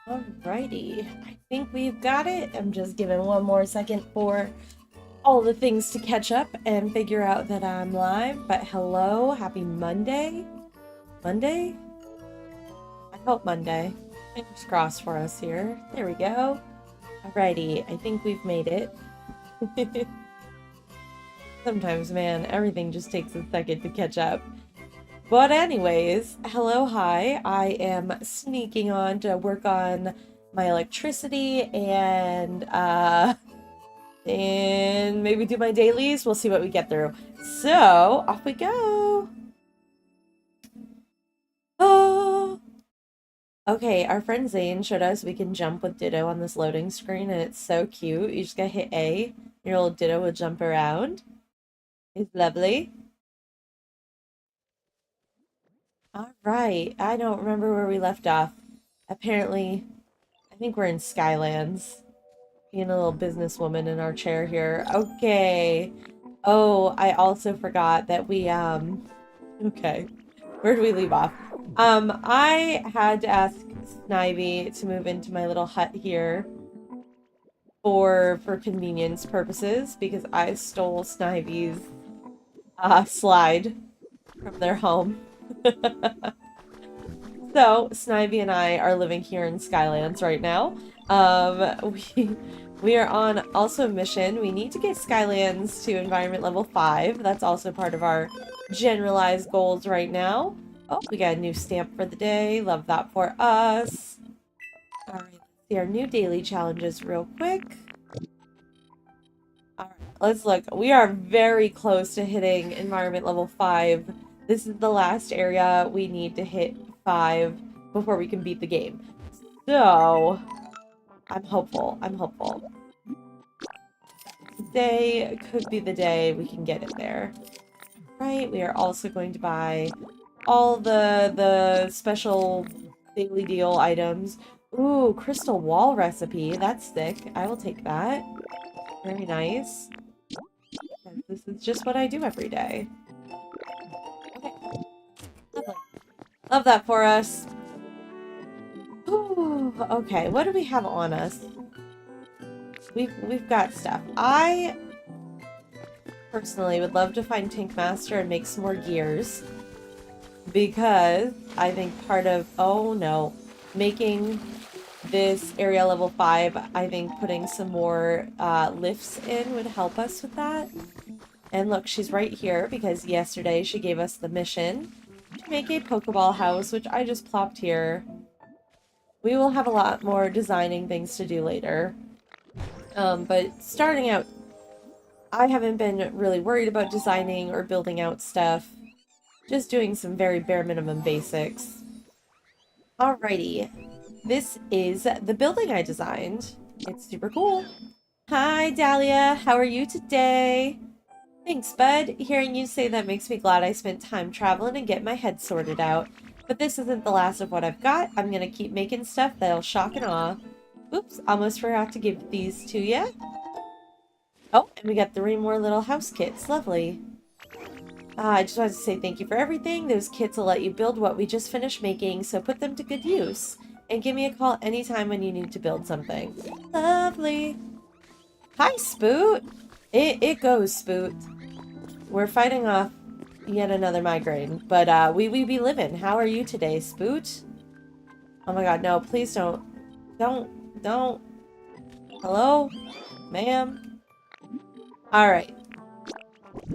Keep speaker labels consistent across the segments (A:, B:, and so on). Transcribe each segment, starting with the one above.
A: Alrighty, I think we've got it. I'm just giving one more second for all the things to catch up and figure out that I'm live. But hello, happy Monday. Monday? I hope Monday. Fingers crossed for us here. There we go. Alrighty, I think we've made it. Sometimes, man, everything just takes a second to catch up. But anyways, hello, hi. I am sneaking on to work on my electricity and maybe do my dailies. We'll see what we get through. So, off we go. Oh. Okay, our friend Zane showed us we can jump with Ditto on this loading screen, and it's so cute. You just gotta hit A, your little Ditto will jump around. It's lovely. All right, I don't remember where we left off. Apparently, I think we're in Skylands. Being a little businesswoman in our chair here. Okay. Oh, I also forgot that okay. Where do we leave off? I had to ask Snivy to move into my little hut here for convenience purposes because I stole Snivy's slide from their home. So, Snivy and I are living here in Skylands right now. We are on also a mission. We need to get Skylands to environment level 5. That's also part of our generalized goals right now. Oh, we got a new stamp for the day. Love that for us. All right, let's see our new daily challenges real quick. All right, let's look. We are very close to hitting environment level 5. This is the last area we need to hit 5 before we can beat the game. So, I'm hopeful. I'm hopeful. Today could be the day we can get it there. Right, we are also going to buy all the special daily deal items. Ooh, crystal wall recipe. That's sick. I will take that. Very nice. This is just what I do every day. Okay. Lovely. Love that for us. Ooh, okay, what do we have on us? We've got stuff. I personally would love to find Tank Master and make some more gears because I think part of making this area level 5, I think putting some more lifts in would help us with that. And look, she's right here because yesterday she gave us the mission to make a Pokeball house, which I just plopped here. We will have a lot more designing things to do later. But starting out, I haven't been really worried about designing or building out stuff. Just doing some very bare minimum basics. Alrighty. This is the building I designed. It's super cool. Hi, Dahlia. How are you today? Thanks, bud. Hearing you say that makes me glad I spent time traveling and getting my head sorted out. But this isn't the last of what I've got. I'm gonna keep making stuff that'll shock and awe. Oops, almost forgot to give these to you. Oh, and we got 3 more little house kits. Lovely. I just wanted to say thank you for everything. Those kits will let you build what we just finished making, so put them to good use. And give me a call anytime when you need to build something. Lovely. Hi, Spoot. It goes, Spoot. We're fighting off yet another migraine, but we be living. How are you today, Spoot? Oh my god, no, please don't. Don't. Hello? Ma'am? Alright.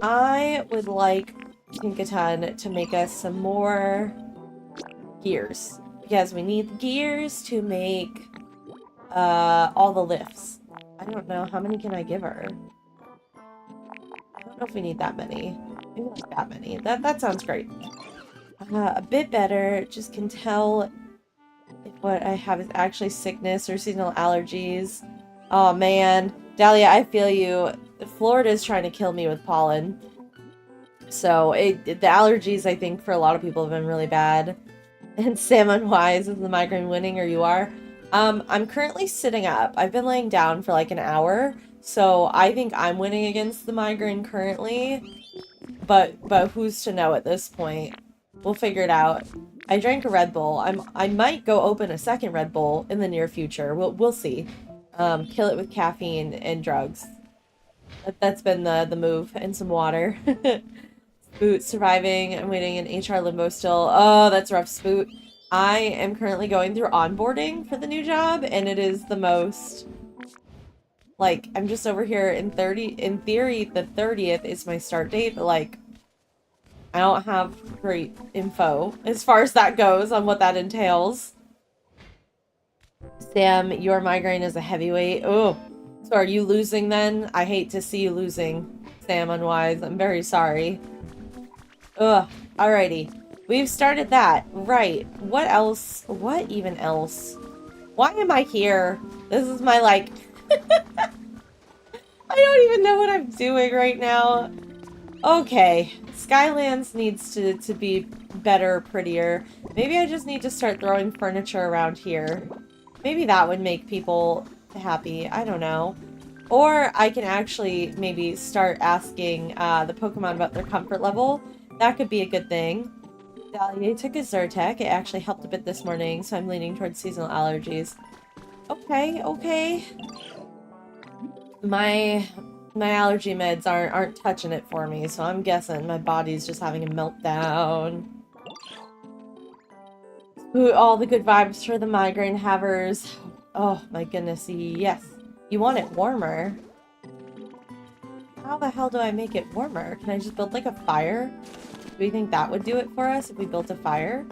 A: I would like Tinkaton to make us some more gears. Because we need gears to make all the lifts. I don't know. How many can I give her? I don't know if we need that many. Maybe not that many. That sounds great. A bit better. Just can tell if what I have is actually sickness or seasonal allergies. Oh man. Dahlia, I feel you. Florida is trying to kill me with pollen. So the allergies, I think, for a lot of people have been really bad. And Salmon Wise, is the migraine winning or you are? I'm currently sitting up. I've been laying down for like an hour. So I think I'm winning against the migraine currently. But who's to know at this point? We'll figure it out. I drank a Red Bull. I might go open a second Red Bull in the near future. We'll see. Kill it with caffeine and drugs. That's been the move, and some water. Spoot surviving. I'm waiting in HR limbo still. Oh, that's rough, Spoot. I am currently going through onboarding for the new job, and it is the most... Like, I'm just over here in theory, the 30th is my start date, but like, I don't have great info as far as that goes on what that entails. Sam, your migraine is a heavyweight. Oh, so are you losing then? I hate to see you losing, Sam Unwise. I'm very sorry. Ugh, alrighty. We've started that. Right. What else? What even else? Why am I here? This is my, like... I don't even know what I'm doing right now. Okay. Skylands needs to be better, prettier. Maybe I just need to start throwing furniture around here. Maybe that would make people happy. I don't know. Or I can actually maybe start asking the Pokemon about their comfort level. That could be a good thing. Dahlia took a Zyrtec. It actually helped a bit this morning, so I'm leaning towards seasonal allergies. Okay, okay. My allergy meds aren't touching it for me, so I'm guessing my body's just having a meltdown. Ooh, all the good vibes for the migraine havers. Oh my goodness, yes. You want it warmer. How the hell do I make it warmer? Can I just build like a fire? Do we think that would do it for us if we built a fire?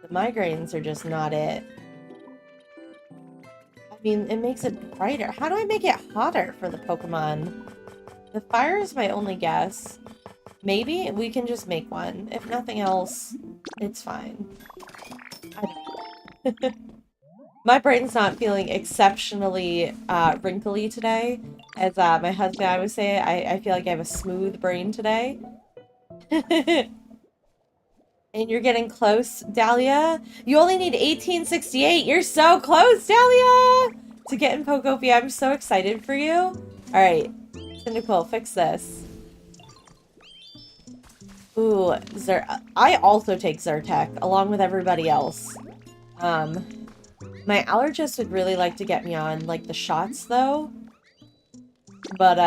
A: The migraines are just not it. I mean, it makes it brighter. How do I make it hotter for the Pokemon? The fire is my only guess. Maybe we can just make one. If nothing else, it's fine. I don't know. My brain's not feeling exceptionally wrinkly today. As my husband and I would say, I feel like I have a smooth brain today. And you're getting close, Dahlia. You only need 1868. You're so close, Dahlia! To get in Pokopia. I'm so excited for you. Alright. Cyndaquil, fix this. Ooh, I also take Zyrtec, along with everybody else. My allergist would really like to get me on, like, the shots, though. But,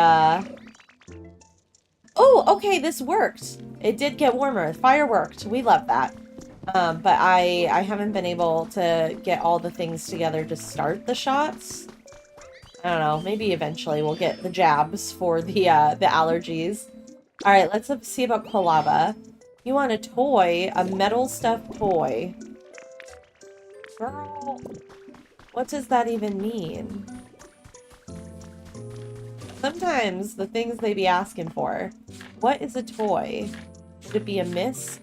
A: oh, okay, this worked. It did get warmer. Fire worked. We love that. But I haven't been able to get all the things together to start the shots. I don't know. Maybe eventually we'll get the jabs for the allergies. Alright, let's see about Kolava. You want a toy? A metal stuffed toy. Girl, what does that even mean? Sometimes the things they be asking for. What is a toy? Would it be a misc?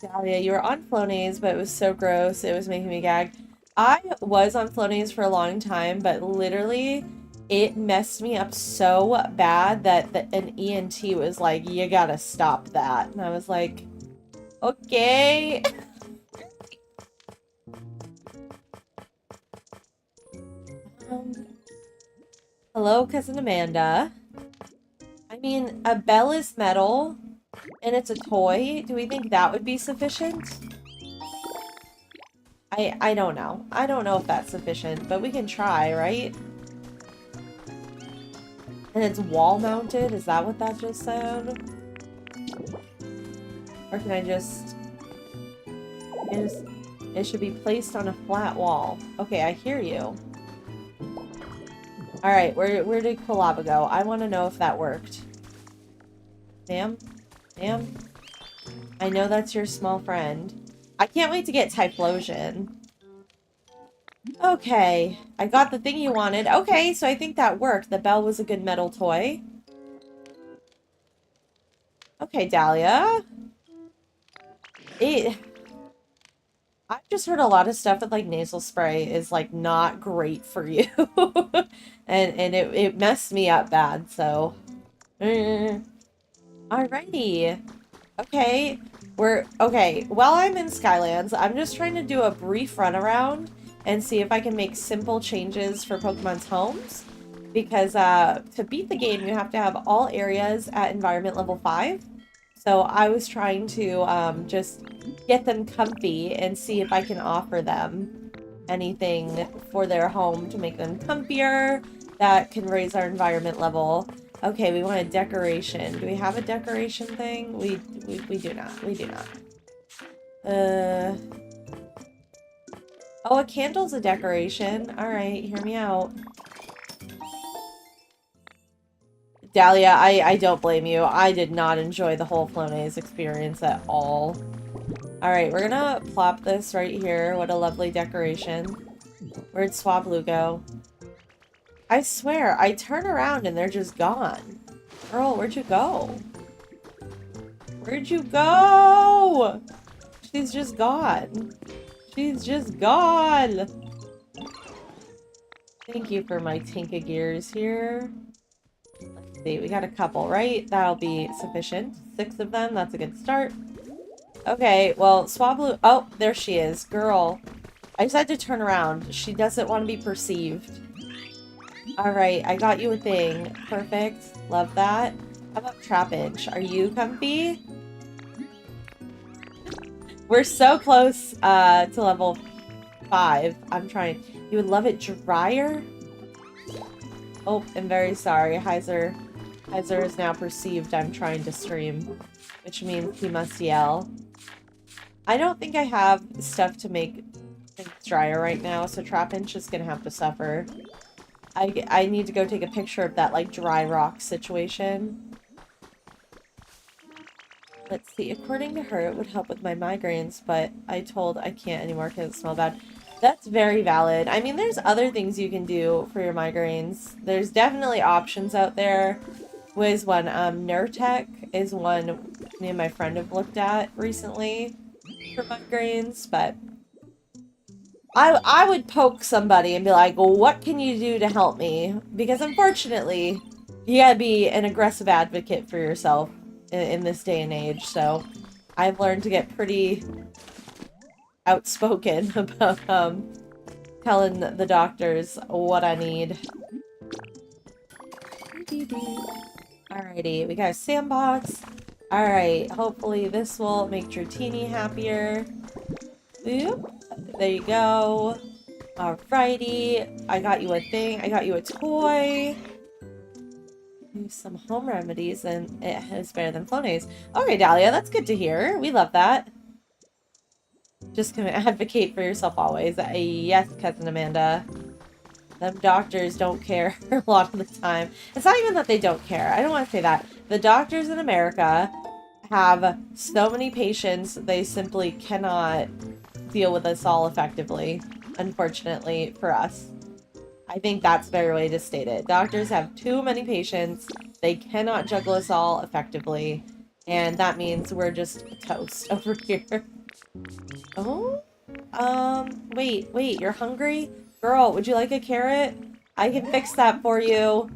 A: Dahlia, you were on Flonase, but it was so gross. It was making me gag. I was on Flonase for a long time, but literally, it messed me up so bad that an ENT was like, you gotta stop that. And I was like, okay. Hello, Cousin Amanda. I mean, a bell is metal, and it's a toy. Do we think that would be sufficient? I don't know. I don't know if that's sufficient, but we can try, right? And it's wall-mounted? Is that what that just said? Or can I just... It should be placed on a flat wall. Okay, I hear you. Alright, where did Kolava go? I want to know if that worked. Ma'am? Ma'am? I know that's your small friend. I can't wait to get Typhlosion. Okay, I got the thing you wanted. Okay, so I think that worked. The bell was a good metal toy. Okay, Dahlia. I've just heard a lot of stuff that, like, nasal spray is, like, not great for you. and it messed me up bad, so... Alrighty. Okay. Okay, while I'm in Skylands, I'm just trying to do a brief runaround and see if I can make simple changes for Pokemon's homes. Because, to beat the game, you have to have all areas at environment level 5. So I was trying to just get them comfy and see if I can offer them anything for their home to make them comfier that can raise our environment level. Okay, we want a decoration. Do we have a decoration thing? We do not. We do not. Oh, a candle's a decoration. Alright, hear me out. Dahlia, I don't blame you. I did not enjoy the whole Flonase experience at all. Alright, we're gonna plop this right here. What a lovely decoration. Where'd Swablu go? I swear, I turn around and they're just gone. Girl, where'd you go? Where'd you go? She's just gone. She's just gone. Thank you for my Tinka gears here. Let's see, we got a couple, right? That'll be sufficient. 6 of them, that's a good start. Okay, well, Swablu... Oh, there she is. Girl. I just had to turn around. She doesn't want to be perceived. Alright, I got you a thing. Perfect. Love that. How about Trapinch? Are you comfy? We're so close to level 5. I'm trying. You would love it drier? Oh, I'm very sorry. Heiser is now perceived I'm trying to stream, which means he must yell. I don't think I have stuff to make things drier right now, so Trapinch is gonna have to suffer. I need to go take a picture of that, like, dry rock situation. Let's see. According to her, it would help with my migraines, but I told I can't anymore because it smells bad. That's very valid. I mean, there's other things you can do for your migraines. There's definitely options out there. What is one? Nurtec is one me and my friend have looked at recently for migraines, but I would poke somebody and be like, well, what can you do to help me? Because unfortunately, you gotta be an aggressive advocate for yourself in this day and age, so I've learned to get pretty outspoken about telling the doctors what I need. Alrighty, we got a sandbox. Alright, hopefully this will make Dratini happier. Boop. There you go. Alrighty. I got you a thing. I got you a toy. Use some home remedies, and it is better than Flonase. Okay, Dahlia, that's good to hear. We love that. Just gonna advocate for yourself always. Yes, Cousin Amanda. Them doctors don't care a lot of the time. It's not even that they don't care. I don't want to say that. The doctors in America have so many patients, they simply cannot deal with us all effectively, unfortunately for us. I think that's a better way to state it. Doctors have too many patients, they cannot juggle us all effectively, and that means we're just toast over here. Oh? Wait, you're hungry? Girl, would you like a carrot? I can fix that for you.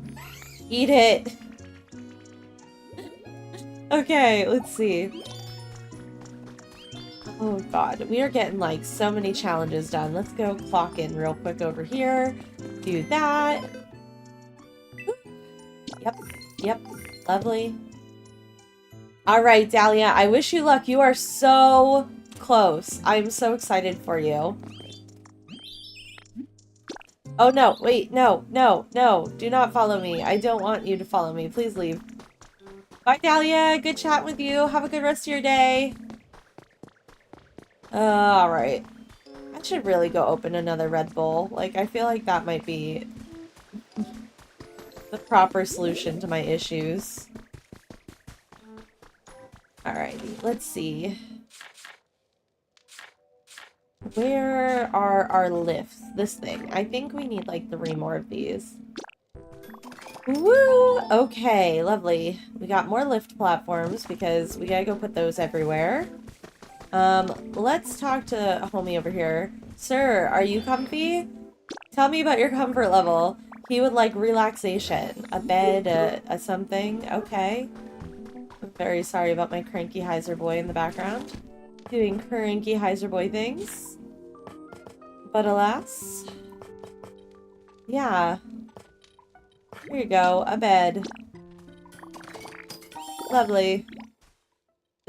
A: Eat it. Okay, let's see. Oh god, we are getting like so many challenges done. Let's go clock in real quick over here. Do that. Yep, lovely. Alright, Dahlia, I wish you luck. You are so close. I'm so excited for you. Oh no, wait, no. Do not follow me. I don't want you to follow me. Please leave. Bye, Dahlia. Good chat with you. Have a good rest of your day. Alright. I should really go open another Red Bull. Like, I feel like that might be the proper solution to my issues. Alrighty, let's see. Where are our lifts? This thing. I think we need like 3 more of these. Woo! Okay, lovely. We got more lift platforms because we gotta go put those everywhere. Let's talk to a homie over here. Sir, are you comfy? Tell me about your comfort level. He would like relaxation. A bed, a something. Okay. I'm very sorry about my cranky Heiser boy in the background. Doing cranky Heiser boy things. But alas. Yeah. Here you go. A bed. Lovely.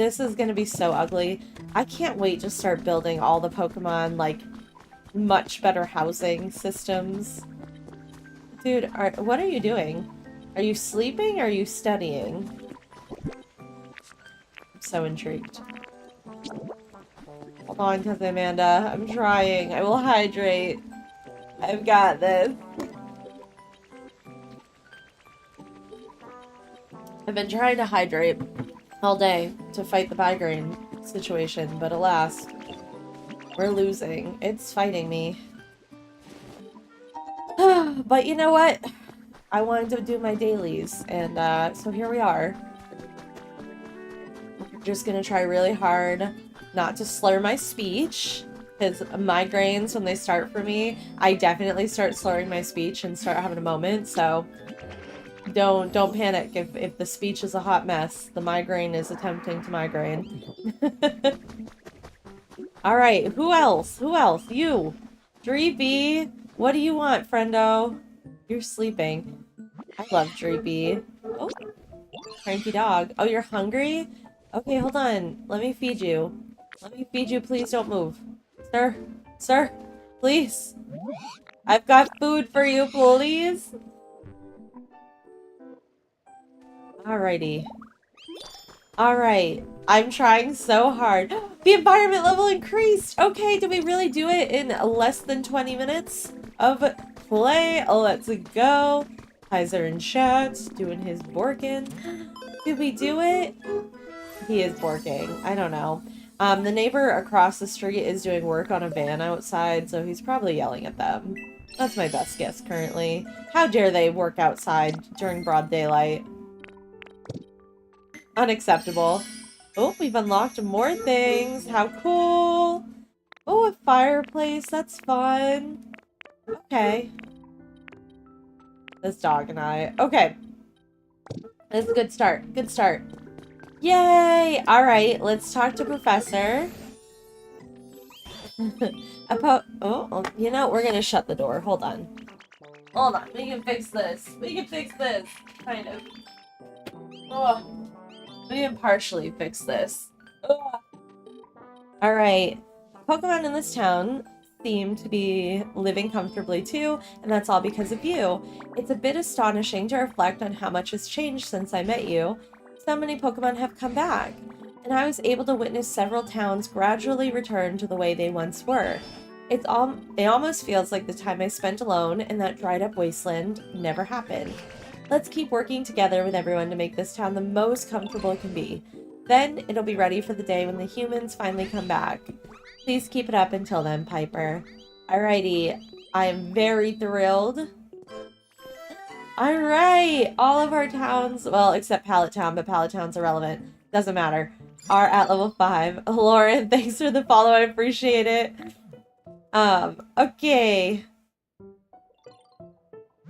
A: This is gonna be so ugly. I can't wait to start building all the Pokemon, like, much better housing systems. Dude, what are you doing? Are you sleeping or are you studying? I'm so intrigued. Hold on, Cousin Amanda. I'm trying. I will hydrate. I've got this. I've been trying to hydrate all day to fight the migraine situation, but alas, we're losing. It's fighting me. But you know what? I wanted to do my dailies, and so here we are. I'm just gonna try really hard not to slur my speech, because migraines, when they start for me, I definitely start slurring my speech and start having a moment, so don't panic if the speech is a hot mess. The migraine is attempting to migraine. Alright, who else? Who else? You! Dreepy! What do you want, friendo? You're sleeping. I love Dreepy. Oh, cranky dog. Oh, you're hungry? Okay, hold on. Let me feed you. Let me feed you. Please don't move. Sir? Sir? Please? I've got food for you, please? Alrighty. Alright. I'm trying so hard. The environment level increased! Okay, did we really do it in less than 20 minutes of play? Let's go. Kaiser in chat, doing his Borkin. Did we do it? He is Borking. I don't know. The neighbor across the street is doing work on a van outside, so he's probably yelling at them. That's my best guess currently. How dare they work outside during broad daylight? Unacceptable. Oh, we've unlocked more things. How cool. Oh, a fireplace. That's fun. Okay. This dog and I. Okay. That's a good start. Good start. Yay! Alright, let's talk to Professor. Oh, you know, we're gonna shut the door. Hold on. Hold on. We can fix this. We can fix this. Kind of. Oh. We can partially fix this. Alright. Pokemon in this town seem to be living comfortably too, and that's all because of you. It's a bit astonishing to reflect on how much has changed since I met you. So many Pokemon have come back, and I was able to witness several towns gradually return to the way they once were. It almost feels like the time I spent alone in that dried up wasteland never happened. Let's keep working together with everyone to make this town the most comfortable it can be. Then it'll be ready for the day when the humans finally come back. Please keep it up until then, Piper. Alrighty, I am very thrilled. Alright, all of our towns, well, except Pallet Town, but Pallet Town's irrelevant. Doesn't matter. Are at level 5. Lauren, thanks for the follow, I appreciate it. Okay.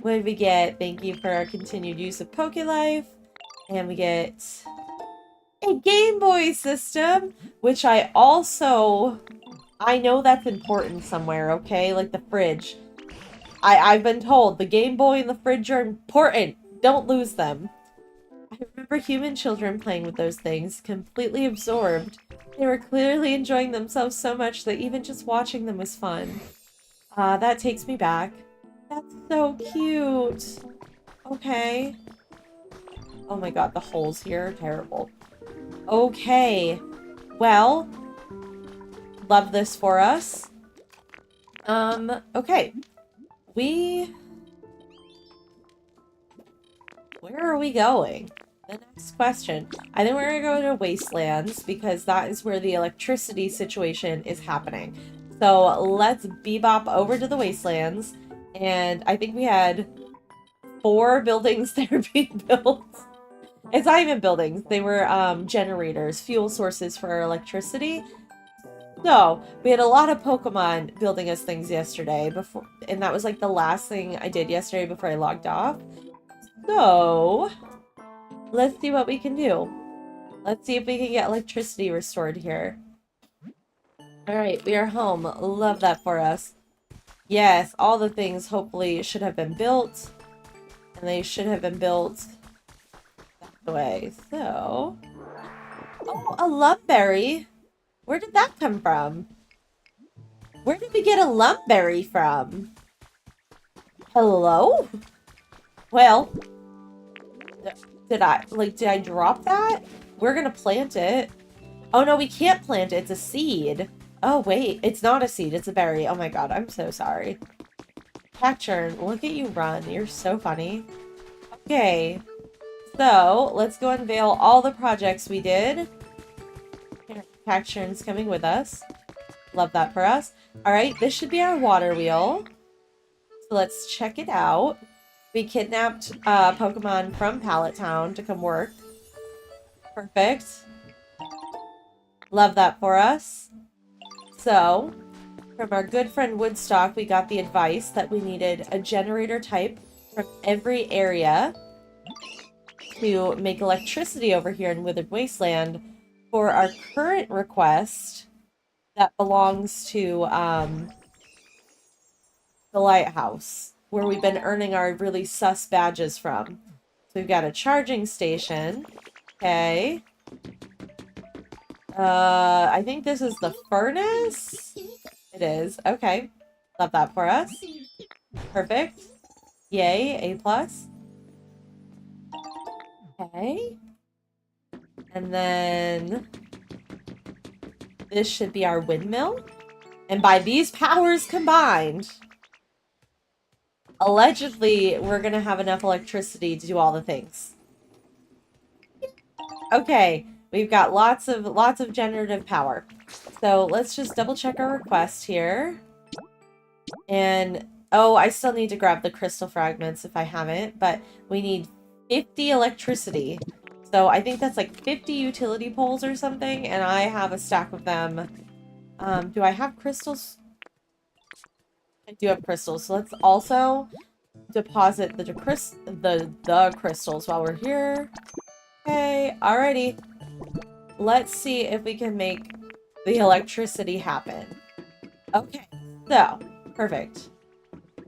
A: What did we get? Thank you for our continued use of Pokelife. And we get a Game Boy system, which I know that's important somewhere, okay? Like the fridge. I've been told the Game Boy and the fridge are important. Don't lose them. I remember human children playing with those things, completely absorbed. They were clearly enjoying themselves so much that even just watching them was fun. That takes me back. That's so cute. Okay. Oh my god, the holes here are terrible. Okay. Well, love this for us. Okay. Where are we going? The next question. I think we're gonna go to Wastelands because that is where the electricity situation is happening. So let's bebop over to the Wastelands. And I think we had 4 buildings that are being built. It's not even buildings. They were generators, fuel sources for our electricity. So, we had a lot of Pokemon building us things yesterday, and that was like the last thing I did yesterday before I logged off. So, let's see what we can do. Let's see if we can get electricity restored here. Alright, we are home. Love that for us. Yes, all the things hopefully should have been built. And they should have been built that way. So... Oh, a lumberry? Where did that come from? Where did we get a lumberry from? Hello? Well, did I drop that? We're gonna plant it. Oh no, we can't plant it. It's a seed. Oh wait, it's not a seed. It's a berry. Oh my god, I'm so sorry. Catchern, look at you run. You're so funny. Okay, so let's go unveil all the projects we did. Catchern's coming with us. Love that for us. All right, this should be our water wheel. So let's check it out. We kidnapped Pokemon from Pallet Town to come work. Perfect. Love that for us. So, from our good friend Woodstock, we got the advice that we needed a generator type from every area to make electricity over here in Withered Wasteland for our current request that belongs to the lighthouse, where we've been earning our really sus badges from. So we've got a charging station. Okay. I think this is the furnace? It is. Okay. Love that for us. Perfect. Yay, A+. Okay. And then this should be our windmill. And by these powers combined, allegedly, we're gonna have enough electricity to do all the things. Okay, we've got lots of generative power. So let's just double check our request here. And oh, I still need to grab the crystal fragments if I haven't, but we need 50 electricity. So I think that's like 50 utility poles or something, and I have a stack of them. Do I have crystals? I do have crystals, so let's also deposit the crystals while we're here. Okay, alrighty. Let's see if we can make the electricity happen. Okay, so, perfect.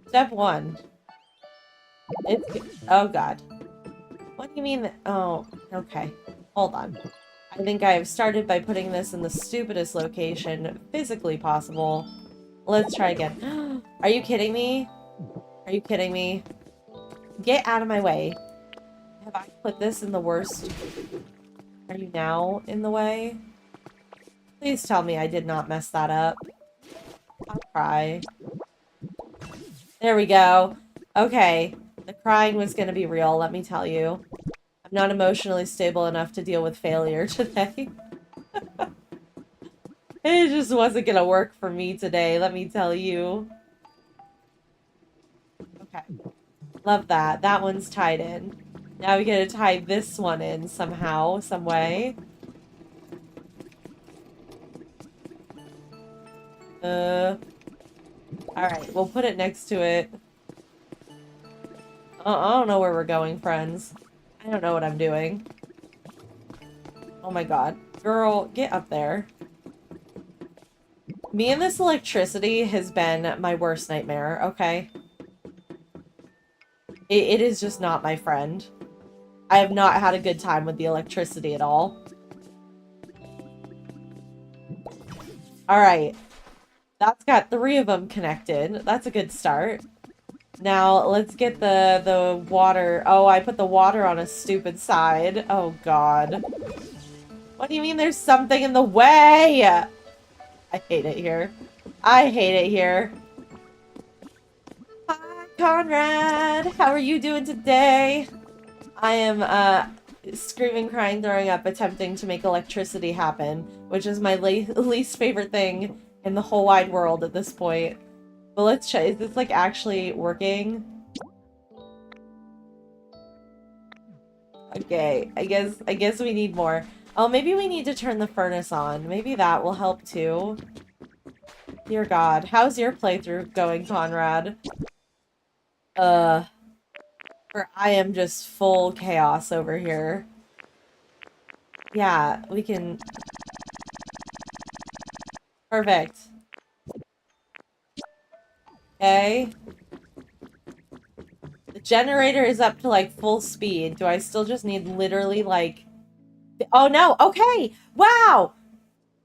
A: Step 1. Oh god. What do you mean? Oh, okay. Hold on. I think I have started by putting this in the stupidest location physically possible. Let's try again. Are you kidding me? Are you kidding me? Get out of my way. Have I put this in the worst? Are you now in the way? Please tell me I did not mess that up. I'll cry. There we go. Okay. The crying was going to be real, let me tell you. I'm not emotionally stable enough to deal with failure today. It just wasn't going to work for me today, let me tell you. Okay. Love that. That one's tied in. Now we gotta tie this one in somehow, some way. Alright, we'll put it next to it. I don't know where we're going, friends. I don't know what I'm doing. Oh my god. Girl, get up there. Me and this electricity has been my worst nightmare, okay? It is just not my friend. I have not had a good time with the electricity at all. Alright. That's got 3 of them connected. That's a good start. Now, let's get the water. Oh, I put the water on a stupid side. Oh, God. What do you mean there's something in the way? I hate it here. I hate it here. Hi, Conrad. How are you doing today? I am, screaming, crying, throwing up, attempting to make electricity happen, which is my least favorite thing in the whole wide world at this point. But let's check. Is this, like, actually working? Okay, I guess we need more. Oh, maybe we need to turn the furnace on. Maybe that will help, too. Dear God. How's your playthrough going, Conrad? Or I am just full chaos over here. Yeah, we can... Perfect. Okay. The generator is up to, like, full speed. Do I still just need literally, like... Oh, no! Okay! Wow!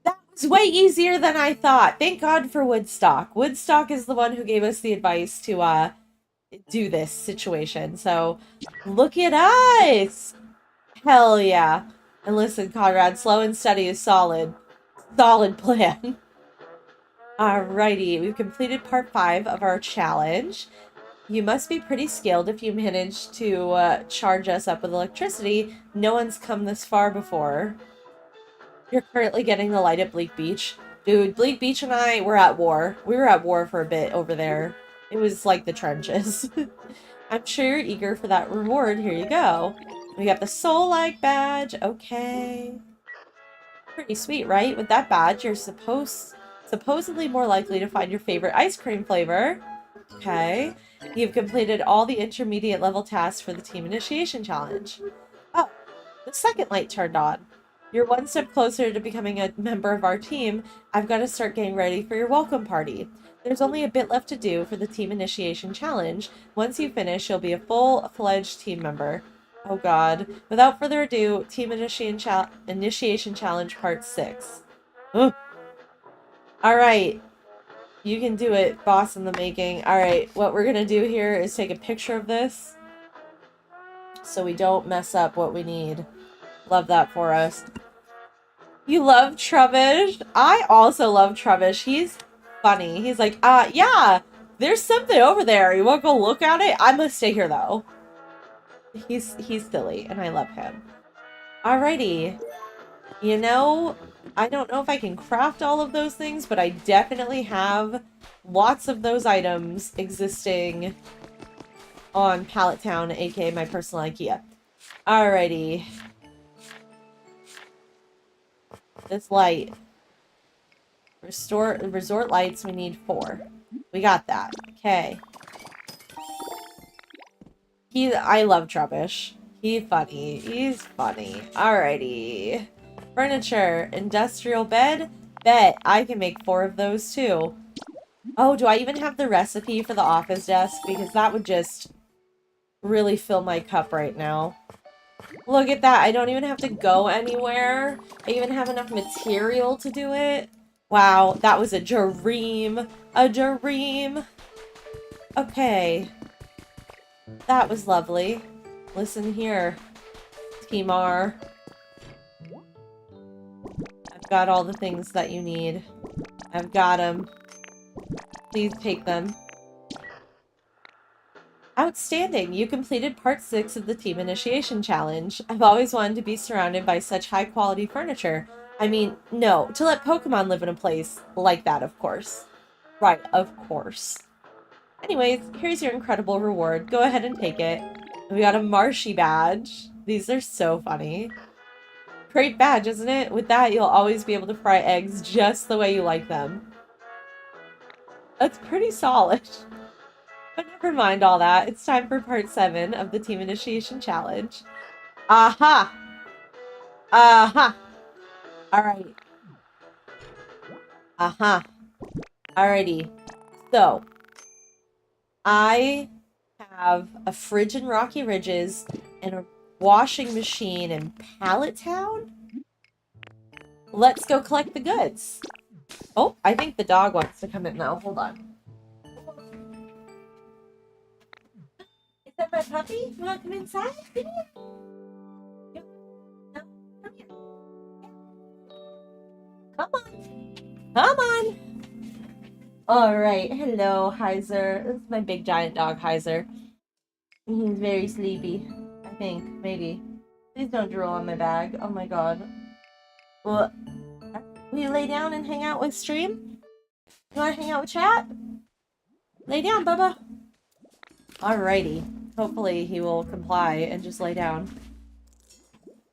A: That was way easier than I thought. Thank God for Woodstock. Woodstock is the one who gave us the advice to do this situation. So, look at us! Hell yeah. And listen, Conrad, slow and steady is solid. Solid plan. Alrighty, we've completed part 5 of our challenge. You must be pretty skilled if you manage to charge us up with electricity. No one's come this far before. You're currently getting the light at Bleak Beach. Dude, Bleak Beach and I were at war. We were at war for a bit over there. It was like the trenches. I'm sure you're eager for that reward. Here you go. We got the soul-like badge. Okay. Pretty sweet, right? With that badge, you're supposedly more likely to find your favorite ice cream flavor. Okay. You've completed all the intermediate level tasks for the team initiation challenge. Oh, the second light turned on. You're one step closer to becoming a member of our team. I've got to start getting ready for your welcome party. There's only a bit left to do for the team initiation challenge. Once you finish, you'll be a full-fledged team member. Oh god. Without further ado, team initiation challenge part 6. Ugh. Alright. You can do it, boss in the making. Alright, what we're gonna do here is take a picture of this so we don't mess up what we need. Love that for us. You love Trubbish? I also love Trubbish. He's funny. He's like, yeah, there's something over there. You wanna go look at it? I'm gonna stay here, though. He's silly, and I love him. Alrighty. You know, I don't know if I can craft all of those things, but I definitely have lots of those items existing on Pallet Town, aka my personal IKEA. Alrighty. This light. Resort lights, we need 4. We got that. Okay. I love Trubbish. He's funny. He's funny. Alrighty. Furniture. Industrial bed. Bet. I can make 4 of those too. Oh, do I even have the recipe for the office desk? Because that would just really fill my cup right now. Look at that. I don't even have to go anywhere. I even have enough material to do it. Wow, that was a dream. A dream. Okay. That was lovely. Listen here, Timar. I've got all the things that you need. I've got them. Please take them. Outstanding! You completed part 6 of the team initiation challenge. I've always wanted to be surrounded by such high-quality furniture. I mean, no, to let Pokemon live in a place like that, of course. Right, of course. Anyways, here's your incredible reward. Go ahead and take it. We got a Marshy badge. These are so funny. Great badge, isn't it? With that, you'll always be able to fry eggs just the way you like them. That's pretty solid. But never mind all that. It's time for part 7 of the team initiation challenge. Aha! Aha! Alright. Aha. Alrighty. So, I have a fridge in Rocky Ridges and a washing machine in Pallet Town. Let's go collect the goods. Oh, I think the dog wants to come in now. Hold on. Is that my puppy? You want to come inside? Come here. No, come here. Come on. Come on. Alright, hello, Heiser. This is my big giant dog, Heiser. He's very sleepy. I think, maybe. Please don't drool on my bag. Oh my god. Well, will you lay down and hang out with stream? You wanna hang out with chat? Lay down, Bubba. Alrighty. Hopefully he will comply and just lay down.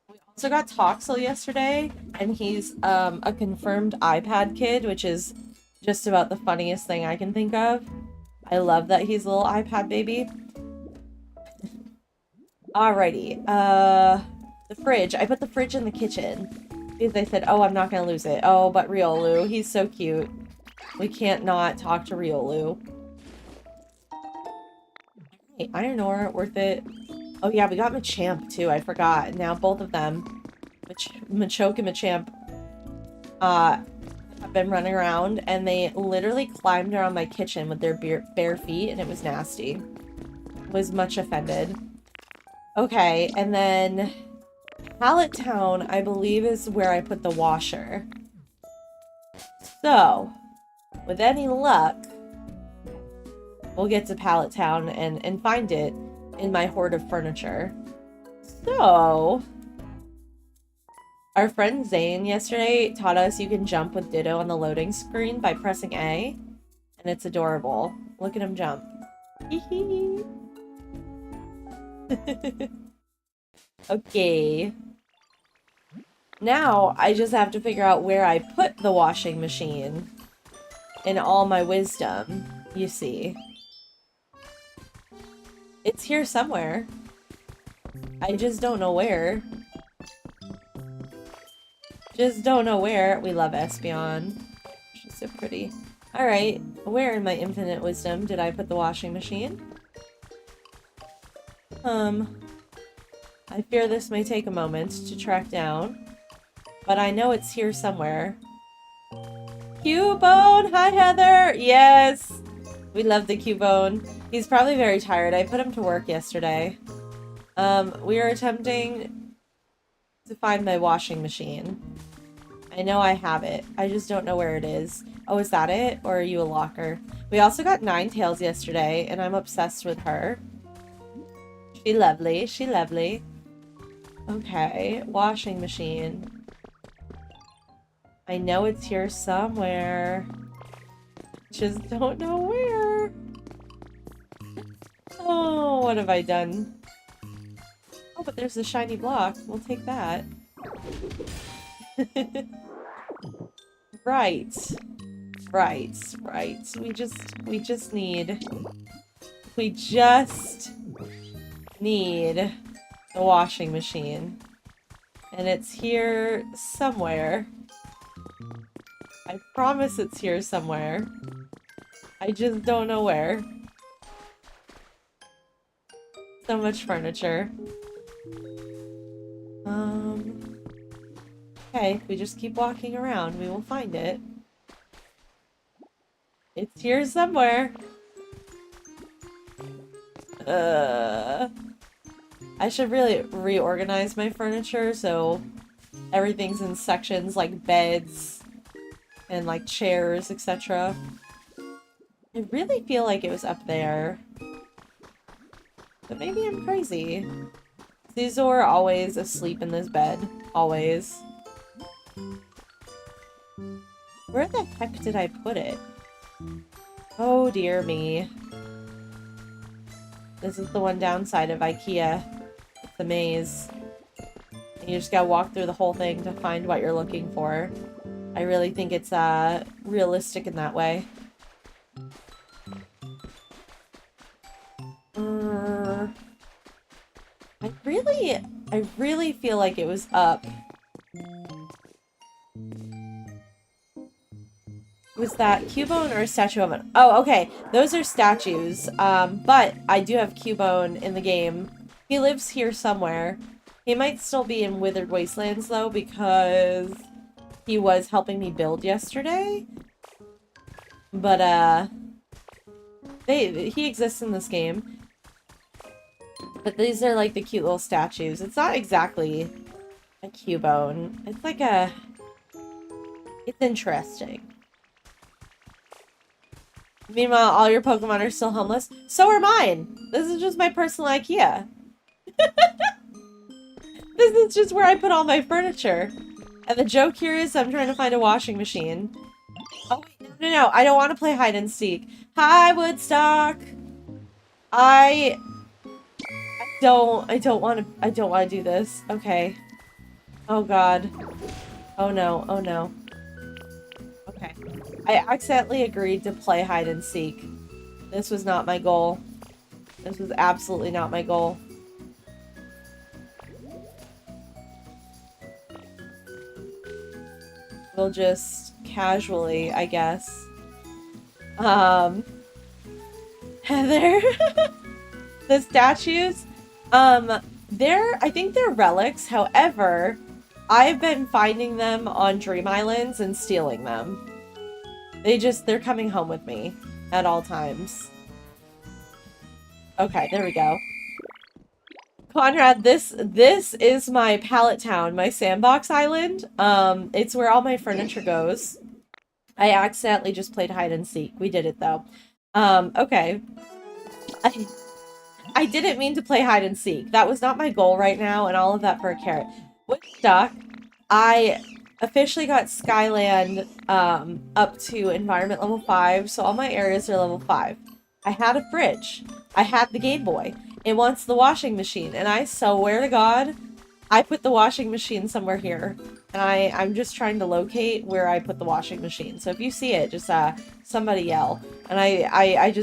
A: We also got Toxel yesterday, and he's a confirmed iPad kid, which is just about the funniest thing I can think of. I love that he's a little iPad baby. Alrighty. The fridge. I put the fridge in the kitchen. Because they said, oh, I'm not gonna lose it. Oh, but Riolu. He's so cute. We can't not talk to Riolu. Hey, iron ore. Worth it. Oh, yeah, we got Machamp, too. I forgot. Now both of them. Machoke and Machamp have been running around, and they literally climbed around my kitchen with their bare feet, and it was nasty. Was much offended. Okay, and then Pallet Town, I believe, is where I put the washer. So, with any luck, we'll get to Pallet Town and find it in my hoard of furniture. So, our friend Zane yesterday taught us you can jump with Ditto on the loading screen by pressing A, and it's adorable. Look at him jump. Hee Okay. Now, I just have to figure out where I put the washing machine in all my wisdom, you see. It's here somewhere. I just don't know where. Just don't know where. We love Espeon. She's so pretty. Alright, where in my infinite wisdom did I put the washing machine? I fear this may take a moment to track down. But I know it's here somewhere. Cubone! Hi, Heather! Yes! We love the Cubone. He's probably very tired. I put him to work yesterday. We are attempting to find my washing machine. I know I have it. I just don't know where it is. Oh, is that it? Or are you a locker? We also got Ninetales yesterday, and I'm obsessed with her. She lovely. She lovely. Okay, washing machine. I know it's here somewhere. Just don't know where. Oh, what have I done? Oh, but there's a shiny block. We'll take that. Right. Right. We just need the washing machine. And it's here somewhere. I promise it's here somewhere. I just don't know where. So much furniture. Okay, we just keep walking around. We will find it. It's here somewhere. I should really reorganize my furniture so everything's in sections like beds and like chairs, etc. I really feel like it was up there. But maybe I'm crazy. Caesar always asleep in this bed. Always. Where the heck did I put it? Oh dear me. This is the one downside of IKEA. It's a maze. And you just gotta walk through the whole thing to find what you're looking for. I really think it's realistic in that way. I really feel like it was up. Was that Cubone or a statue of it? Oh, okay. Those are statues. But I do have Cubone in the game. He lives here somewhere. He might still be in Withered Wastelands, though, because he was helping me build yesterday. But, he exists in this game. But these are, like, the cute little statues. It's not exactly a Cubone. It's like a... It's interesting. Meanwhile, all your Pokemon are still homeless. So are mine! This is just my personal IKEA. This is just where I put all my furniture. And the joke here is I'm trying to find a washing machine. Oh, wait, no. I don't want to play hide and seek. Hi, Woodstock! I don't want to do this. Okay. Oh god. Oh no. Okay. I accidentally agreed to play hide and seek. This was not my goal. This was absolutely not my goal. We'll just casually, I guess. Heather. The statues, I think they're relics. However, I've been finding them on Dream Islands and stealing them. They're coming home with me at all times. Okay, there we go. Conrad, this is my pallet town, my sandbox island. It's where all my furniture goes. I accidentally just played hide and seek. We did it though. Okay. I didn't mean to play hide and seek. That was not my goal right now, and all of that for a carrot. With stuck, I officially got Skyland up to environment level 5, so all my areas are level 5. I had a fridge. I had the Game Boy. It wants the washing machine, and I swear to God, I put the washing machine somewhere here. And I'm just trying to locate where I put the washing machine. So if you see it, just somebody yell. And I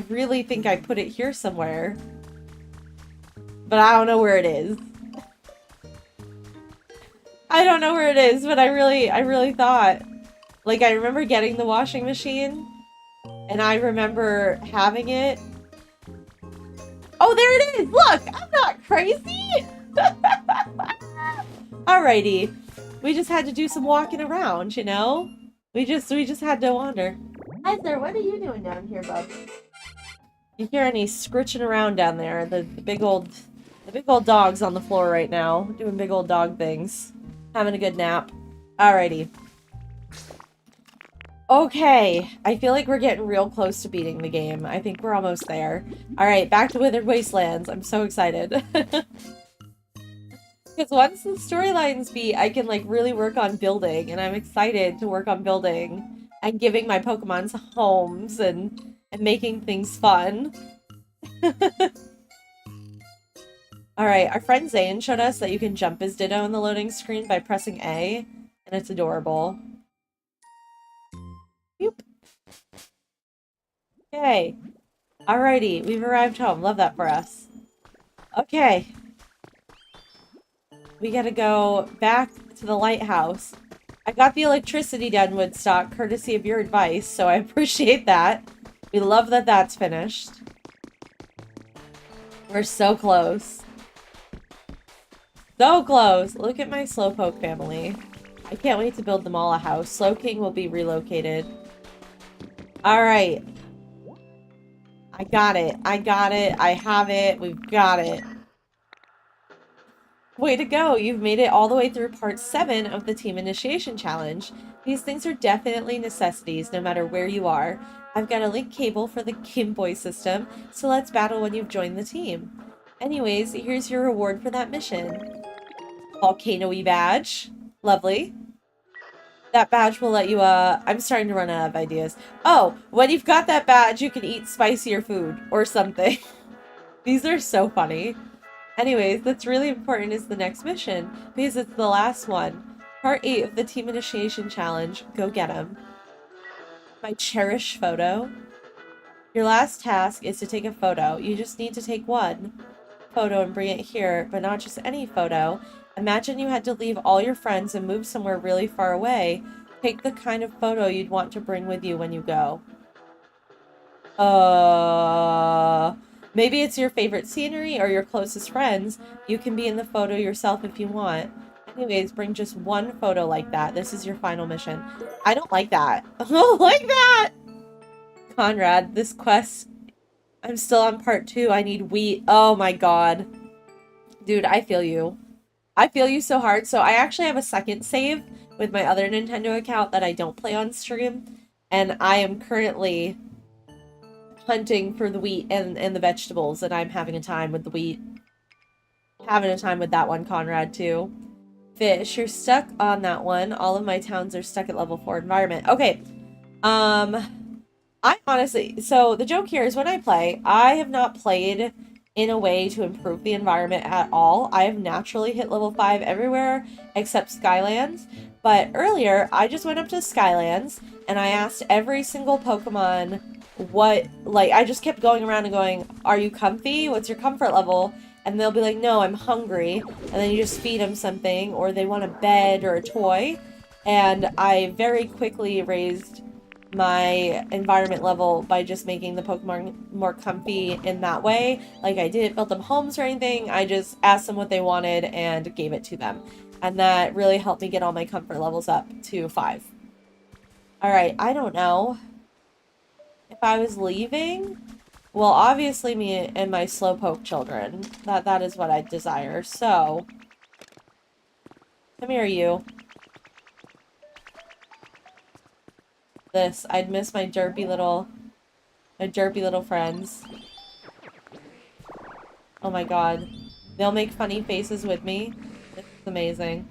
A: really think I put it here somewhere. But I don't know where it is. I don't know where it is, but I really thought. Like, I remember getting the washing machine. And I remember having it. Oh, there it is! Look! I'm not crazy! Alrighty. We just had to do some walking around, you know? We just had to wander. Hi there, what are you doing down here, bub? You hear any scritching around down there? The big old dog's on the floor right now, doing big old dog things. Having a good nap. Alrighty. Okay, I feel like we're getting real close to beating the game. I think we're almost there. Alright, back to Withered Wastelands. I'm so excited. Because once the storylines beat, I can, like, really work on building, and I'm excited to work on building and giving my Pokemons homes and making things fun. Alright, our friend Zane showed us that you can jump his Ditto in the loading screen by pressing A, and it's adorable. Boop. Okay. Alrighty, we've arrived home. Love that for us. Okay. We gotta go back to the lighthouse. I got the electricity done, Woodstock, courtesy of your advice, so I appreciate that. We love that that's finished. We're so close. So close! Look at my Slowpoke family. I can't wait to build them all a house. Slowking will be relocated. Alright. I got it. I got it. I have it. We've got it. Way to go! You've made it all the way through part 7 of the Team Initiation Challenge. These things are definitely necessities, no matter where you are. I've got a link cable for the Game Boy system, so let's battle when you've joined the team. Anyways, here's your reward for that mission. Volcano-y badge. Lovely. That badge will let you, I'm starting to run out of ideas. Oh, when you've got that badge, you can eat spicier food, or something. These are so funny. Anyways, that's really important is the next mission, because it's the last one. Part 8 of the Team Initiation Challenge. Go get 'em. My cherished photo. Your last task is to take a photo. You just need to take one photo and bring it here, but not just any photo. Imagine you had to leave all your friends and move somewhere really far away. Pick the kind of photo you'd want to bring with you when you go. Maybe it's your favorite scenery or your closest friends. You can be in the photo yourself if you want. Anyways, bring just one photo like that. This is your final mission. I don't like that. I don't like that! Conrad, this quest... I'm still on part 2. I need wheat. Oh my god. Dude, I feel you. I feel you so hard. So I actually have a second save with my other Nintendo account that I don't play on stream. And I am currently hunting for the wheat and the vegetables, and I'm having a time with the wheat. Having a time with that one, Conrad, too. Fish, you're stuck on that one. All of my towns are stuck at level 4 environment. Okay. I honestly... So, the joke here is when I play, I have not played in a way to improve the environment at all. I have naturally hit level 5 everywhere except Skylands. But earlier, I just went up to Skylands, and I asked every single Pokemon what, like, I just kept going around and going, are you comfy? What's your comfort level? And they'll be like, no, I'm hungry. And then you just feed them something, or they want a bed or a toy. And I very quickly raised my environment level by just making the Pokemon more comfy in that way. Like, I didn't build them homes or anything. I just asked them what they wanted and gave it to them. And that really helped me get all my comfort levels up to 5. Alright, I don't know. If I was leaving... Well, obviously me and my slowpoke children. That is what I desire. So... Come here, you. This. I'd miss my derpy little friends. Oh my god. They'll make funny faces with me. This is amazing.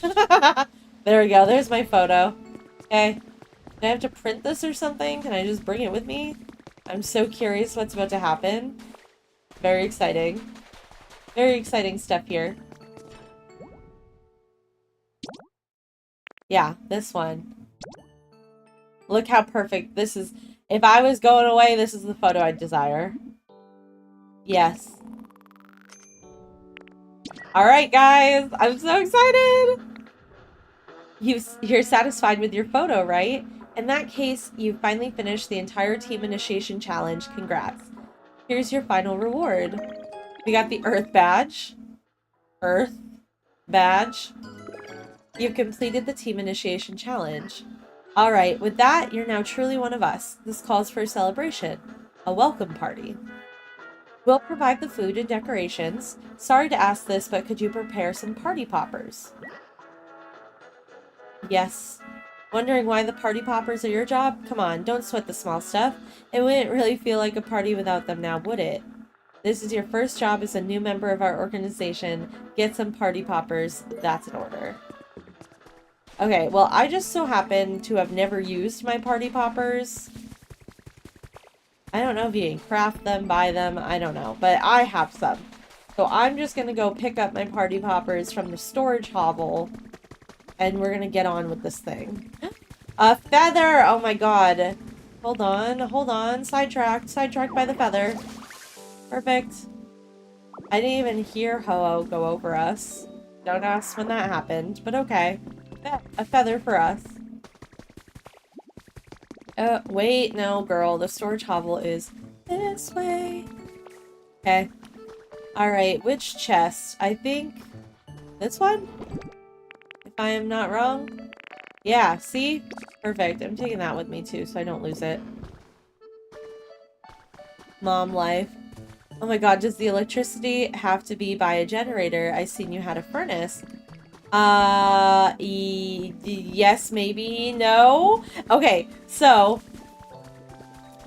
A: There we go. There's my photo. Okay. Do I have to print this or something? Can I just bring it with me? I'm so curious what's about to happen. Very exciting. Very exciting stuff here. Yeah, this one. Look how perfect this is. If I was going away, this is the photo I'd desire. Yes. Alright, guys. I'm so excited. You're satisfied with your photo, right? In that case, you've finally finished the entire team initiation challenge. Congrats. Here's your final reward. We got the Earth badge. Earth badge. You've completed the team initiation challenge. Alright, with that, you're now truly one of us. This calls for a celebration. A welcome party. We'll provide the food and decorations. Sorry to ask this, but could you prepare some party poppers? Yes. Wondering why the party poppers are your job? Come on, don't sweat the small stuff. It wouldn't really feel like a party without them now, would it? This is your first job as a new member of our organization. Get some party poppers. That's an order. Okay, well, I just so happen to have never used my party poppers. I don't know if you can craft them, buy them, I don't know. But I have some. So I'm just gonna go pick up my party poppers from the storage hovel. And we're gonna get on with this thing. A feather! Oh my god. Hold on. Sidetracked by the feather. Perfect. I didn't even hear Ho-Oh go over us. Don't ask when that happened, but okay. Yeah, a feather for us. Wait, no, girl. The storage hovel is this way. Okay. Alright, which chest? I think this one? If I am not wrong. Yeah, see? Perfect. I'm taking that with me too, so I don't lose it. Mom life. Oh my god, does the electricity have to be by a generator? I seen you had a furnace. Yes, maybe, no? Okay, so,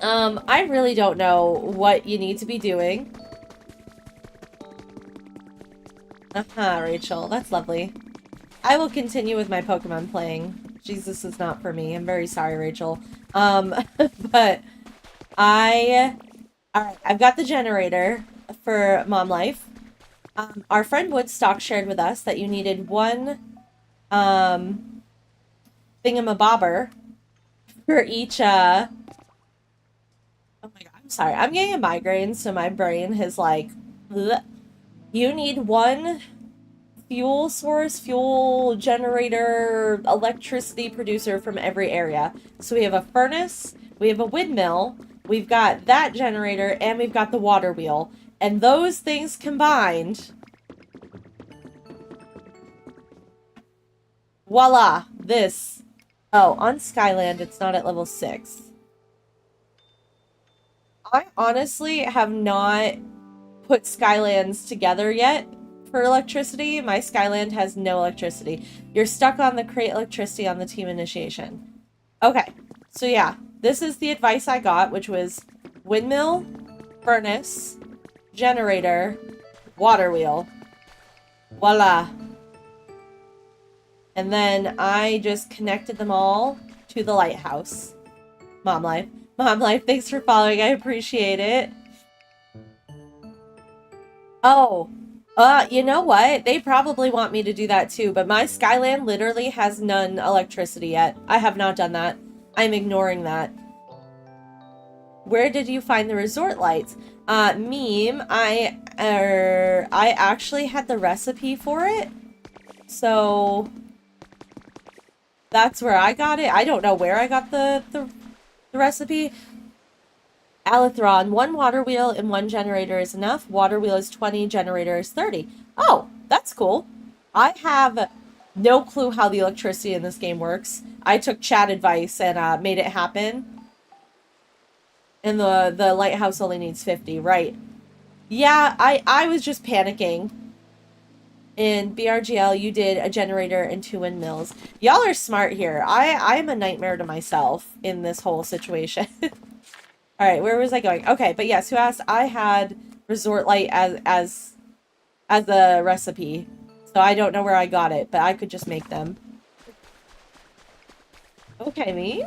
A: I really don't know what you need to be doing. Rachel, that's lovely. I will continue with my Pokemon playing. Jesus is not for me. I'm very sorry, Rachel. But alright, I've got the generator for Mom Life. Our friend Woodstock shared with us that you needed one thingamabobber for each oh my god, I'm sorry. I'm getting a migraine, so my brain has like bleh. You need one fuel source, fuel generator, electricity producer from every area. So we have a furnace, we have a windmill, we've got that generator, and we've got the water wheel. And those things combined, voila, this. Oh, on Skyland, it's not at level 6. I honestly have not put Skylands together yet for electricity. My Skyland has no electricity. You're stuck on the create electricity on the team initiation. Okay, so yeah, this is the advice I got, which was windmill, furnace, generator, water wheel. Voila. And then I just connected them all to the lighthouse. Mom Life. Mom Life, thanks for following. I appreciate it. Oh, you know what? They probably want me to do that too, but my Skyland literally has none electricity yet. I have not done that. I'm ignoring that. Where did you find the resort lights? Meme, I actually had the recipe for it. So that's where I got it. I don't know where I got the recipe. Alithron, one water wheel and one generator is enough. Water wheel is 20, generator is 30. Oh, that's cool. I have no clue how the electricity in this game works. I took chat advice and made it happen. And the lighthouse only needs 50, right? Yeah, I was just panicking. In BRGL, you did a generator and 2 windmills. Y'all are smart here. I am a nightmare to myself in this whole situation. All right, where was I going? Okay, but yes, who asked? I had resort light as a recipe, so I don't know where I got it, but I could just make them. Okay, me.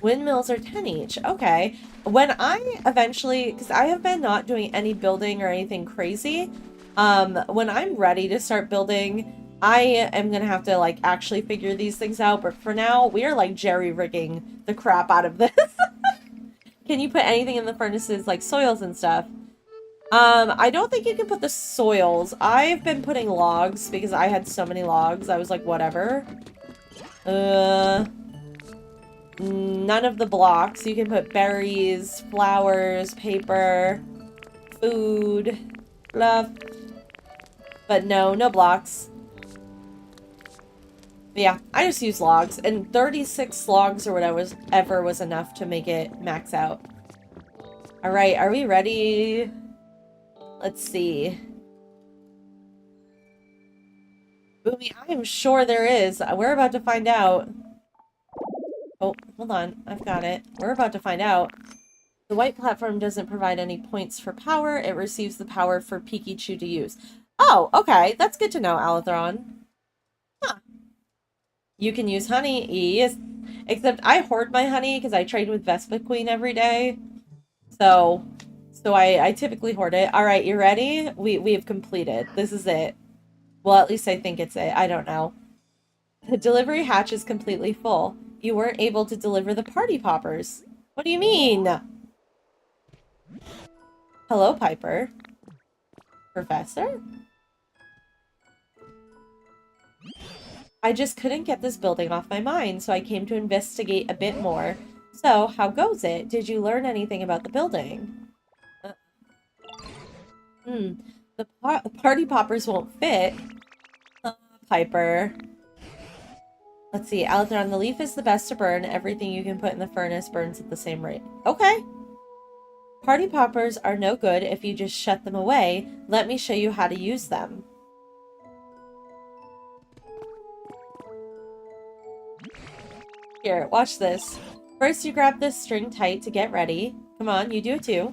A: Windmills are 10 each. Okay. When I eventually, because I have been not doing any building or anything crazy, when I'm ready to start building, I am gonna have to like actually figure these things out. But for now, we are like jerry-rigging the crap out of this. Can you put anything in the furnaces like soils and stuff? I don't think you can put the soils. I've been putting logs because I had so many logs. I was like, whatever. None of the blocks. You can put berries, flowers, paper, food, fluff. But no blocks. But yeah, I just use logs. And 36 logs or whatever was enough to make it max out. Alright, are we ready? Let's see. Boomy, I am sure there is. We're about to find out. Oh, hold on. I've got it. We're about to find out. The white platform doesn't provide any points for power. It receives the power for Pikachu to use. Oh, okay. That's good to know, Alithron. Huh. You can use honey. Yes. Except I hoard my honey because I trade with Vespa Queen every day. So I typically hoard it. All right, you ready? We have completed. This is it. Well, at least I think it's it. I don't know. The delivery hatch is completely full. You weren't able to deliver the party poppers. What do you mean? Hello, Piper. Professor? I just couldn't get this building off my mind, so I came to investigate a bit more. So, how goes it? Did you learn anything about the building? The party poppers won't fit. Piper. Let's see. Alithron, the leaf is the best to burn. Everything you can put in the furnace burns at the same rate. Okay. Party poppers are no good if you just shut them away. Let me show you how to use them. Here, watch this. First, you grab this string tight to get ready. Come on, you do it too.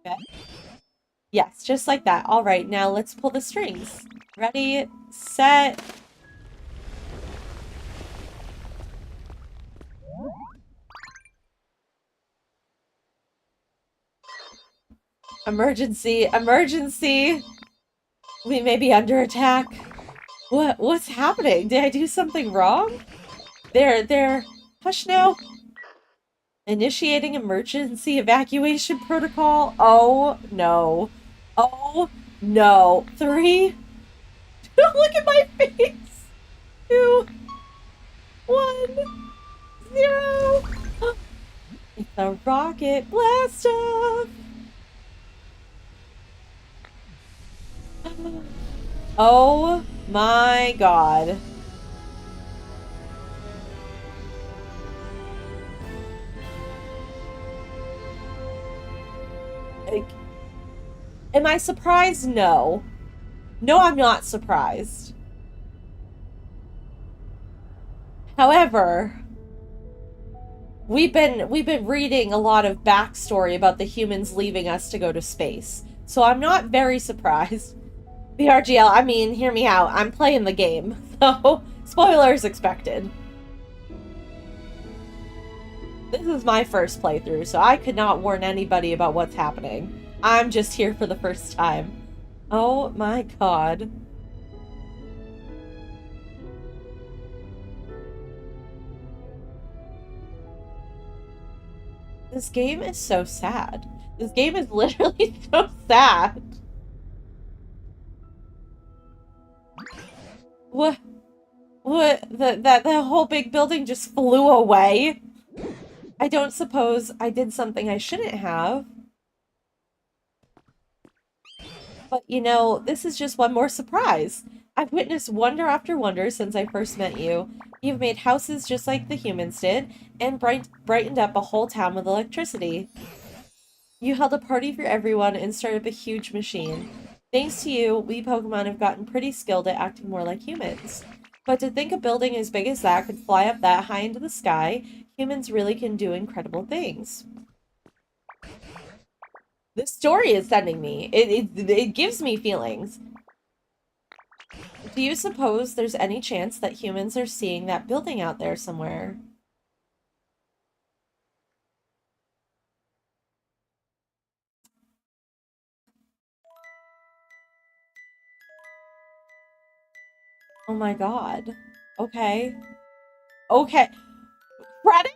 A: Okay. Yes, just like that. All right, now let's pull the strings. Ready, set. Emergency, emergency. We may be under attack. What's happening? Did I do something wrong? There. Hush now. Initiating emergency evacuation protocol. Oh, no. Oh, no. 3. Look at my face. 2. 1. 0. It's a rocket blast off. Oh my god. Am I surprised? No. No, I'm not surprised. However, we've been reading a lot of backstory about the humans leaving us to go to space. So I'm not very surprised. BRGL, I mean, hear me out. I'm playing the game. So, spoilers expected. This is my first playthrough, so I could not warn anybody about what's happening. I'm just here for the first time. Oh my god. This game is so sad. This game is literally so sad. What? The whole big building just flew away? I don't suppose I did something I shouldn't have. But you know, this is just one more surprise. I've witnessed wonder after wonder since I first met you. You've made houses just like the humans did, and brightened up a whole town with electricity. You held a party for everyone and started up a huge machine. Thanks to you, we Pokemon have gotten pretty skilled at acting more like humans. But to think a building as big as that could fly up that high into the sky, humans really can do incredible things. This story is sending me. It gives me feelings. Do you suppose there's any chance that humans are seeing that building out there somewhere? Oh my god. Okay. Okay. Credit?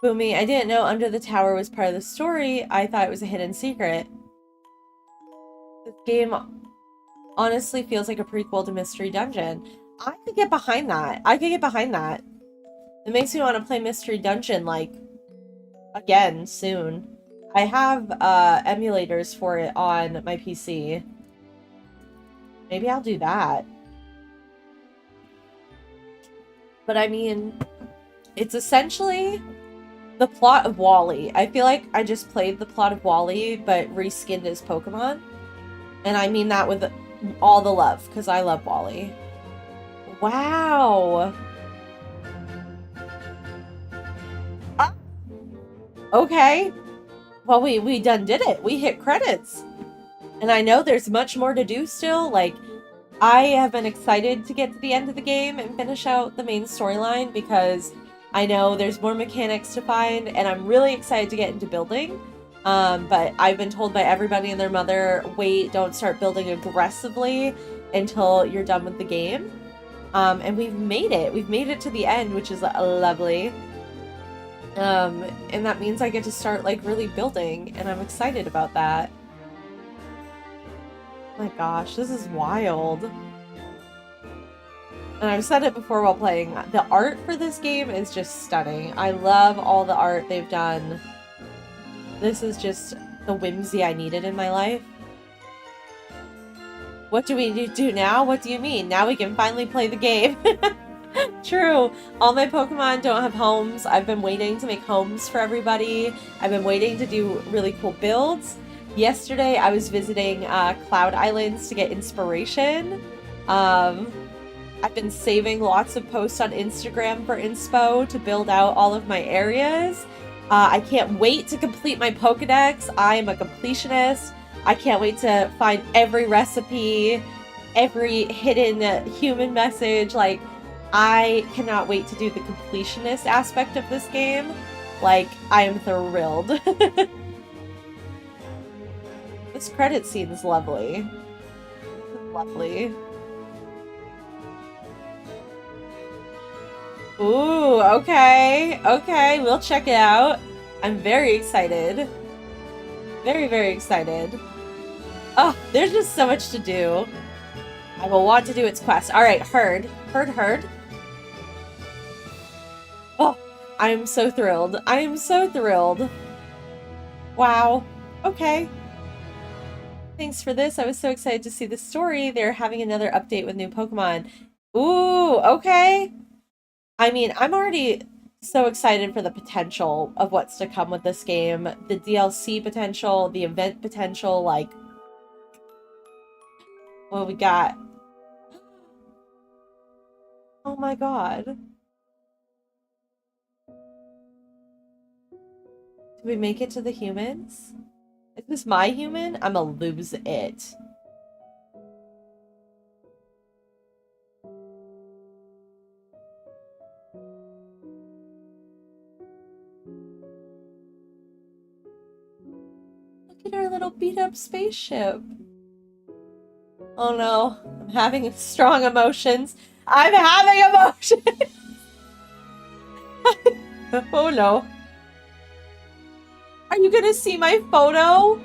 A: Boomy, I didn't know Under the Tower was part of the story. I thought it was a hidden secret. This game honestly feels like a prequel to Mystery Dungeon. I could get behind that. I could get behind that. It makes me want to play Mystery Dungeon, like, again, soon. I have, emulators for it on my PC. Maybe I'll do that. But I mean, it's essentially the plot of Wally. I feel like I just played the plot of Wally, but reskinned as Pokemon. And I mean that with all the love, because I love Wally. Wow. Ah, okay. Well, we done did it. We hit credits. And I know there's much more to do still. Like, I have been excited to get to the end of the game and finish out the main storyline because I know there's more mechanics to find, and I'm really excited to get into building. But I've been told by everybody and their mother, wait, don't start building aggressively until you're done with the game. And we've made it. We've made it to the end, which is lovely. And that means I get to start, like, really building, and I'm excited about that. Oh my gosh, this is wild. And I've said it before while playing, the art for this game is just stunning. I love all the art they've done. This is just the whimsy I needed in my life. What do we do now? What do you mean? Now we can finally play the game. True. All my Pokemon don't have homes. I've been waiting to make homes for everybody. I've been waiting to do really cool builds. Yesterday, I was visiting Cloud Islands to get inspiration. I've been saving lots of posts on Instagram for inspo to build out all of my areas. I can't wait to complete my Pokedex. I am a completionist. I can't wait to find every recipe, every hidden human message. Like, I cannot wait to do the completionist aspect of this game. Like, I am thrilled. This credit scene is lovely. Lovely. Ooh, okay. Okay, we'll check it out. I'm very excited. Very, very excited. Oh, there's just so much to do. I will want to do its quest. Alright, Herd. Herd. Oh, I am so thrilled. I am so thrilled. Wow. Okay. Thanks for this. I was so excited to see the story. They're having another update with new Pokemon. Ooh, okay. I mean, I'm already so excited for the potential of what's to come with this game. The DLC potential, the event potential, like, what we got? Oh my god. Did we make it to the humans? Is this my human? I'ma lose it. Look at our little beat-up spaceship. Oh no, I'm having strong emotions. I'm having emotions! Oh no. Are you gonna see my photo?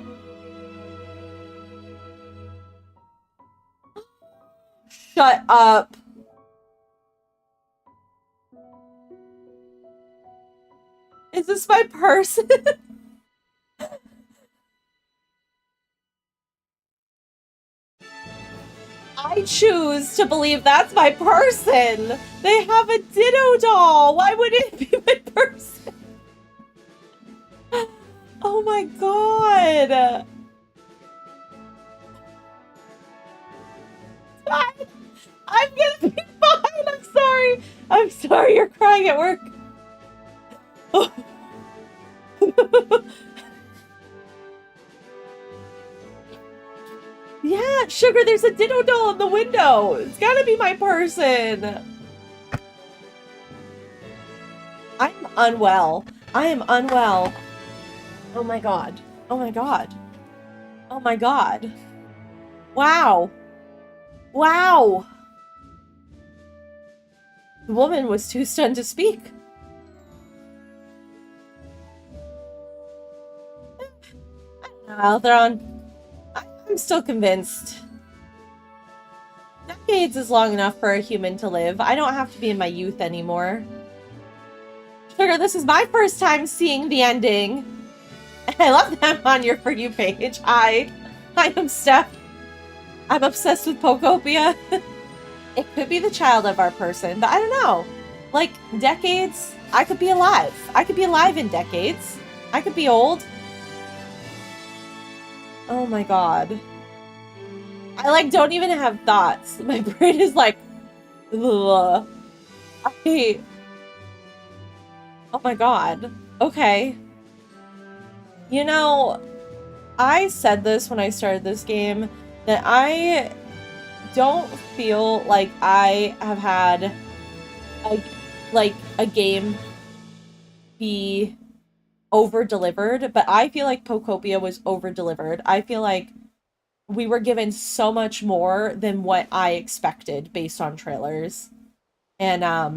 A: Shut up. Is this my person? I choose to believe that's my person. They have a Ditto doll. Why would it be my person? Oh my god. Fine. I'm gonna be fine. I'm sorry. I'm sorry you're crying at work. Yeah, Sugar, there's a Ditto doll in the window. It's gotta be my person. I'm unwell. I am unwell. Oh my god. Oh my god. Oh my god. Wow. Wow. The woman was too stunned to speak. I don't know, Altheron. I'm still convinced. Decades is long enough for a human to live. I don't have to be in my youth anymore. Sugar, this is my first time seeing the ending. I love that on your For You page. I am Steph. I'm obsessed with Pokopia. It could be the child of our person, but I don't know. Like, decades, I could be alive. I could be alive in decades. I could be old. Oh my god. I, like, don't even have thoughts. My brain is like, ugh. Oh my god. Okay. You know, I said this when I started this game, that I don't feel like I have had a game be over-delivered, but I feel like Pokopia was over-delivered. I feel like we were given so much more than what I expected based on trailers. And I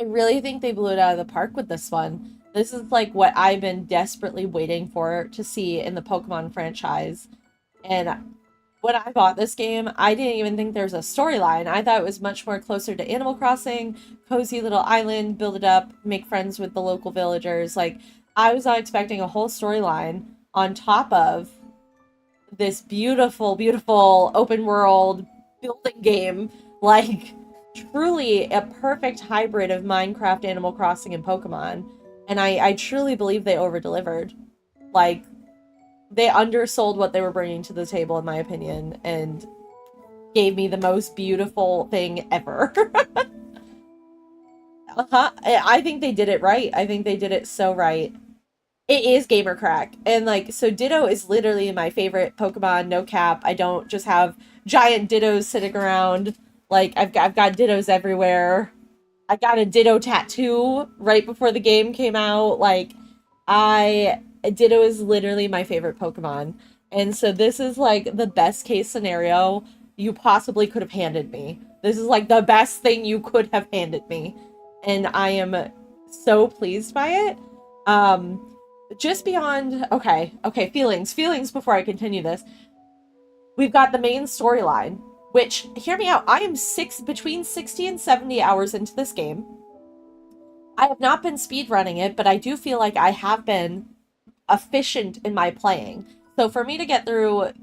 A: really think they blew it out of the park with this one. This is like what I've been desperately waiting for to see in the Pokemon franchise. And when I bought this game, I didn't even think there was a storyline. I thought it was much more closer to Animal Crossing, cozy little island, build it up, make friends with the local villagers. Like, I was not expecting a whole storyline on top of this beautiful, beautiful open world building game. Like, truly a perfect hybrid of Minecraft, Animal Crossing, and Pokemon. And I truly believe they over-delivered. Like, they undersold what they were bringing to the table, in my opinion, and gave me the most beautiful thing ever. Uh-huh. I think they did it right. I think they did it so right. It is gamer crack. And like, so Ditto is literally my favorite Pokemon, no cap. I don't just have giant Dittos sitting around. Like, I've got Dittos everywhere. I got a Ditto tattoo right before the game came out. Like, Ditto is literally my favorite Pokemon. And so this is like the best case scenario you possibly could have handed me. This is like the best thing you could have handed me. And I am so pleased by it. Just beyond, okay, feelings before I continue this. We've got the main storyline, which, hear me out, I am between 60 and 70 hours into this game. I have not been speedrunning it, but I do feel like I have been efficient in my playing. So for me to get through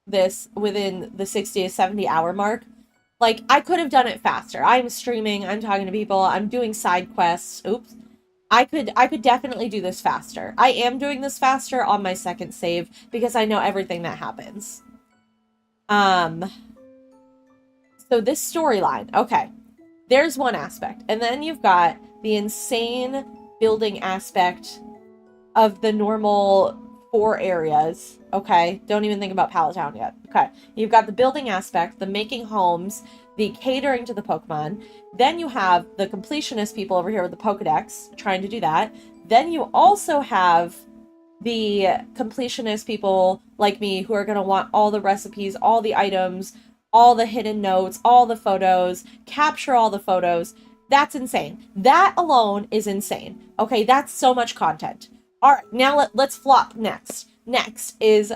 A: this within the 60 to 70 hour mark, like, I could have done it faster. I'm streaming, I'm talking to people, I'm doing side quests. Oops. I could definitely do this faster. I am doing this faster on my second save because I know everything that happens. So this storyline, okay. There's one aspect. And then you've got the insane building aspect of the normal 4 areas. Okay, don't even think about Pallet Town yet. Okay, you've got the building aspect, the making homes, the catering to the Pokemon. Then you have the completionist people over here with the Pokedex trying to do that. Then you also have the completionist people like me who are going to want all the recipes, all the items, all the hidden notes, all the photos, capture all the photos. That's insane. That alone is insane. Okay, that's so much content. All right, now let's flop next. Next is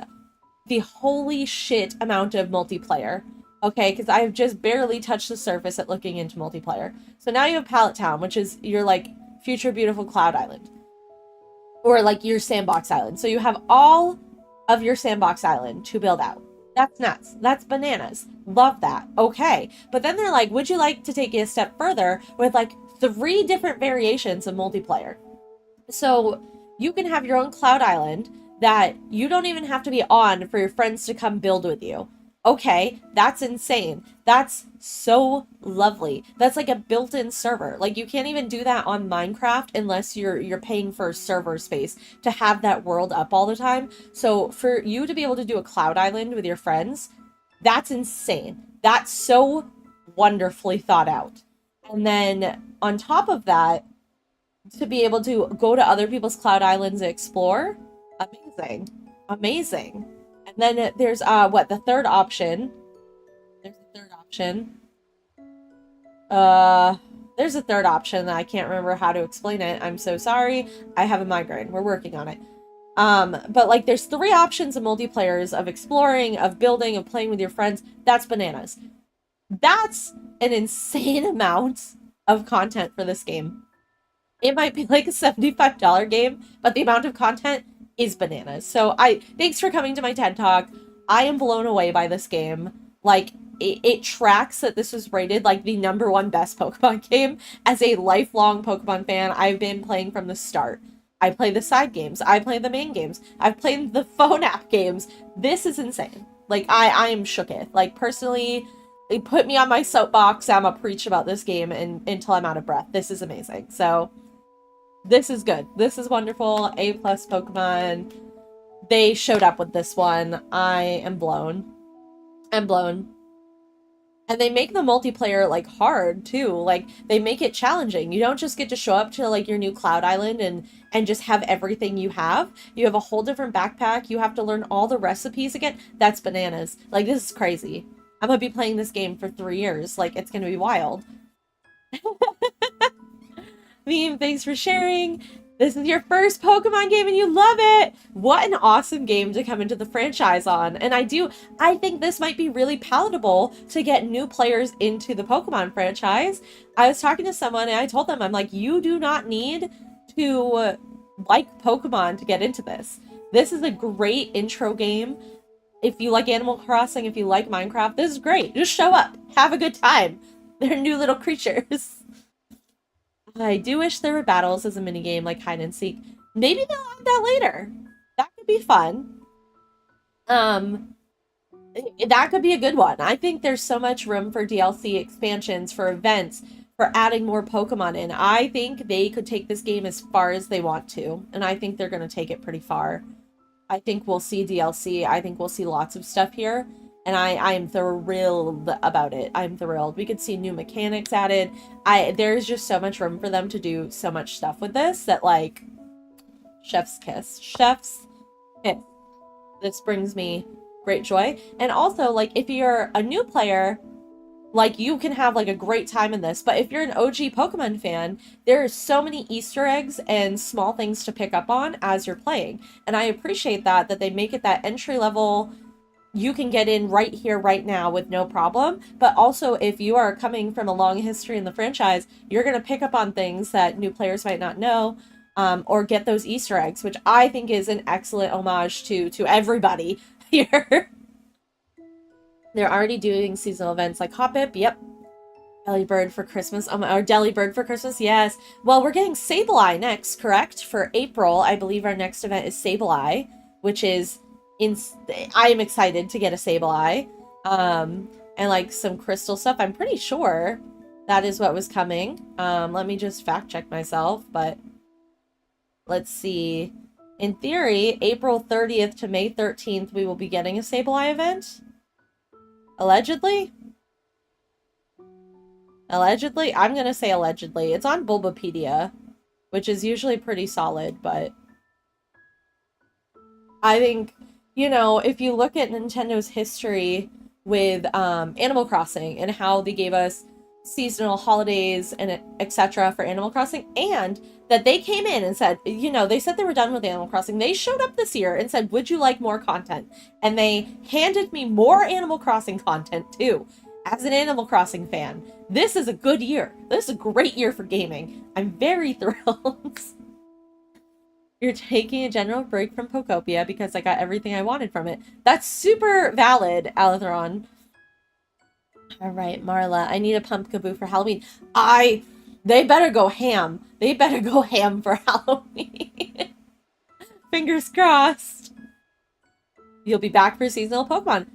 A: the holy shit amount of multiplayer. Okay, because I have just barely touched the surface at looking into multiplayer. So now you have Pallet Town, which is your, like, Future Beautiful Cloud Island. Or like your sandbox island. So you have all of your sandbox island to build out. That's nuts. That's bananas. Love that. Okay. But then they're like, would you like to take it a step further with like 3 different variations of multiplayer? So you can have your own cloud island that you don't even have to be on for your friends to come build with you. Okay, that's insane. That's so lovely. That's like a built-in server. Like you can't even do that on Minecraft unless you're paying for server space to have that world up all the time. So for you to be able to do a cloud island with your friends, that's insane. That's so wonderfully thought out. And then on top of that, to be able to go to other people's cloud islands and explore, amazing. Amazing. And then there's the third option. There's a third option. There's a third option that I can't remember how to explain it. I'm so sorry. I have a migraine. We're working on it. But like there's 3 options of multiplayers, of exploring, of building, of playing with your friends. That's bananas. That's an insane amount of content for this game. It might be like a $75 game, but the amount of content is bananas. So thanks for coming to my TED Talk. I am blown away by this game. Like, it tracks that this was rated like the #1 best Pokemon game. As a lifelong Pokemon fan, I've been playing from the start. I play the side games. I play the main games. I've played the phone app games. This is insane. Like, I am shooketh. Like, personally, it put me on my soapbox. I'm gonna preach about this game until I'm out of breath. This is amazing. So, this is good. This is wonderful. A+ Pokemon. They showed up with this one. I am blown. I'm blown. And they make the multiplayer, like, hard, too. Like, they make it challenging. You don't just get to show up to, like, your new Cloud Island and just have everything you have. You have a whole different backpack. You have to learn all the recipes again. That's bananas. Like, this is crazy. I'm gonna be playing this game for 3 years. Like, it's gonna be wild. Meme, thanks for sharing. This is your first Pokemon game and you love it. What an awesome game to come into the franchise on. And I think this might be really palatable to get new players into the Pokemon franchise. I was talking to someone and I told them, I'm like, you do not need to like Pokemon to get into this. This is a great intro game. If you like Animal Crossing, if you like Minecraft, this is great. Just show up. Have a good time. They're new little creatures. I do wish there were battles as a minigame like hide and seek. Maybe they'll add that later. That could be fun. That could be a good one. I think there's so much room for DLC expansions, for events, for adding more Pokemon in. I think they could take this game as far as they want to, and I think they're going to take it pretty far. I think we'll see DLC. I think we'll see lots of stuff here. And I am thrilled about it. I'm thrilled. We could see new mechanics added. There's just so much room for them to do so much stuff with this that, like, chef's kiss. Chef's kiss. This brings me great joy. And also, like, if you're a new player, like, you can have, like, a great time in this. But if you're an OG Pokemon fan, there are so many Easter eggs and small things to pick up on as you're playing. And I appreciate that they make it that entry level. You can get in right here, right now with no problem. But also, if you are coming from a long history in the franchise, you're going to pick up on things that new players might not know, or get those Easter eggs, which I think is an excellent homage to everybody here. They're already doing seasonal events like Hoppip. Yep. Delibird for Christmas. Or Delibird for Christmas, yes. Well, we're getting Sableye next, correct? For April, I believe our next event is Sableye, which is... I am excited to get a Sableye, and like some crystal stuff. I'm pretty sure that is what was coming. Let me just fact check myself, but let's see. In theory, April 30th to May 13th, we will be getting a Sableye event. Allegedly? Allegedly? I'm gonna say allegedly. It's on Bulbapedia, which is usually pretty solid, but I think... You know, if you look at Nintendo's history with Animal Crossing and how they gave us seasonal holidays and etc. for Animal Crossing, and that they came in and said, you know, they said they were done with Animal Crossing. They showed up this year and said, would you like more content? And they handed me more Animal Crossing content too. as an Animal Crossing fan, this is a good year. This is a great year for gaming. I'm very thrilled. You're taking a general break from Pokopia because I got everything I wanted from it. That's super valid, Alathron. All right, Marla, I need a pumpkaboo for Halloween. They better go ham. They better go ham for Halloween. Fingers crossed. You'll be back for seasonal Pokemon.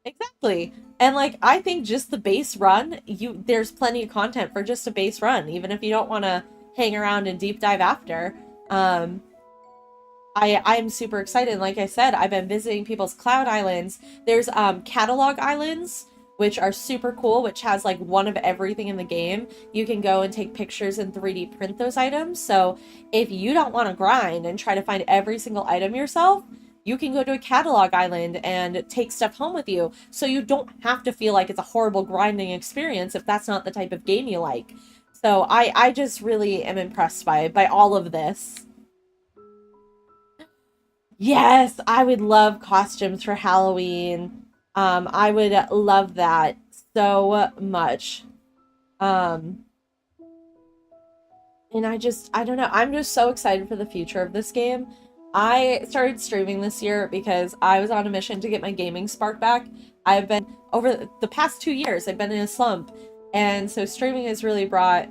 A: Exactly. And like, I think just the base run, there's plenty of content for just a base run, even if you don't want to hang around and deep dive after. I'm super excited. Like I said, I've been visiting people's cloud islands. There's catalog islands, which are super cool, which has like one of everything in the game. You can go and take pictures and 3D print those items. So if you don't want to grind and try to find every single item yourself, you can go to a catalog island and take stuff home with you. So you don't have to feel like it's a horrible grinding experience if that's not the type of game you like. So I just really am impressed by all of this. Yes, I would love costumes for Halloween. I would love that so much. And I don't know. I'm just so excited for the future of this game. I started streaming this year because I was on a mission to get my gaming spark back. I've been, over the past 2 years, I've been in a slump. And so streaming has really brought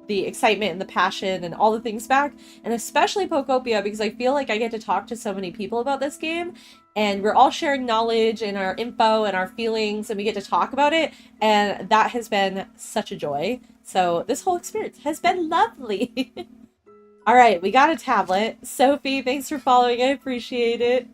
A: the excitement and the passion and all the things back, and especially Pokopia, because I feel like I get to talk to so many people about this game, and we're all sharing knowledge and our info and our feelings, and we get to talk about it, and that has been such a joy. So this whole experience has been lovely. All right, we got a tablet. Sophie, thanks for following. I appreciate it.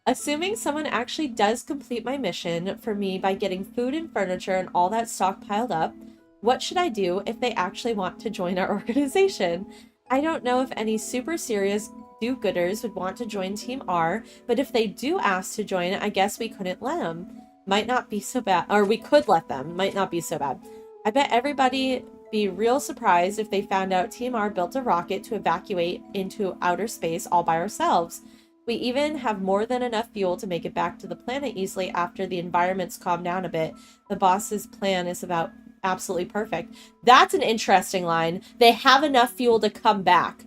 A: Assuming someone actually does complete my mission for me by getting food and furniture and all that stockpiled up, what should I do if they actually want to join our organization? I don't know if any super serious do-gooders would want to join Team R, but if they do ask to join, I guess we couldn't let them. Might not be so bad. Or we could let them. Might not be so bad. I bet everybody be real surprised if they found out Team R built a rocket to evacuate into outer space all by ourselves. We even have more than enough fuel to make it back to the planet easily after the environment's calmed down a bit. The boss's plan is about absolutely perfect. That's an interesting line. They have enough fuel to come back.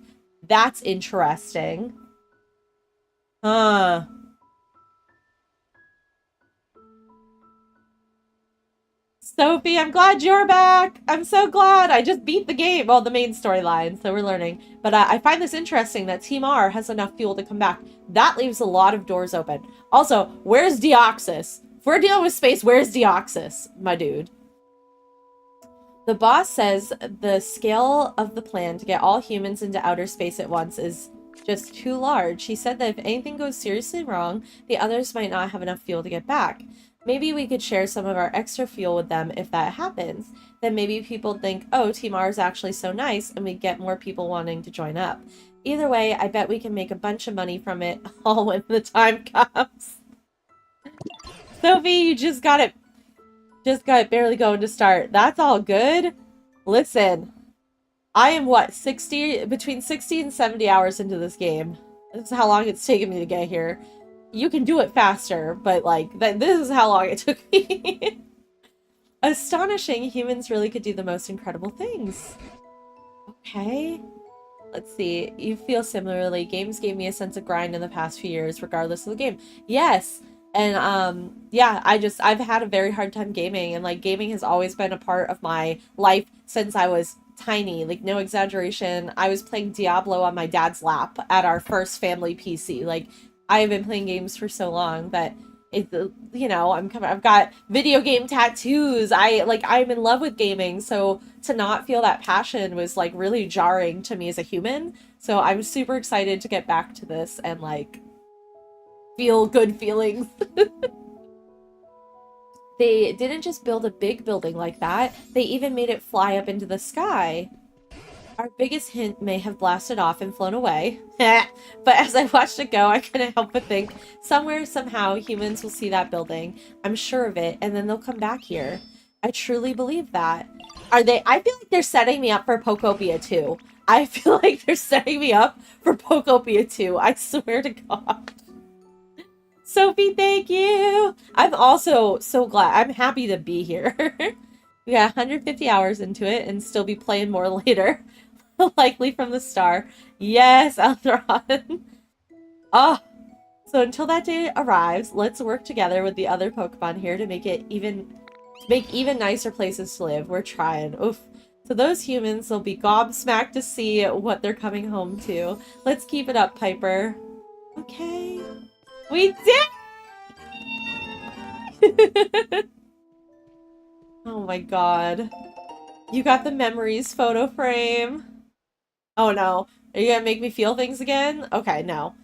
A: That's interesting. Huh. Sophie, I'm glad you're back. I'm so glad. I just beat the game. Well, the main storyline, so we're learning. But I find this interesting that Team R has enough fuel to come back. That leaves a lot of doors open. Also, where's Deoxys? If we're dealing with space, where's Deoxys, my dude? The boss says the scale of the plan to get all humans into outer space at once is just too large. He said that if anything goes seriously wrong, the others might not have enough fuel to get back. Maybe we could share some of our extra fuel with them if that happens. Then maybe people think, oh, Team R is actually so nice, and we get more people wanting to join up. Either way, I bet we can make a bunch of money from it all when the time comes. Sophie, you just got it barely going to start. That's all good. Listen, I am between 60 and 70 hours into this game. This is how long it's taken me to get here. You can do it faster, but like, this is how long it took me. Astonishing, humans really could do the most incredible things. Okay. Let's see. You feel similarly. Games gave me a sense of grind in the past few years, regardless of the game. Yes. And yeah, I've had a very hard time gaming, and like gaming has always been a part of my life since I was tiny. Like, no exaggeration. I was playing Diablo on my dad's lap at our first family PC. Like, I've been playing games for so long that it, you know, I've got video game tattoos. I'm in love with gaming, so to not feel that passion was like really jarring to me as a human. So I'm super excited to get back to this and like feel good feelings. They didn't just build a big building like that, they even made it fly up into the sky. Our biggest hint may have blasted off and flown away. But as I watched it go, I couldn't help but think, somewhere, somehow, humans will see that building. I'm sure of it, and then they'll come back here. I truly believe that. I feel like they're setting me up for Pokopia 2. I feel like they're setting me up for Pokopia 2. I swear to God. Sophie, thank you. I'm also so glad. I'm happy to be here. We got 150 hours into it and still be playing more later. Likely from the star. Yes, Elthron. Oh, so until that day arrives, let's work together with the other Pokemon here to make even nicer places to live. We're trying. Oof. So those humans will be gobsmacked to see what they're coming home to. Let's keep it up, Piper. Okay. We did! Oh my god. You got the memories photo frame. Oh no. Are you gonna make me feel things again? Okay, no.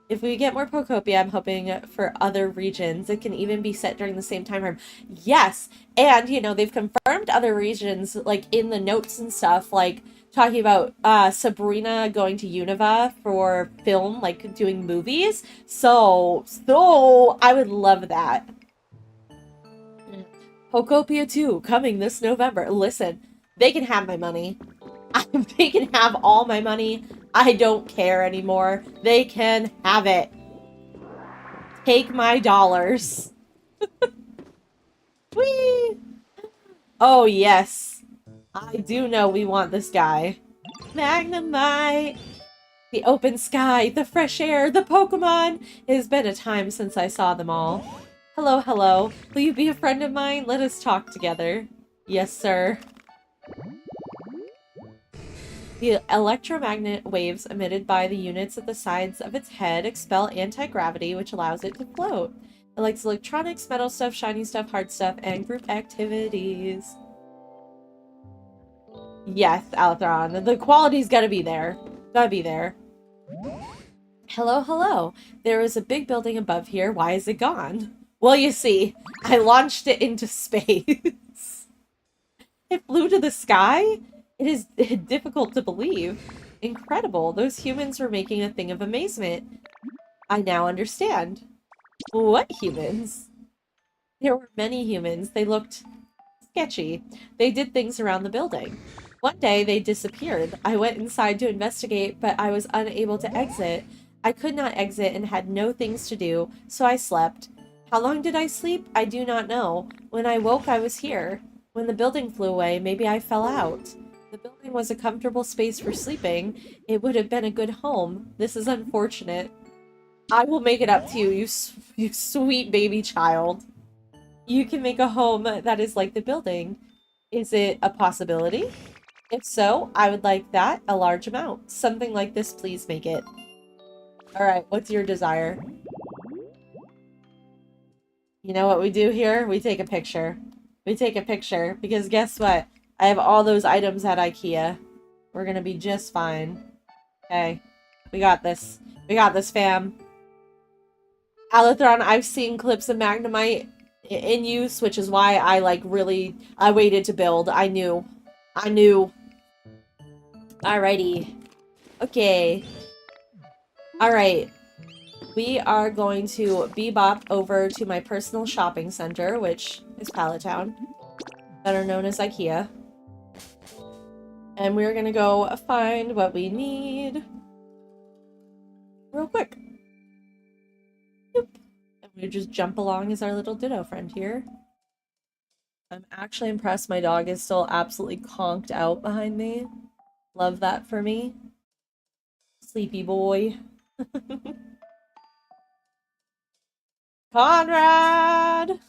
A: If we get more Pokopia, I'm hoping for other regions. It can even be set during the same time frame. Yes! And, you know, they've confirmed other regions, like, in the notes and stuff, like, talking about Sabrina going to Unova for film, like, doing movies. So, I would love that. Pokopia 2, coming this November. Listen, they can have my money. They can have all my money. I don't care anymore. They can have it. Take my dollars. Whee! Oh, yes. I do know we want this guy. Magnemite! The open sky, the fresh air, the Pokemon! It has been a time since I saw them all. Hello, hello. Will you be a friend of mine? Let us talk together. Yes, sir. The electromagnet waves emitted by the units at the sides of its head expel anti-gravity, which allows it to float. It likes electronics, metal stuff, shiny stuff, hard stuff, and group activities. Yes, Althron. The quality's gotta be there. Gotta be there. Hello, hello. There is a big building above here. Why is it gone? Well, you see, I launched it into space. It flew to the sky? It is difficult to believe. Incredible. Those humans were making a thing of amazement. I now understand. What humans? There were many humans. They looked sketchy. They did things around the building. One day, they disappeared. I went inside to investigate, but I was unable to exit. I could not exit and had no things to do, so I slept. How long did I sleep? I do not know. When I woke, I was here. When the building flew away, maybe I fell out. The building was a comfortable space for sleeping. It would have been a good home. This is unfortunate. I will make it up to you, you sweet baby child. You can make a home that is like the building. Is it a possibility? If so, I would like that, a large amount. Something like this, please make it. Alright, what's your desire? You know what we do here? We take a picture. We take a picture, because guess what? I have all those items at IKEA. We're gonna be just fine. Okay. We got this. We got this, fam. Alathron, I've seen clips of Magnemite in use, which is why I, like, really... I waited to build. I knew. I knew. Alrighty. Okay. Alright. We are going to bebop over to my personal shopping center, which is Pallet Town. Better known as IKEA. And we're gonna go find what we need. Real quick. Boop. And we just jump along as our little Ditto friend here. I'm actually impressed my dog is still absolutely conked out behind me. Love that for me. Sleepy boy. Conrad!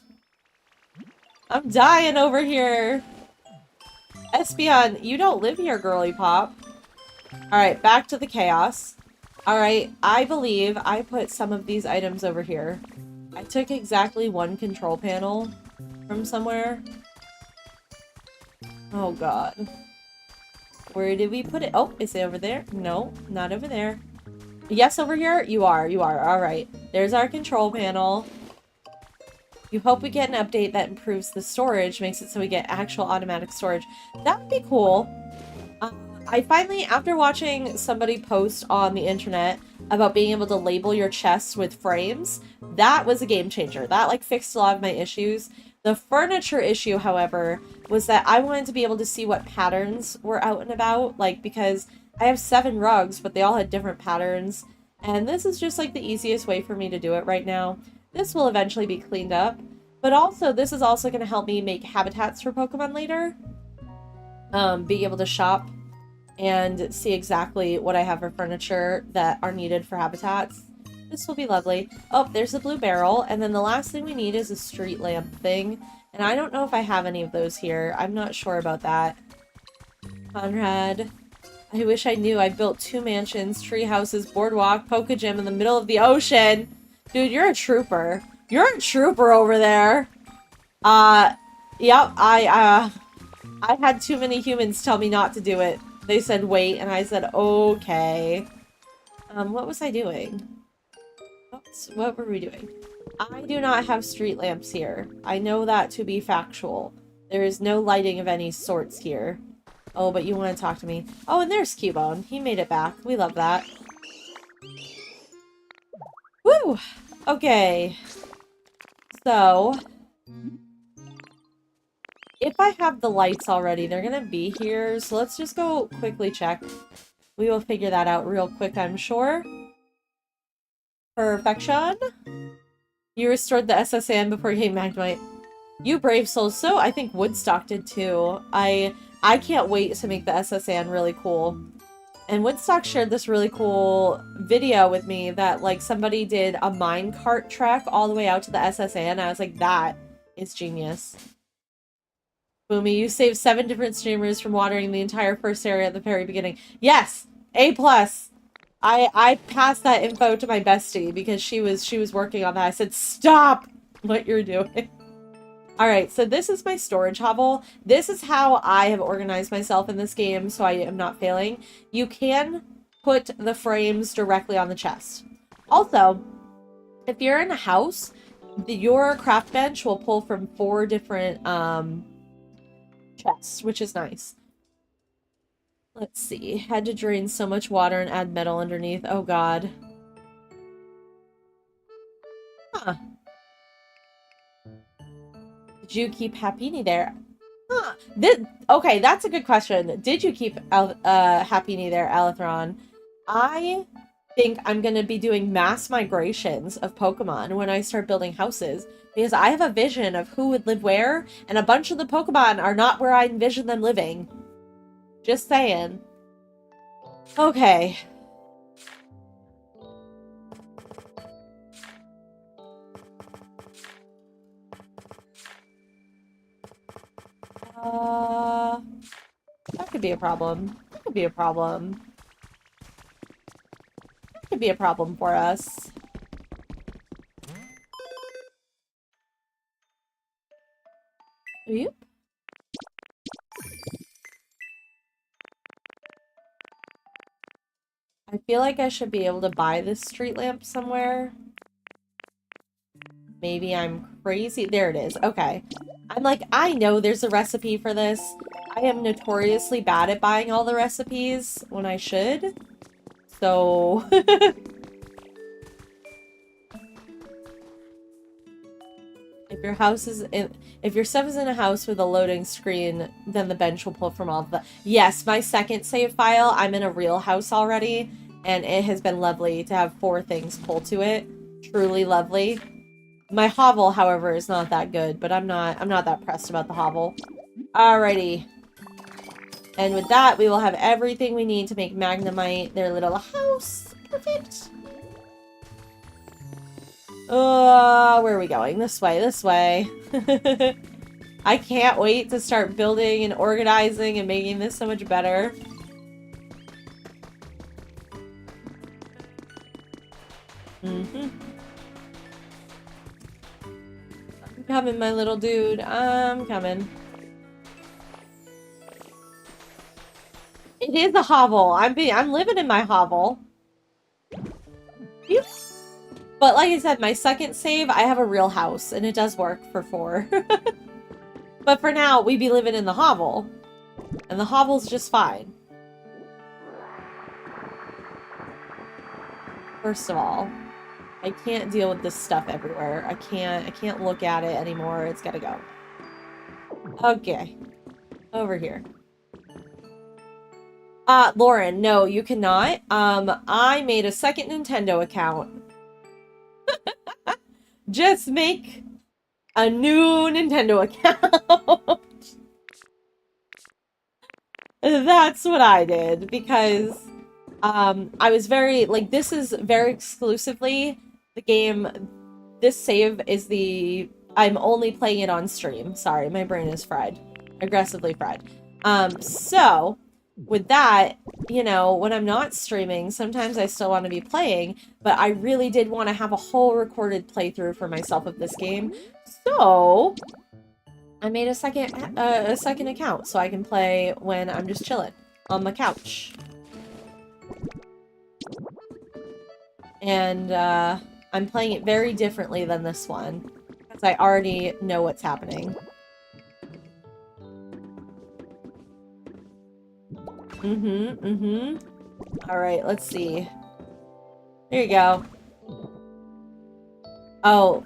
A: I'm dying over here. Espeon, you don't live here, girly pop. Alright, back to the chaos. Alright, I believe I put some of these items over here. I took exactly one control panel from somewhere. Oh god. Where did we put it? Oh, is it over there? No, not over there. Yes, over here? You are. Alright. There's our control panel. You hope we get an update that improves the storage, makes it so we get actual automatic storage. That would be cool. I finally, after watching somebody post on the internet about being able to label your chest with frames, that was a game changer. That, like, fixed a lot of my issues. The furniture issue, however, was that I wanted to be able to see what patterns were out and about, like, because I have 7 rugs, but they all had different patterns, And this is just like the easiest way for me to do it right now. This will eventually be cleaned up. But also, this is also going to help me make habitats for Pokemon later. Being able to shop and see exactly what I have for furniture that are needed for habitats. This will be lovely. Oh, there's a blue barrel. And then the last thing we need is a street lamp thing. And I don't know if I have any of those here. I'm not sure about that. Conrad. I wish I knew. I built 2 mansions, tree houses, boardwalk, Poke Gym in the middle of the ocean. Dude, you're a trooper. You're a trooper over there. Yep, I had too many humans tell me not to do it. They said wait, and I said okay. What was I doing? Oops, what were we doing? I do not have street lamps here. I know that to be factual. There is no lighting of any sorts here. Oh, but you want to talk to me. Oh, and there's Cubone. He made it back. We love that. Woo! Okay. So, if I have the lights already, they're gonna be here. So let's just go quickly check. We will figure that out real quick, I'm sure. Perfection. You restored the SSN before getting Magnemite. You brave souls. So I think Woodstock did too. I can't wait to make the SSN really cool. And Woodstock shared this really cool video with me that, like, somebody did a minecart trek all the way out to the SSN. I was like, that is genius. Boomy, you saved 7 different streamers from watering the entire first area at the very beginning. Yes! A+. I passed that info to my bestie because she was working on that. I said, stop what you're doing. Alright, so this is my storage hovel. This is how I have organized myself in this game so I am not failing. You can put the frames directly on the chest. Also, if you're in a house, your craft bench will pull from 4 different chests, which is nice. Let's see. Had to drain so much water and add metal underneath. Oh god. Huh. Did you keep Happiny there? Huh. Okay, that's a good question. Did you keep Happiny there, Alethron? I think I'm going to be doing mass migrations of Pokemon when I start building houses. Because I have a vision of who would live where, and a bunch of the Pokemon are not where I envision them living. Just saying. Okay. That could be a problem. That could be a problem. That could be a problem for us. Yep. I feel like I should be able to buy this street lamp somewhere. Maybe I'm crazy. There it is. Okay. I'm like, I know there's a recipe for this. I am notoriously bad at buying all the recipes when I should. So... If your stuff is in a house with a loading screen, then the bench will pull from all of the... Yes, my second save file, I'm in a real house already, and it has been lovely to have 4 things pull to it. Truly lovely. My hovel, however, is not that good, but I'm not that pressed about the hovel. Alrighty. And with that, we will have everything we need to make Magnemite their little house. Perfect. Where are we going? This way, this way. I can't wait to start building and organizing and making this so much better. I'm coming, my little dude. I'm coming. It is a hovel. I'm living in my hovel. Phew. But like I said, my second save, I have a real house, and it does work for 4. But for now, we be living in the hovel. And the hovel's just fine. First of all, I can't deal with this stuff everywhere. I can't look at it anymore. It's gotta go. Okay. Over here. Lauren, no, you cannot. I made a second Nintendo account. Just make a new Nintendo account. That's what I did because I was very like this is very exclusively the game. This save is the I'm only playing it on stream. Sorry, my brain is fried. Aggressively fried. So with that, you know, when I'm not streaming, sometimes I still want to be playing, but I really did want to have a whole recorded playthrough for myself of this game. So I made a second account so I can play when I'm just chilling on my couch. And I'm playing it very differently than this one because I already know what's happening. All right, let's see. Here you go. Oh.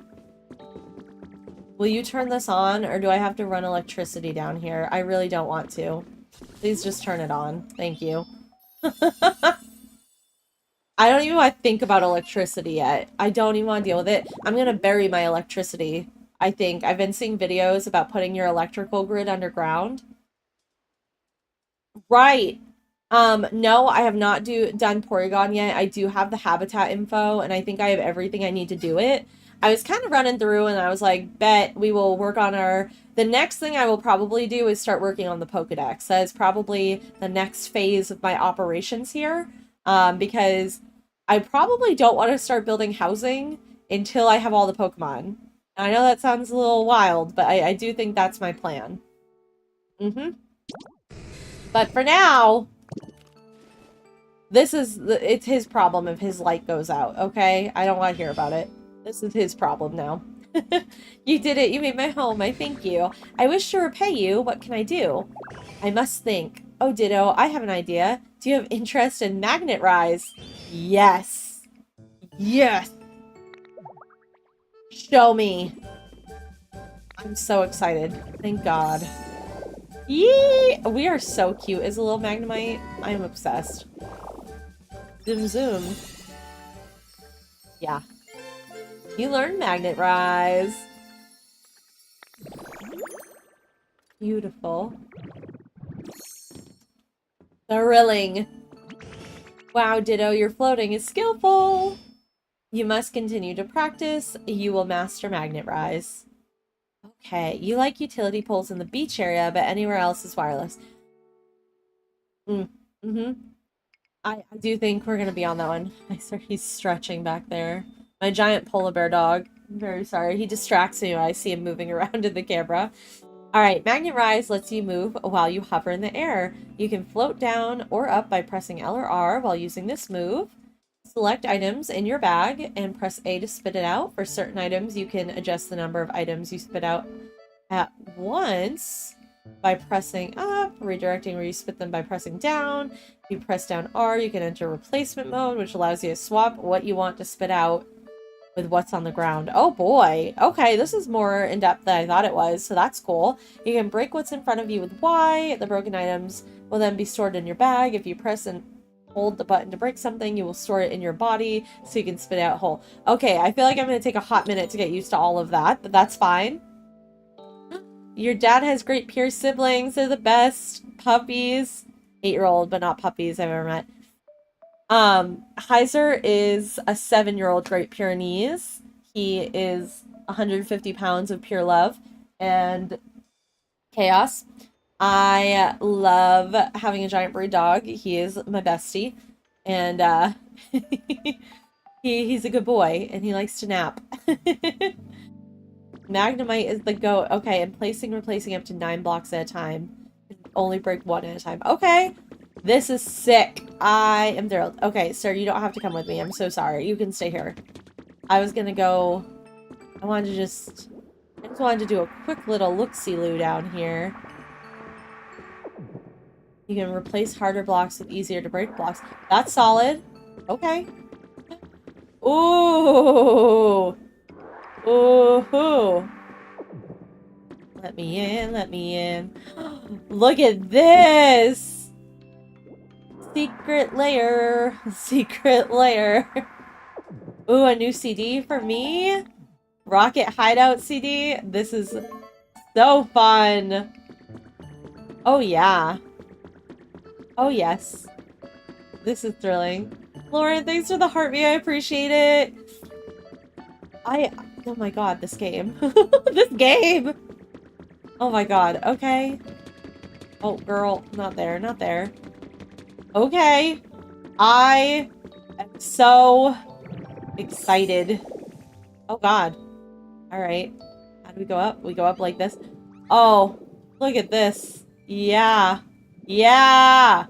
A: Will you turn this on, or do I have to run electricity down here? I really don't want to. Please just turn it on. Thank you. I don't even want to think about electricity yet. I don't even want to deal with it. I'm gonna bury my electricity, I think. I've been seeing videos about putting your electrical grid underground. Right. No, I have not done Porygon yet. I do have the habitat info, and I think I have everything I need to do it. I was kind of running through, and I was like, bet we will work on our... The next thing I will probably do is start working on the Pokedex. That is probably the next phase of my operations here, because I probably don't want to start building housing until I have all the Pokemon. I know that sounds a little wild, but I do think that's my plan. But for now... it's his problem if his light goes out, okay? I don't want to hear about it. This is his problem now. You did it. You made my home. I thank you. I wish to repay you. What can I do? I must think. Oh, Ditto, I have an idea. Do you have interest in Magnet Rise? Yes. Yes. Show me. I'm so excited. Thank God. Yee! We are so cute as a little Magnemite. I'm obsessed. Zoom zoom. Yeah. You learn Magnet Rise. Beautiful. Thrilling. Wow, Ditto, your floating is skillful. You must continue to practice. You will master Magnet Rise. Okay, you like utility poles in the beach area, but anywhere else is wireless. I do think we're gonna be on that one. I swear he's stretching back there. My giant polar bear dog. I'm very sorry. He distracts me when I see him moving around in the camera. Alright, Magnet Rise lets you move while you hover in the air. You can float down or up by pressing L or R while using this move. Select items in your bag and press A to spit it out. For certain items, you can adjust the number of items you spit out at once by pressing up, redirecting where you spit them by pressing down. If you press down R, you can enter replacement mode, which allows you to swap what you want to spit out with what's on the ground. Oh boy. Okay, this is more in-depth than I thought it was, so that's cool. You can break what's in front of you with Y. The broken items will then be stored in your bag. If you press and hold the button to break something, you will store it in your body so you can spit it out whole. Okay, I feel like I'm going to take a hot minute to get used to all of that, but that's fine. Your dad has great peer siblings. They're the best. Puppies. 8-year-old, but not puppies I've ever met. Heiser is a 7-year-old Great Pyrenees. He is 150 pounds of pure love and chaos. I love having a giant breed dog. He is my bestie. And, he's a good boy, and he likes to nap. Magnemite is the goat. Okay, and replacing up to 9 blocks at a time. Only break 1 at a time. Okay. This is sick. I am thrilled. Okay, sir, you don't have to come with me. I'm so sorry. You can stay here. I was gonna go... I just wanted to do a quick little look-see-loo down here. You can replace harder blocks with easier to break blocks. That's solid. Okay. Ooh! Ooh! Let me in, let me in. Look at this! Secret layer. Secret layer. Ooh, a new CD for me? Rocket Hideout CD? This is so fun. Oh, yeah. Oh, yes. This is thrilling. Lauren, thanks for the heartbeat. I appreciate it. Oh my god, this game. This game! Oh my god, okay. Oh, girl, not there, not there. Okay. I am so excited. Oh god. Alright. How do we go up? We go up like this. Oh, look at this. Yeah. Yeah!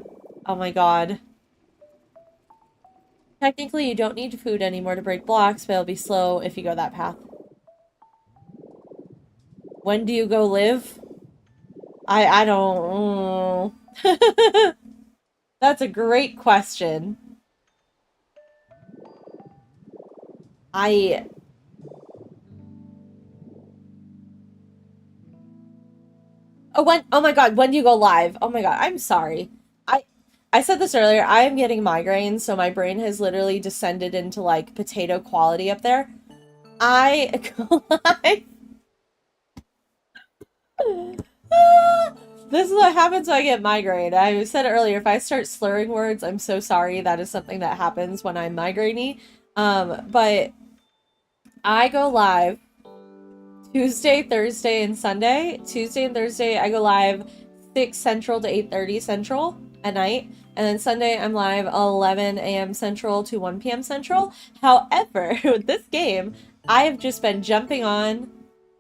A: Oh my god. Technically, you don't need food anymore to break blocks, but it'll be slow if you go that path. When do you go live? I don't... That's a great question. Oh my god, when do you go live? Oh my god, I'm sorry. I said this earlier, I am getting migraines, so my brain has literally descended into, like, potato quality up there. I go live... This is what happens when I get migraine. I said earlier, if I start slurring words, I'm so sorry. That is something that happens when I'm migraine-y. But I go live Tuesday, Thursday, and Sunday. Tuesday and Thursday, I go live 6 Central to 8:30 Central at night. And then Sunday, I'm live 11 a.m. Central to 1 p.m. Central. However, with this game, I have just been jumping on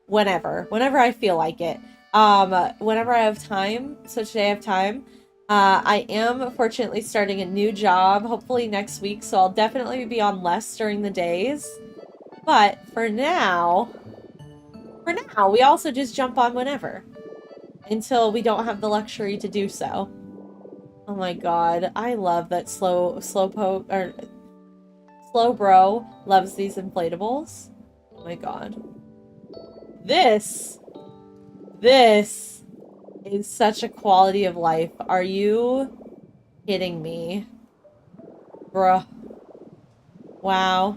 A: whenever I feel like it. Whenever I have time. So today I have time. I am fortunately starting a new job, hopefully next week, so I'll definitely be on less during the days. But for now, we also just jump on whenever. Until we don't have the luxury to do so. Oh my god, I love that Slow Bro loves these inflatables. Oh my god. This is such a quality of life. Are you kidding me? Bruh. Wow.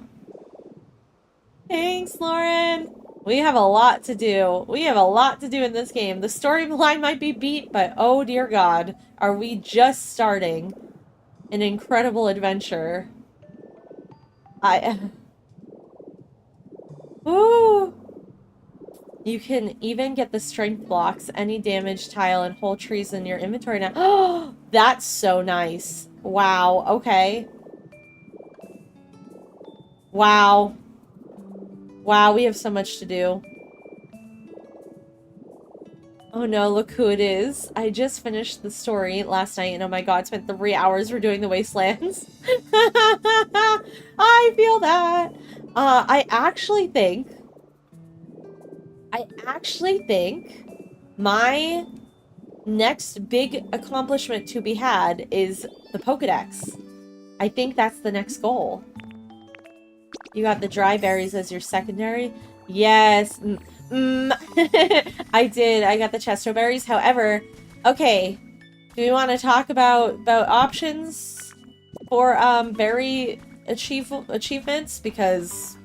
A: Thanks, Lauren. We have a lot to do. We have a lot to do in this game. The storyline might be beat, but oh dear god, are we just starting an incredible adventure. Ooh. You can even get the strength blocks, any damaged tile, and whole trees in your inventory now. Oh, that's so nice. Wow, okay. Wow. Wow, we have so much to do. Oh no, look who it is. I just finished the story last night, and oh my god, spent 3 hours redoing the wastelands. I feel that. I actually think my next big accomplishment to be had is the Pokedex. I think that's the next goal. You got the dry berries as your secondary? Yes. I did. I got the chesto berries. However, okay. Do we want to talk about options for berry achievements? Because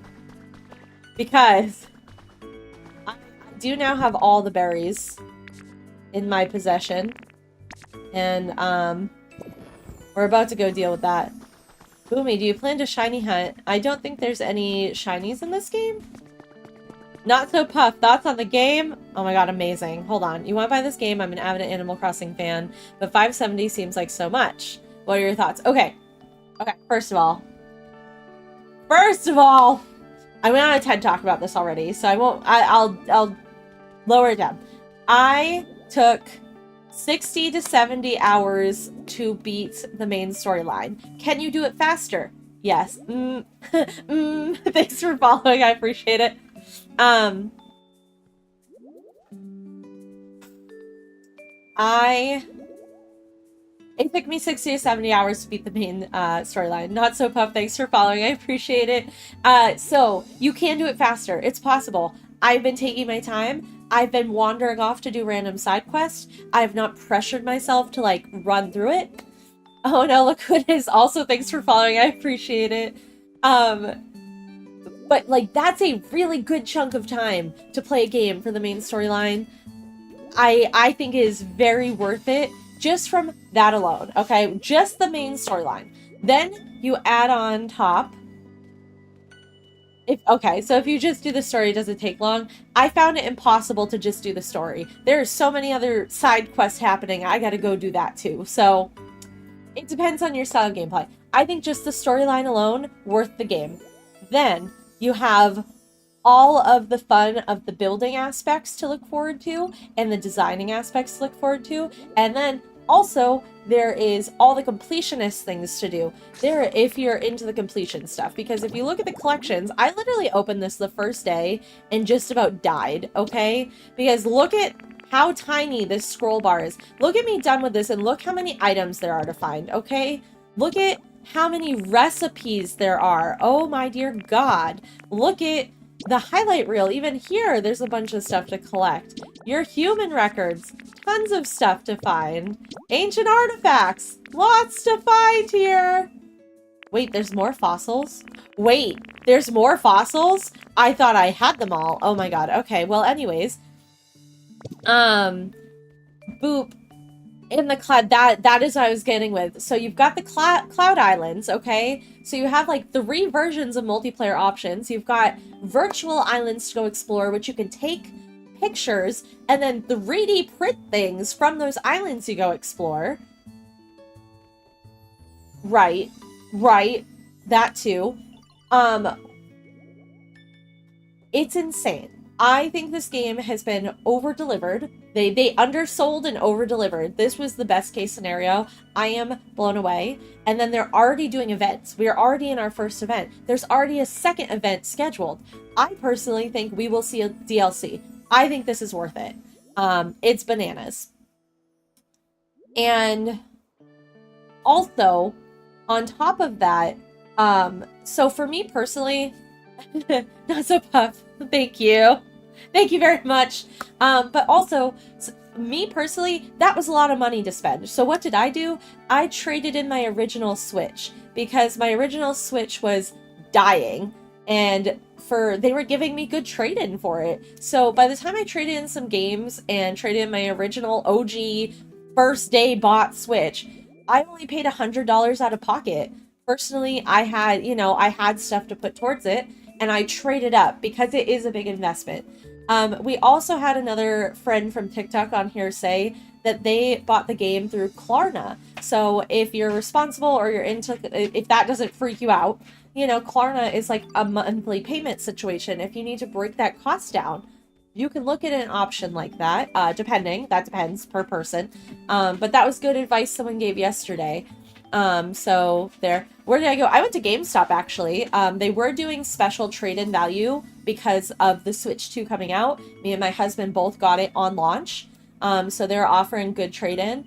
A: I do now have all the berries in my possession. And we're about to go deal with that. Boomy, do you plan to shiny hunt? I don't think there's any shinies in this game. Not so puff. Thoughts on the game? Oh my god, amazing. Hold on. You want to buy this game? I'm an avid Animal Crossing fan, but $5.70 seems like so much. What are your thoughts? Okay. Okay, first of all, I went on a TED Talk about this already, so I won't, I'll lower it down. I took 60 to 70 hours to beat the main storyline. Can you do it faster? Yes. Thanks for following. I appreciate it. It took me 60 to 70 hours to beat the main storyline. Not so puff. Thanks for following. I appreciate it. So you can do it faster. It's possible. I've been taking my time. I've been wandering off to do random side quests. I've not pressured myself to, like, run through it. Oh no, look who it is. Also, thanks for following. I appreciate it. But like that's a really good chunk of time to play a game for the main storyline. I think is very worth it just from that alone. Okay, just the main storyline. Then you add on top. So if you just do the story, does it take long? I found it impossible to just do the story. There are so many other side quests happening. I gotta go do that too. So it depends on your style of gameplay. I think just the storyline alone, worth the game. Then you have all of the fun of the building aspects to look forward to and the designing aspects to look forward to. And then also there is all the completionist things to do there if you're into the completion stuff. Because if you look at the collections, I literally opened this the first day and just about died, okay? Because look at how tiny this scroll bar is. Look at me done with this and look how many items there are to find, okay? Look at how many recipes there are. Oh my dear God. Look at the highlight reel. Even here, there's a bunch of stuff to collect. Your human records. Tons of stuff to find. Ancient artifacts. Lots to find here. Wait, there's more fossils? Wait, there's more fossils? I thought I had them all. Oh my God. Okay, well anyways. Boop. In the cloud, that is what I was getting with. So you've got the cloud islands, okay? So you have like 3 versions of multiplayer options. You've got virtual islands to go explore, which you can take pictures and then 3D print things from those islands you go explore. Right, that too. It's insane. I think this game has been over-delivered. They undersold and over-delivered. This was the best case scenario. I am blown away. And then they're already doing events. We are already in our first event. There's already a second event scheduled. I personally think we will see a DLC. I think this is worth it. It's bananas. And also, on top of that, so for me personally, not so puff. Thank you. Thank you very much. But also, me personally, that was a lot of money to spend. So what did I do? I traded in my original Switch because my original Switch was dying and they were giving me good trade-in for it. So by the time I traded in some games and traded in my original OG first day bought Switch, I only paid $100 out of pocket. Personally, I had stuff to put towards it and I traded up because it is a big investment. We also had another friend from TikTok on here say that they bought the game through Klarna. So if you're responsible or you're into, if that doesn't freak you out, Klarna is like a monthly payment situation. If you need to break that cost down, you can look at an option like that, that depends per person. But that was good advice someone gave yesterday. So there. Where did I go? I went to GameStop, actually. They were doing special trade-in value because of the Switch 2 coming out. Me and my husband both got it on launch. So they're offering good trade-in.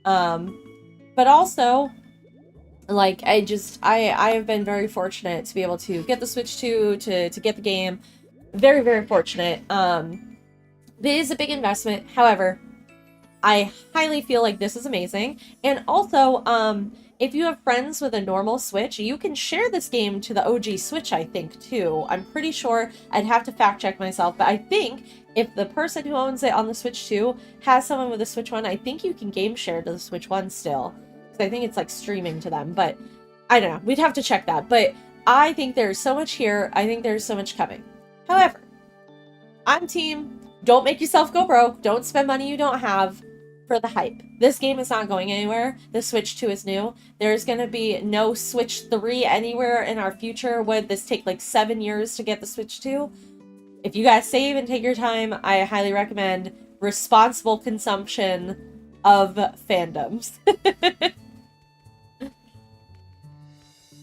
A: But also, like, I have been very fortunate to be able to get the Switch 2, to get the game. Very, very fortunate. It is a big investment. However, I highly feel like this is amazing. And also, if you have friends with a normal Switch, you can share this game to the OG Switch, I think, too. I'm pretty sure. I'd have to fact check myself, but I think if the person who owns it on the Switch 2 has someone with a Switch 1, I think you can game share to the Switch 1 still. Because I think it's like streaming to them, but I don't know. We'd have to check that. But I think there's so much here. I think there's so much coming. However, I'm team, don't make yourself go broke. Don't spend money you don't have for the hype. This game is not going anywhere. The Switch 2 is new. There's going to be no Switch 3 anywhere in our future. Would this take like 7 years to get the Switch 2? If you guys save and take your time, I highly recommend responsible consumption of fandoms.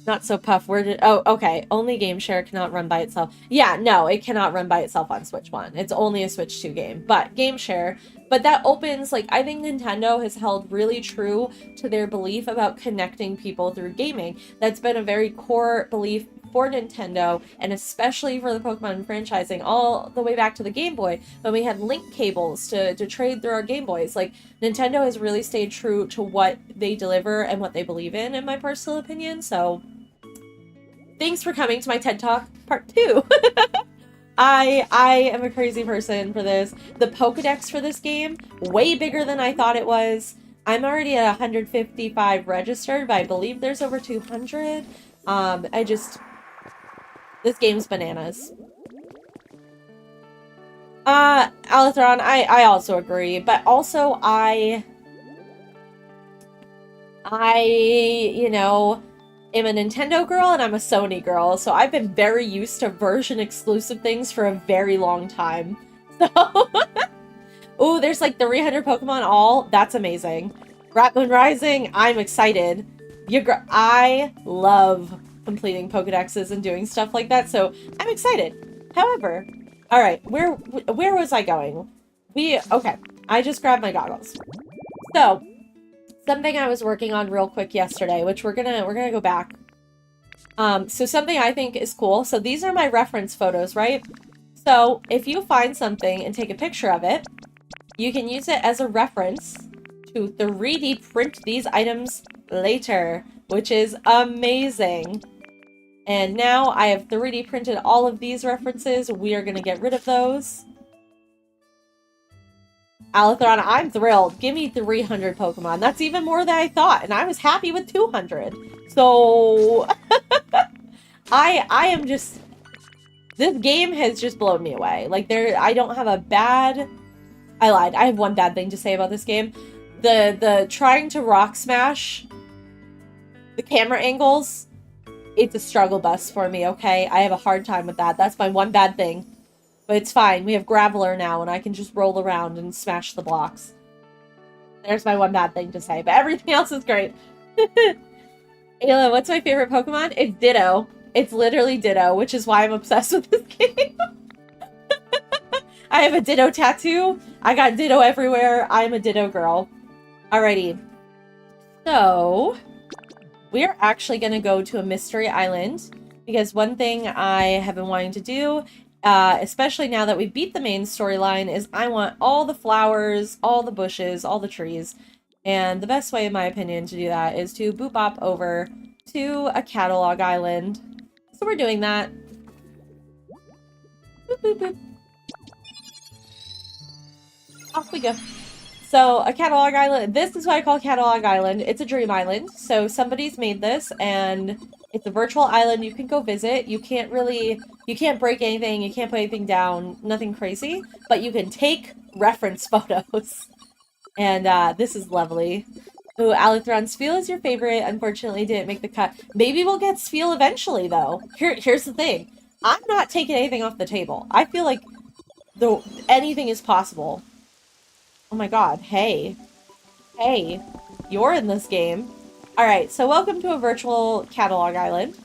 A: Not so puff. Oh, okay. Only game share cannot run by itself. Yeah, no, it cannot run by itself on Switch 1. It's only a Switch 2 game. But game share. But that opens, like, I think Nintendo has held really true to their belief about connecting people through gaming. That's been a very core belief for Nintendo, and especially for the Pokemon franchising, all the way back to the Game Boy, when we had link cables to trade through our Game Boys. Like, Nintendo has really stayed true to what they deliver and what they believe in my personal opinion. So, thanks for coming to my TED Talk part 2. I am a crazy person for this. The Pokedex for this game, way bigger than I thought it was. I'm already at 155 registered, but I believe there's over 200. This game's bananas. Alethron, I also agree, but also you know, am a Nintendo girl and I'm a Sony girl, so I've been very used to version exclusive things for a very long time. So, ooh, there's like 300 Pokemon all. That's amazing. Rat Moon Rising, I'm excited. I love completing Pokedexes and doing stuff like that, so I'm excited. However, all right, where was I going? Okay, I just grabbed my goggles. So, something I was working on real quick yesterday, which we're gonna go back. So something I think is cool. So these are my reference photos, right? So if you find something and take a picture of it, you can use it as a reference to 3D print these items later, which is amazing. And now I have 3D printed all of these references. We are gonna get rid of those. Alethron, I'm thrilled. Give me 300 Pokemon. That's even more than I thought, and I was happy with 200. So, I am just... This game has just blown me away. Like, I don't have a bad... I lied. I have one bad thing to say about this game. The trying to rock smash the camera angles, it's a struggle bus for me, okay? I have a hard time with that. That's my one bad thing. But it's fine. We have Graveler now, and I can just roll around and smash the blocks. There's my one bad thing to say, but everything else is great. Ayla, what's my favorite Pokemon? It's Ditto. It's literally Ditto, which is why I'm obsessed with this game. I have a Ditto tattoo. I got Ditto everywhere. I'm a Ditto girl. Alrighty. So, we're actually going to go to a mystery island, because one thing I have been wanting to do, especially now that we beat the main storyline, is I want all the flowers, all the bushes, all the trees. And the best way, in my opinion, to do that is to boop bop over to a catalog island. So we're doing that. Boop, boop, boop. Off we go. So, a catalog island. This is what I call catalog island. It's a dream island. So, somebody's made this, and it's a virtual island you can go visit. You can't break anything. You can't put anything down. Nothing crazy. But you can take reference photos. And, this is lovely. Ooh, Alethron, Spheal is your favorite. Unfortunately, didn't make the cut. Maybe we'll get Spheal eventually, though. Here's the thing. I'm not taking anything off the table. I feel like anything is possible. Oh my god, hey. Hey, you're in this game. Alright, so welcome to a virtual catalog island.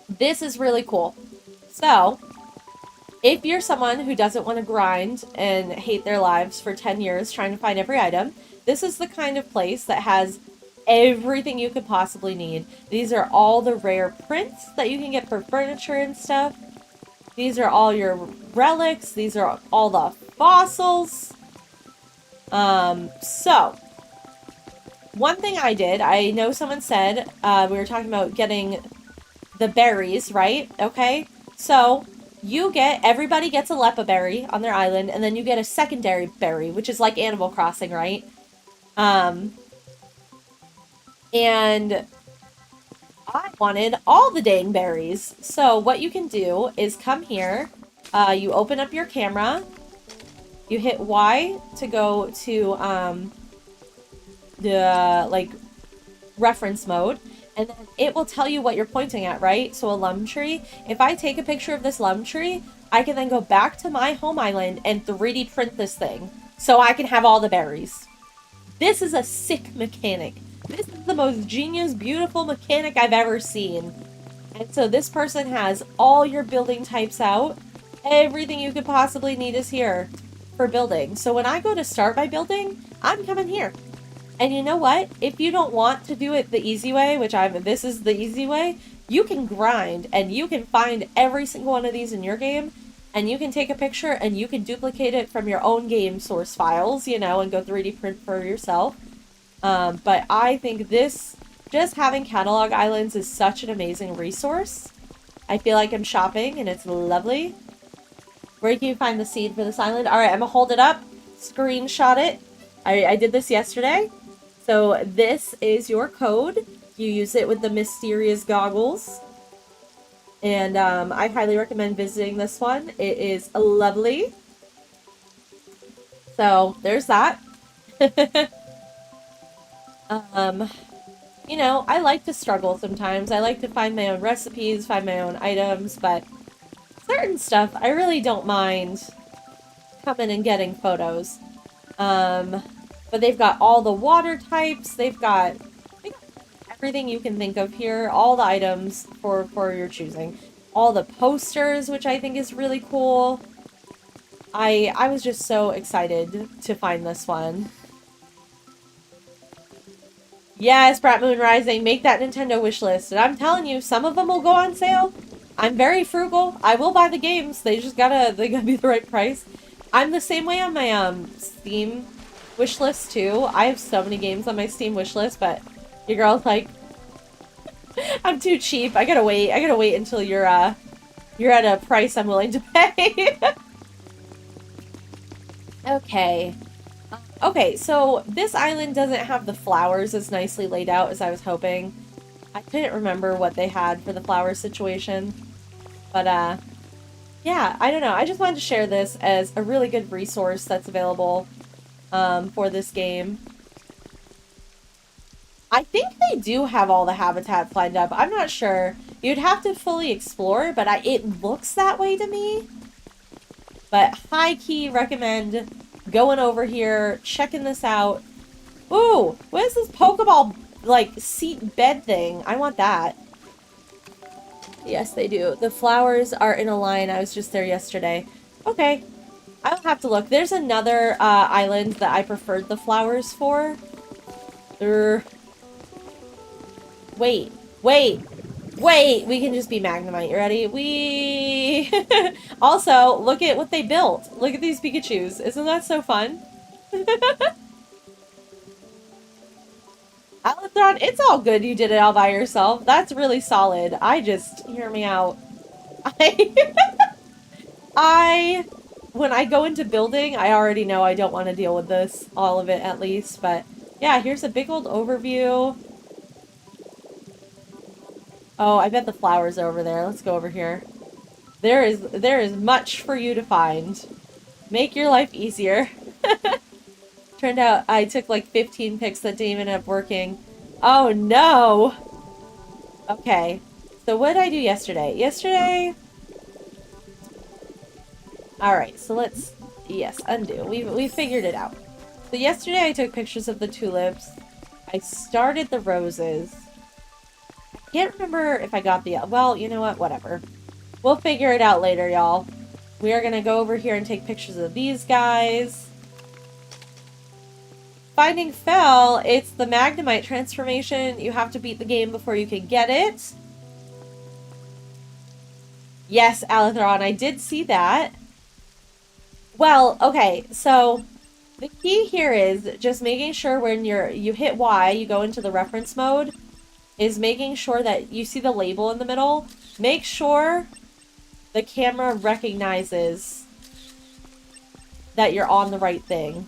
A: This is really cool. So, if you're someone who doesn't want to grind and hate their lives for 10 years trying to find every item, this is the kind of place that has everything you could possibly need. These are all the rare prints that you can get for furniture and stuff. These are all your relics. These are all the fossils. So, one thing I did, I know someone said, we were talking about getting the berries, right? Okay, so everybody gets a Lepa berry on their island, and then you get a secondary berry, which is like Animal Crossing, right? And I wanted all the dang berries. So what you can do is come here, you open up your camera, you hit Y to go to, the, reference mode, and then it will tell you what you're pointing at, right? So a lum tree. If I take a picture of this lum tree, I can then go back to my home island and 3D print this thing, so I can have all the berries. This is a sick mechanic. This is the most genius, beautiful mechanic I've ever seen. And so this person has all your building types out. Everything you could possibly need is here for building. So when I go to start my building, I'm coming here. And you know what? If you don't want to do it the easy way, which this is the easy way, you can grind and you can find every single one of these in your game, and you can take a picture and you can duplicate it from your own game source files, you know, and go 3D print for yourself. But I think this, just having catalog islands is such an amazing resource. I feel like I'm shopping and it's lovely. Where can you find the seed for this island? All right, I'm gonna hold it up, screenshot it. I did this yesterday. So this is your code. You use it with the mysterious goggles. And I highly recommend visiting this one. It is lovely. So there's that. You know, I like to struggle sometimes. I like to find my own recipes, find my own items, but certain stuff I really don't mind coming and getting photos. But they've got all the water types. They've got everything you can think of here. All the items for your choosing. All the posters, which I think is really cool. I was just so excited to find this one. Yes, Brat Moon Rising, make that Nintendo wish list. And I'm telling you, some of them will go on sale. I'm very frugal. I will buy the games. They gotta be the right price. I'm the same way on my Steam wish list too. I have so many games on my Steam wish list, but your girl's like, I'm too cheap. I gotta wait. I gotta wait until you're at a price I'm willing to pay. Okay. Okay, so this island doesn't have the flowers as nicely laid out as I was hoping. I couldn't remember what they had for the flower situation. But, yeah, I don't know. I just wanted to share this as a really good resource that's available for this game. I think they do have all the habitats lined up. I'm not sure. You'd have to fully explore, but it looks that way to me. But high-key recommend going over here, checking this out. Ooh, what is this Pokeball, like, seat bed thing? I want that. Yes, they do. The flowers are in a line. I was just there yesterday. Okay. I'll have to look. There's another island that I preferred the flowers for. Wait. We can just be Magnemite. You ready? Also, look at what they built. Look at these Pikachus. Isn't that so fun? Alethron, it's all good you did it all by yourself. That's really solid. Hear me out. When I go into building, I already know I don't want to deal with this. All of it, at least. But, yeah, here's a big old overview. Oh, I bet the flowers are over there. Let's go over here. There is much for you to find. Make your life easier. Turned out I took like 15 pics that didn't even end up working. Oh no! Okay. So what did I do yesterday? Alright, so let's... Yes, undo. We figured it out. So yesterday I took pictures of the tulips. I started the roses. I can't remember if I got the... Well, you know what? Whatever. We'll figure it out later, y'all. We are gonna go over here and take pictures of these guys. Finding Fel, it's the Magnemite transformation. You have to beat the game before you can get it. Yes, Alethron, I did see that. Well, okay, so the key here is just making sure when you hit Y, you go into the reference mode, is making sure that you see the label in the middle. Make sure the camera recognizes that you're on the right thing.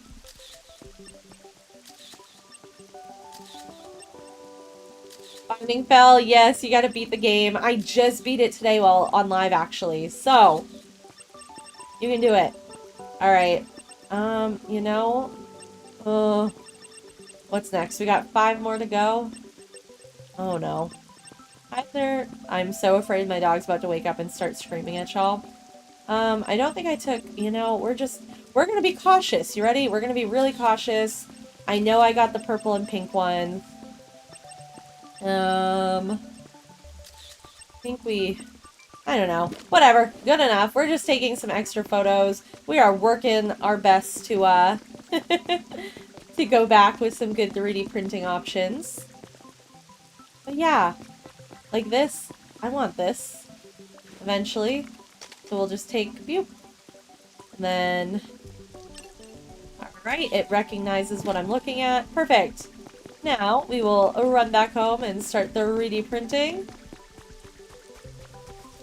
A: Finding Fel, yes, you gotta beat the game. I just beat it today while on live, actually. So, you can do it. Alright. You know, what's next? We got 5 more to go. Oh no. Hi there. I'm so afraid my dog's about to wake up and start screaming at y'all. I don't think I took, you know, we're gonna be cautious. You ready? We're gonna be really cautious. I know I got the purple and pink one. I think I don't know. Whatever. Good enough. We're just taking some extra photos. We are working our best to, to go back with some good 3D printing options. But yeah. Like this. I want this eventually. So we'll just take Bupe. And then... Alright, it recognizes what I'm looking at. Perfect. Now, we will run back home and start the 3D printing.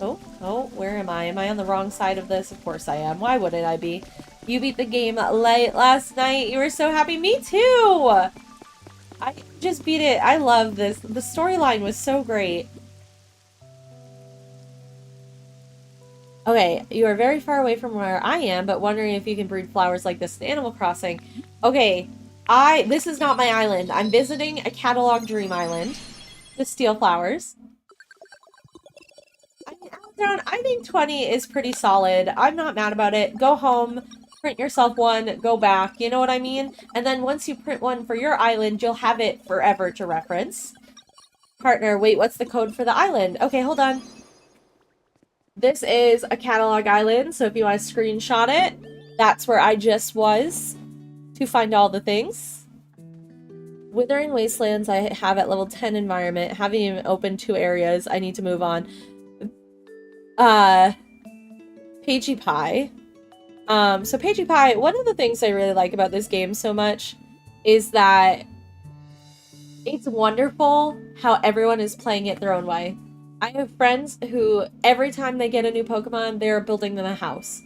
A: Oh, where am I? Am I on the wrong side of this? Of course I am. Why wouldn't I be? You beat the game late last night. You were so happy. Me too! I just beat it. I love this. The storyline was so great. Okay, you are very far away from where I am, but wondering if you can breed flowers like this in Animal Crossing. Okay, this is not my island. I'm visiting a catalog dream island to steal flowers. I mean, Aldown, I think 20 is pretty solid. I'm not mad about it. Go home, print yourself one, go back, you know what I mean? And then once you print one for your island, you'll have it forever to reference. Partner, wait, what's the code for the island? Okay, hold on. This is a catalog island, so if you want to screenshot it, that's where I just was to find all the things. Withering Wastelands I have at level 10 environment. Haven't even opened 2 areas. I need to move on. Pagey Pie. So Pagey Pie, one of the things I really like about this game so much is that it's wonderful how everyone is playing it their own way. I have friends who, every time they get a new Pokemon, they're building them a house.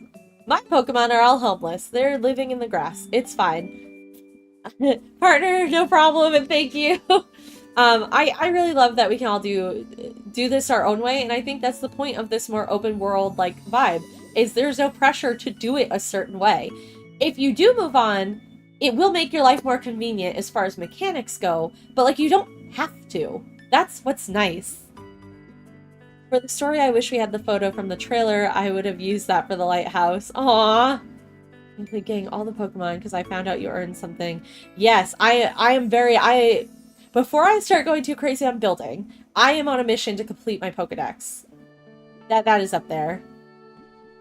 A: My Pokemon are all homeless. They're living in the grass. It's fine. Partner, no problem, and thank you. I really love that we can all do this our own way, and I think that's the point of this more open world like vibe, is there's no pressure to do it a certain way. If you do move on, it will make your life more convenient as far as mechanics go, but like you don't have to. That's what's nice. For the story, I wish we had the photo from the trailer. I would have used that for the lighthouse. Aww. Complete getting all the Pokemon because I found out you earned something. Yes, I am very... Before I start going too crazy on building, I am on a mission to complete my Pokedex. That is up there.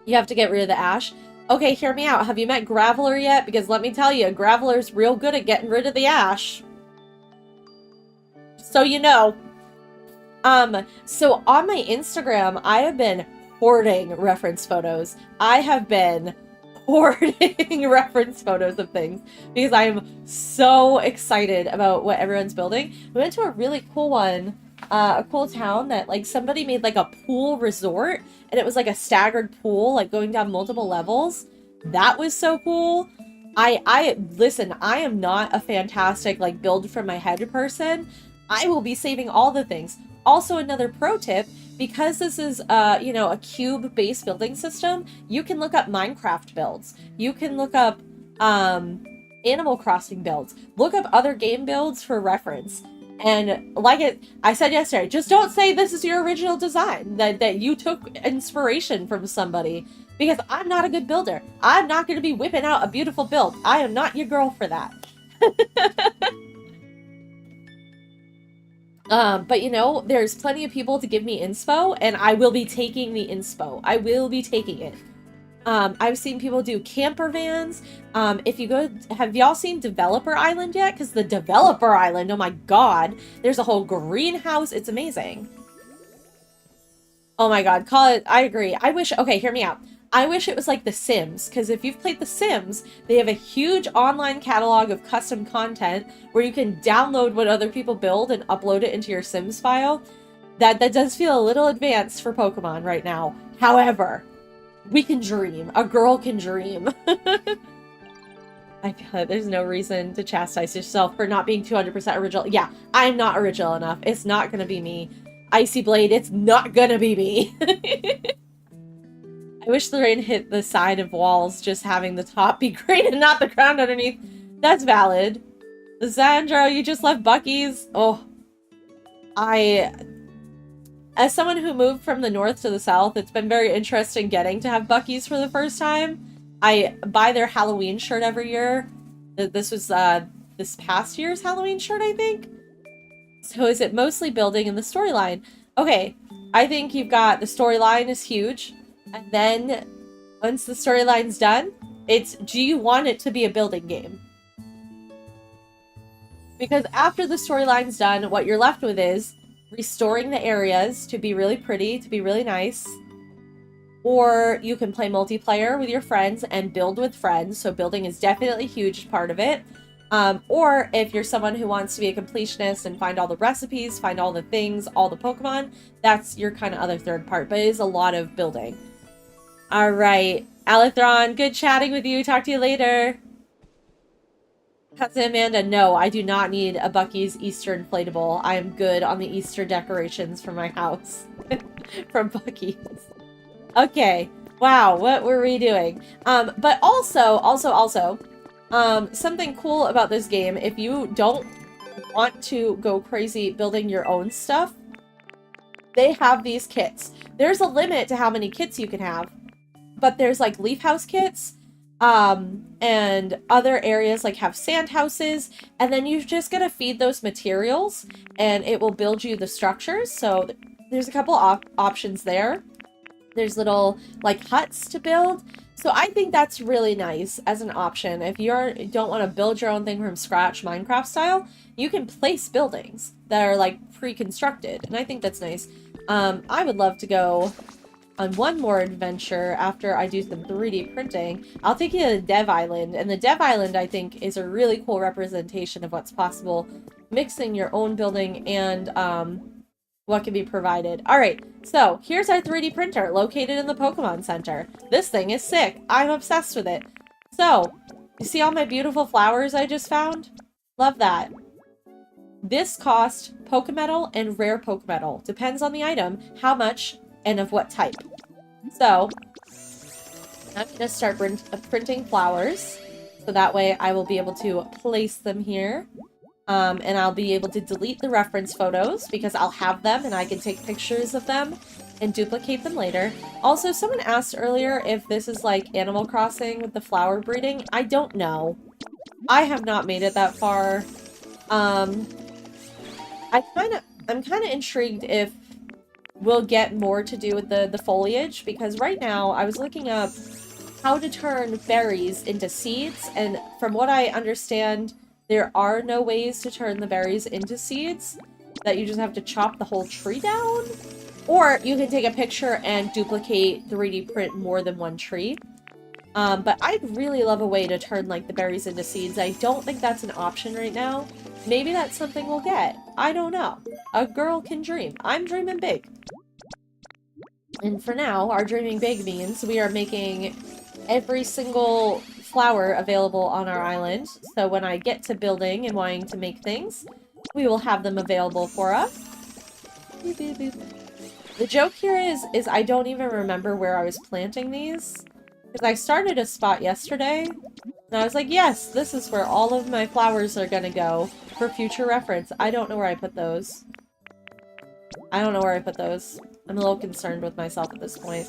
A: You have to get rid of the ash. Okay, hear me out. Have you met Graveler yet? Because let me tell you, Graveler's real good at getting rid of the ash. So you know. So on my Instagram, I have been hoarding reference photos. I have been hoarding reference photos of things because I am so excited about what everyone's building. We went to a really cool one, a cool town that like somebody made like a pool resort, and it was like a staggered pool, like going down multiple levels. That was so cool. Listen, I am not a fantastic like build from my head person. I will be saving all the things. Also, another pro tip, because this is, you know, a cube-based building system, you can look up Minecraft builds. You can look up Animal Crossing builds. Look up other game builds for reference. And like I said yesterday, just don't say this is your original design, that you took inspiration from somebody, because I'm not a good builder. I'm not going to be whipping out a beautiful build. I am not your girl for that. But you know, there's plenty of people to give me inspo, and I will be taking the inspo. I will be taking it. I've seen people do camper vans. If you go, have y'all seen Developer Island yet? Because the Developer Island, oh my god, there's a whole greenhouse. It's amazing. Oh my god, call it, I agree. I wish, okay, hear me out. I wish it was like The Sims, because if you've played The Sims, they have a huge online catalog of custom content where you can download what other people build and upload it into your Sims file. That does feel a little advanced for Pokemon right now. However, we can dream. A girl can dream. I feel like there's no reason to chastise yourself for not being 200% original. Yeah, I'm not original enough. It's not gonna be me. Icy Blade, it's not gonna be me. I wish the rain hit the side of walls, just having the top be green and not the ground underneath. That's valid. Zandro, you just left Bucky's. Oh. As someone who moved from the north to the south, it's been very interesting getting to have Bucky's for the first time. I buy their Halloween shirt every year. This was this past year's Halloween shirt, I think. So is it mostly building in the storyline? Okay, I think you've got the storyline is huge. And then, once the storyline's done, it's, do you want it to be a building game? Because after the storyline's done, what you're left with is, restoring the areas to be really pretty, to be really nice. Or you can play multiplayer with your friends and build with friends. So building is definitely a huge part of it. Or if you're someone who wants to be a completionist and find all the recipes, find all the things, all the Pokemon, that's your kind of other third part. But it is a lot of building. All right. Alethron, good chatting with you. Talk to you later. Cousin Amanda, no, I do not need a Bucky's Easter inflatable. I am good on the Easter decorations for my house. From Bucky's. Okay. Wow, what were we doing? But also, something cool about this game, if you don't want to go crazy building your own stuff, they have these kits. There's a limit to how many kits you can have, but there's like leaf house kits, and other areas like have sand houses, and then you just gotta feed those materials and it will build you the structures. So there's a couple options there. There's little like huts to build. So I think that's really nice as an option. If you don't want to build your own thing from scratch Minecraft style, you can place buildings that are like pre-constructed, and I think that's nice. I would love to go on one more adventure after I do some 3D printing. I'll take you to the Dev Island, and the Dev Island I think is a really cool representation of what's possible, mixing your own building and what can be provided. Alright, so here's our 3D printer located in the Pokemon Center. This thing is sick. I'm obsessed with it. So, you see all my beautiful flowers I just found? Love that. This cost Pokemetal and Rare Pokemetal. Depends on the item, how much, and of what type. So, I'm going to start printing flowers. So that way I will be able to place them here. And I'll be able to delete the reference photos because I'll have them and I can take pictures of them and duplicate them later. Also, someone asked earlier if this is like Animal Crossing with the flower breeding. I don't know. I have not made it that far. I'm kind of intrigued if we'll get more to do with the foliage, because right now I was looking up how to turn berries into seeds, and from what I understand, there are no ways to turn the berries into seeds, that you just have to chop the whole tree down. Or you can take a picture and duplicate 3D print more than one tree. But I'd really love a way to turn like the berries into seeds. I don't think that's an option right now. Maybe that's something we'll get. I don't know. A girl can dream. I'm dreaming big. And for now, our dreaming big means we are making every single flower available on our island. So when I get to building and wanting to make things, we will have them available for us. Boop, boop, boop. The joke here is I don't even remember where I was planting these. Because I started a spot yesterday, and I was like, yes, this is where all of my flowers are gonna go for future reference. I don't know where I put those. I don't know where I put those. I'm a little concerned with myself at this point.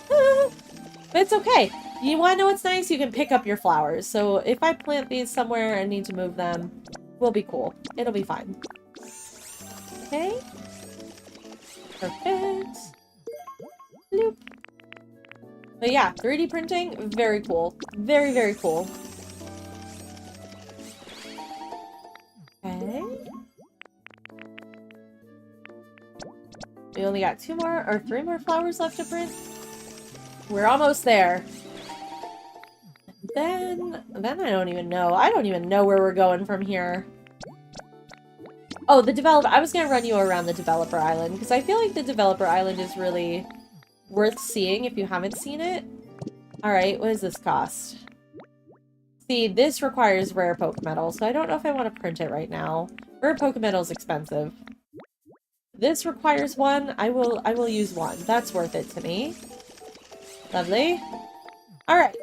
A: But it's okay. You want to know what's nice? You can pick up your flowers. So if I plant these somewhere and need to move them, we'll be cool. It'll be fine. Okay. Perfect. Bloop. But yeah, 3D printing, very cool. Very, very cool. Okay. We only got 2 more, or 3 more flowers left to print. We're almost there. Then I don't even know. I don't even know where we're going from here. Oh, the developer. I was going to run you around the developer island, because I feel like the developer island is really worth seeing if you haven't seen it. Alright, what does this cost? See, this requires rare Pokemetal, so I don't know if I want to print it right now. Rare Pokemetal is expensive. This requires 1. I will use 1. That's worth it to me. Lovely. Alright.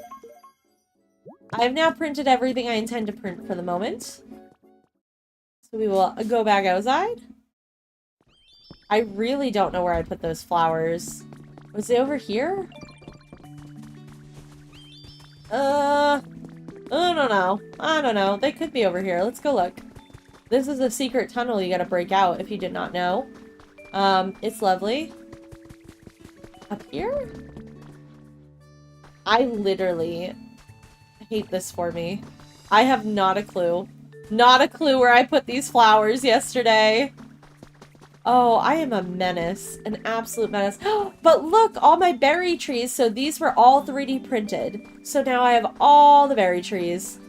A: I've now printed everything I intend to print for the moment. So we will go back outside. I really don't know where I put those flowers. Was it over here? I don't know. I don't know. They could be over here. Let's go look. This is a secret tunnel you gotta break out if you did not know. It's lovely. Up here? I literally hate this for me. I have not a clue. Not a clue where I put these flowers yesterday. Oh, I am a menace. An absolute menace. But look, all my berry trees. So these were all 3D printed. So now I have all the berry trees.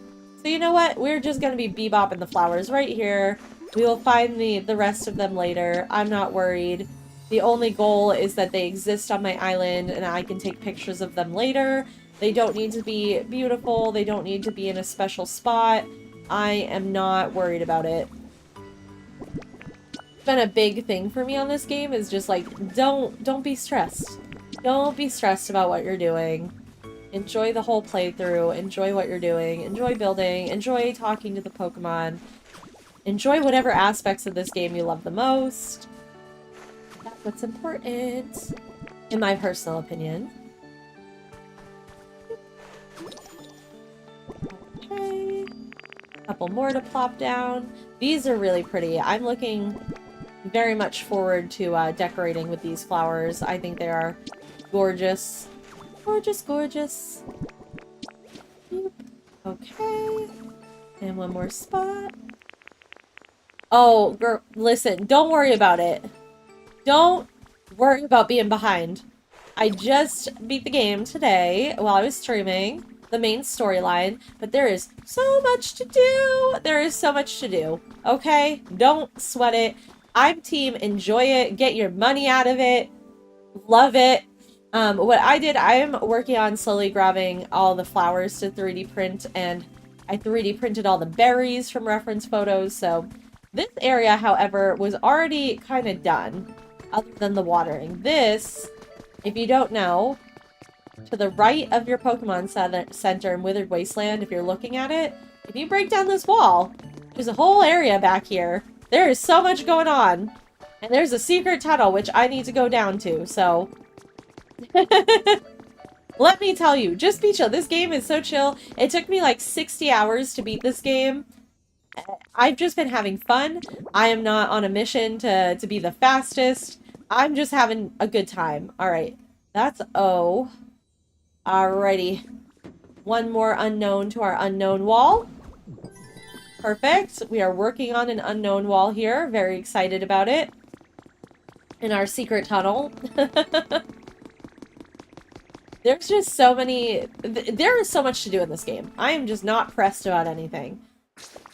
A: So you know what? We're just going to be bebopping the flowers right here. We will find the rest of them later. I'm not worried. The only goal is that they exist on my island and I can take pictures of them later. They don't need to be beautiful. They don't need to be in a special spot. I am not worried about it. Been a big thing for me on this game is just like don't be stressed. Don't be stressed about what you're doing. Enjoy the whole playthrough. Enjoy what you're doing. Enjoy building. Enjoy talking to the Pokemon. Enjoy whatever aspects of this game you love the most. That's what's important, in my personal opinion. Okay. Couple more to plop down. These are really pretty. I'm looking very much forward to decorating with these flowers. I think they are gorgeous. Gorgeous, gorgeous. Okay. And one more spot. Oh, girl, listen, don't worry about it. Don't worry about being behind. I just beat the game today while I was streaming the main storyline, but there is so much to do. There is so much to do. Okay? Don't sweat it. I'm team enjoy it. Get your money out of it. Love it. What I did, I am working on slowly grabbing all the flowers to 3D print, and I 3D printed all the berries from reference photos, so this area, however, was already kind of done, other than the watering. This, if you don't know, to the right of your Pokemon Center in Withered Wasteland, if you're looking at it, if you break down this wall, there's a whole area back here. There is so much going on. And there's a secret tunnel, which I need to go down to, so... Let me tell you, just be chill. This game is so chill. It took me like 60 hours to beat this game. I've just been having fun. I am not on a mission to be the fastest. I'm just having a good time. Alright, that's O. Alrighty. One more unknown to our unknown wall. Perfect. We are working on an unknown wall here. Very excited about it. In our secret tunnel. There's just so many... There is so much to do in this game. I am just not pressed about anything.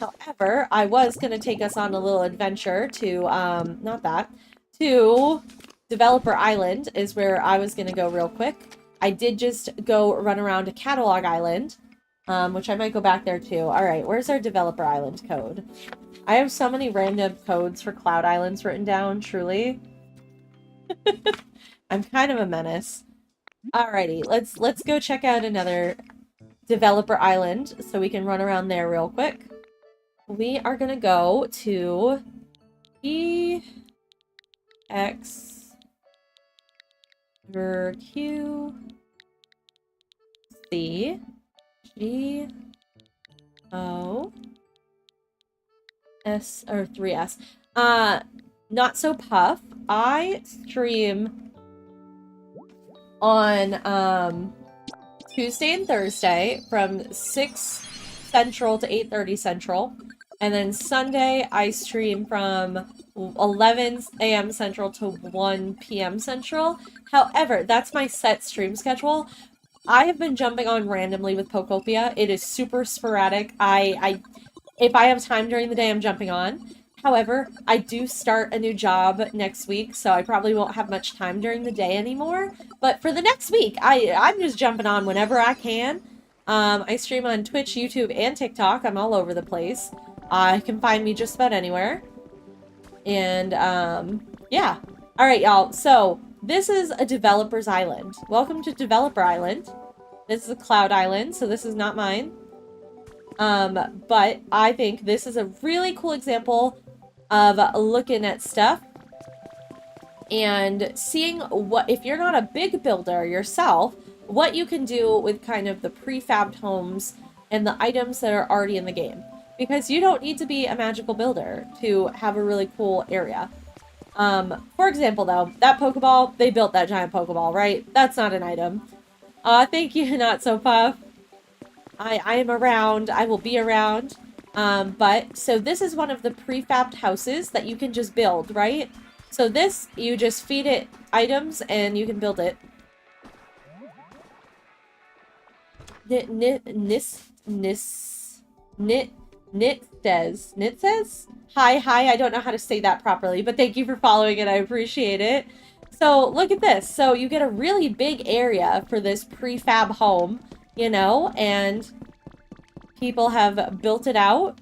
A: However, I was going to take us on a little adventure to, not that, to Developer Island is where I was going to go real quick. I did just go run around to Catalog Island, which I might go back there too. Alright, where's our Developer Island code? I have so many random codes for Cloud Islands written down, truly. I'm kind of a menace. Alrighty, let's go check out another Developer Island so we can run around there real quick. We are gonna go to E X Q C G O S or 3S. Not so puff. I stream on Tuesday and Thursday from 6 Central to 8:30 Central. And then Sunday, I stream from 11 a.m. Central to 1 p.m. Central. However, that's my set stream schedule. I have been jumping on randomly with Pokopia. It is super sporadic. If I have time during the day, I'm jumping on. However, I do start a new job next week, so I probably won't have much time during the day anymore. But for the next week, I'm just jumping on whenever I can. I stream on Twitch, YouTube, and TikTok. I'm all over the place. You can find me just about anywhere. And, yeah. Alright, y'all. So, this is a developer's island. Welcome to Developer Island. This is a Cloud Island, so this is not mine. But I think this is a really cool example of looking at stuff and seeing what, if you're not a big builder yourself, what you can do with kind of the prefabbed homes and the items that are already in the game. Because you don't need to be a magical builder to have a really cool area. For example, though, that Pokeball, they built that giant Pokeball, right? That's not an item. Thank you, Not So Puff. I am around. I will be around. So this is one of the prefabbed houses that you can just build, right? So this, you just feed it items and you can build it. Knit says? Hi, I don't know how to say that properly, but thank you for following it. I appreciate it. So look at this. So you get a really big area for this prefab home, you know, and people have built it out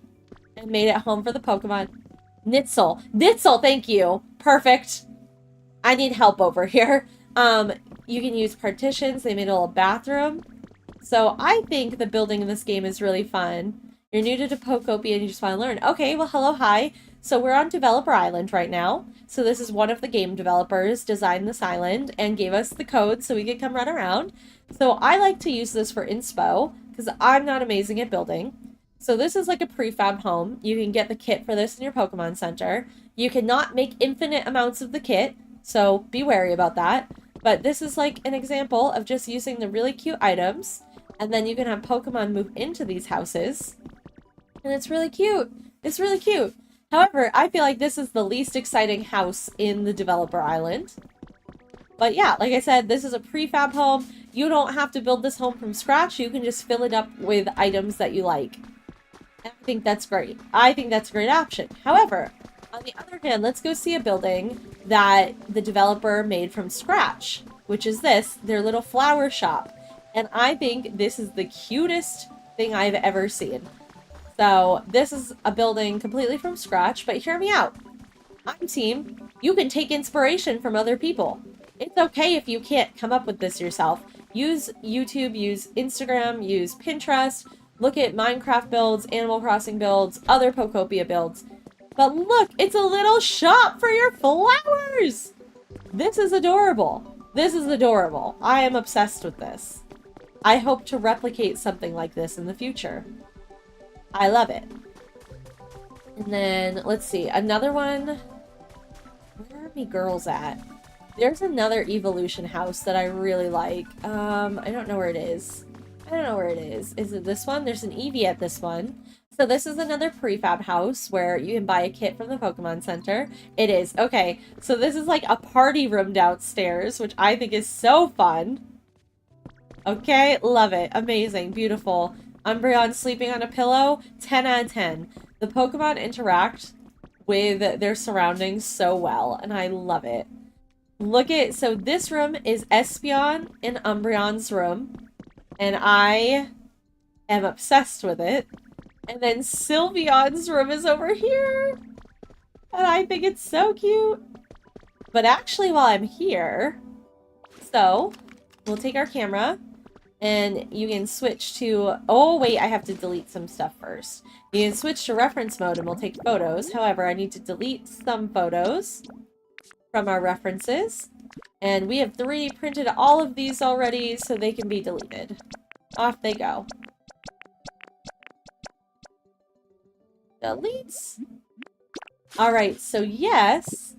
A: and made it home for the Pokemon. Nitzel, thank you. Perfect. I need help over here. You can use partitions. They made a little bathroom. So I think the building in this game is really fun. You're new to Pokopia and you just want to learn. Okay, well, hello, hi. So we're on Developer Island right now. So this is one of the game developers designed this island and gave us the code so we could come run around. So I like to use this for inspo because I'm not amazing at building. So this is like a prefab home. You can get the kit for this in your Pokemon Center. You cannot make infinite amounts of the kit, so be wary about that. But this is like an example of just using the really cute items, and then you can have Pokemon move into these houses. And it's really cute. It's really cute. However, I feel like this is the least exciting house in the Developer Island. But yeah, like I said, this is a prefab home. You don't have to build this home from scratch. You can just fill it up with items that you like. And I think that's great. I think that's a great option. However, on the other hand, let's go see a building that the developer made from scratch, which is this, their little flower shop. And I think this is the cutest thing I've ever seen. So this is a building completely from scratch, but hear me out. I'm team. You can take inspiration from other people. It's okay if you can't come up with this yourself. Use YouTube, use Instagram, use Pinterest, look at Minecraft builds, Animal Crossing builds, other Pokopia builds. But look, it's a little shop for your flowers! This is adorable. This is adorable. I am obsessed with this. I hope to replicate something like this in the future. I love it. And then, let's see, another one. Where are me girls at? There's another evolution house that I really like. I don't know where it is. I don't know where it is. Is it this one? There's an Eevee at this one. So this is another prefab house where you can buy a kit from the Pokemon Center. It is. Okay, so this is like a party room downstairs, which I think is so fun. Okay, love it. Amazing. Beautiful. Umbreon sleeping on a pillow. 10 out of 10. The Pokemon interact with their surroundings so well, and I love it. Look at, so this room is Espeon and Umbreon's room, and I am obsessed with it. And then Sylveon's room is over here, and I think it's so cute. But actually, while I'm here, so we'll take our camera, and you can switch to, oh wait, I have to delete some stuff first. You can switch to reference mode and we'll take photos. However, I need to delete some photos from our references. And we have 3D printed all of these already, so they can be deleted. Off they go. Deletes. Alright, so yes,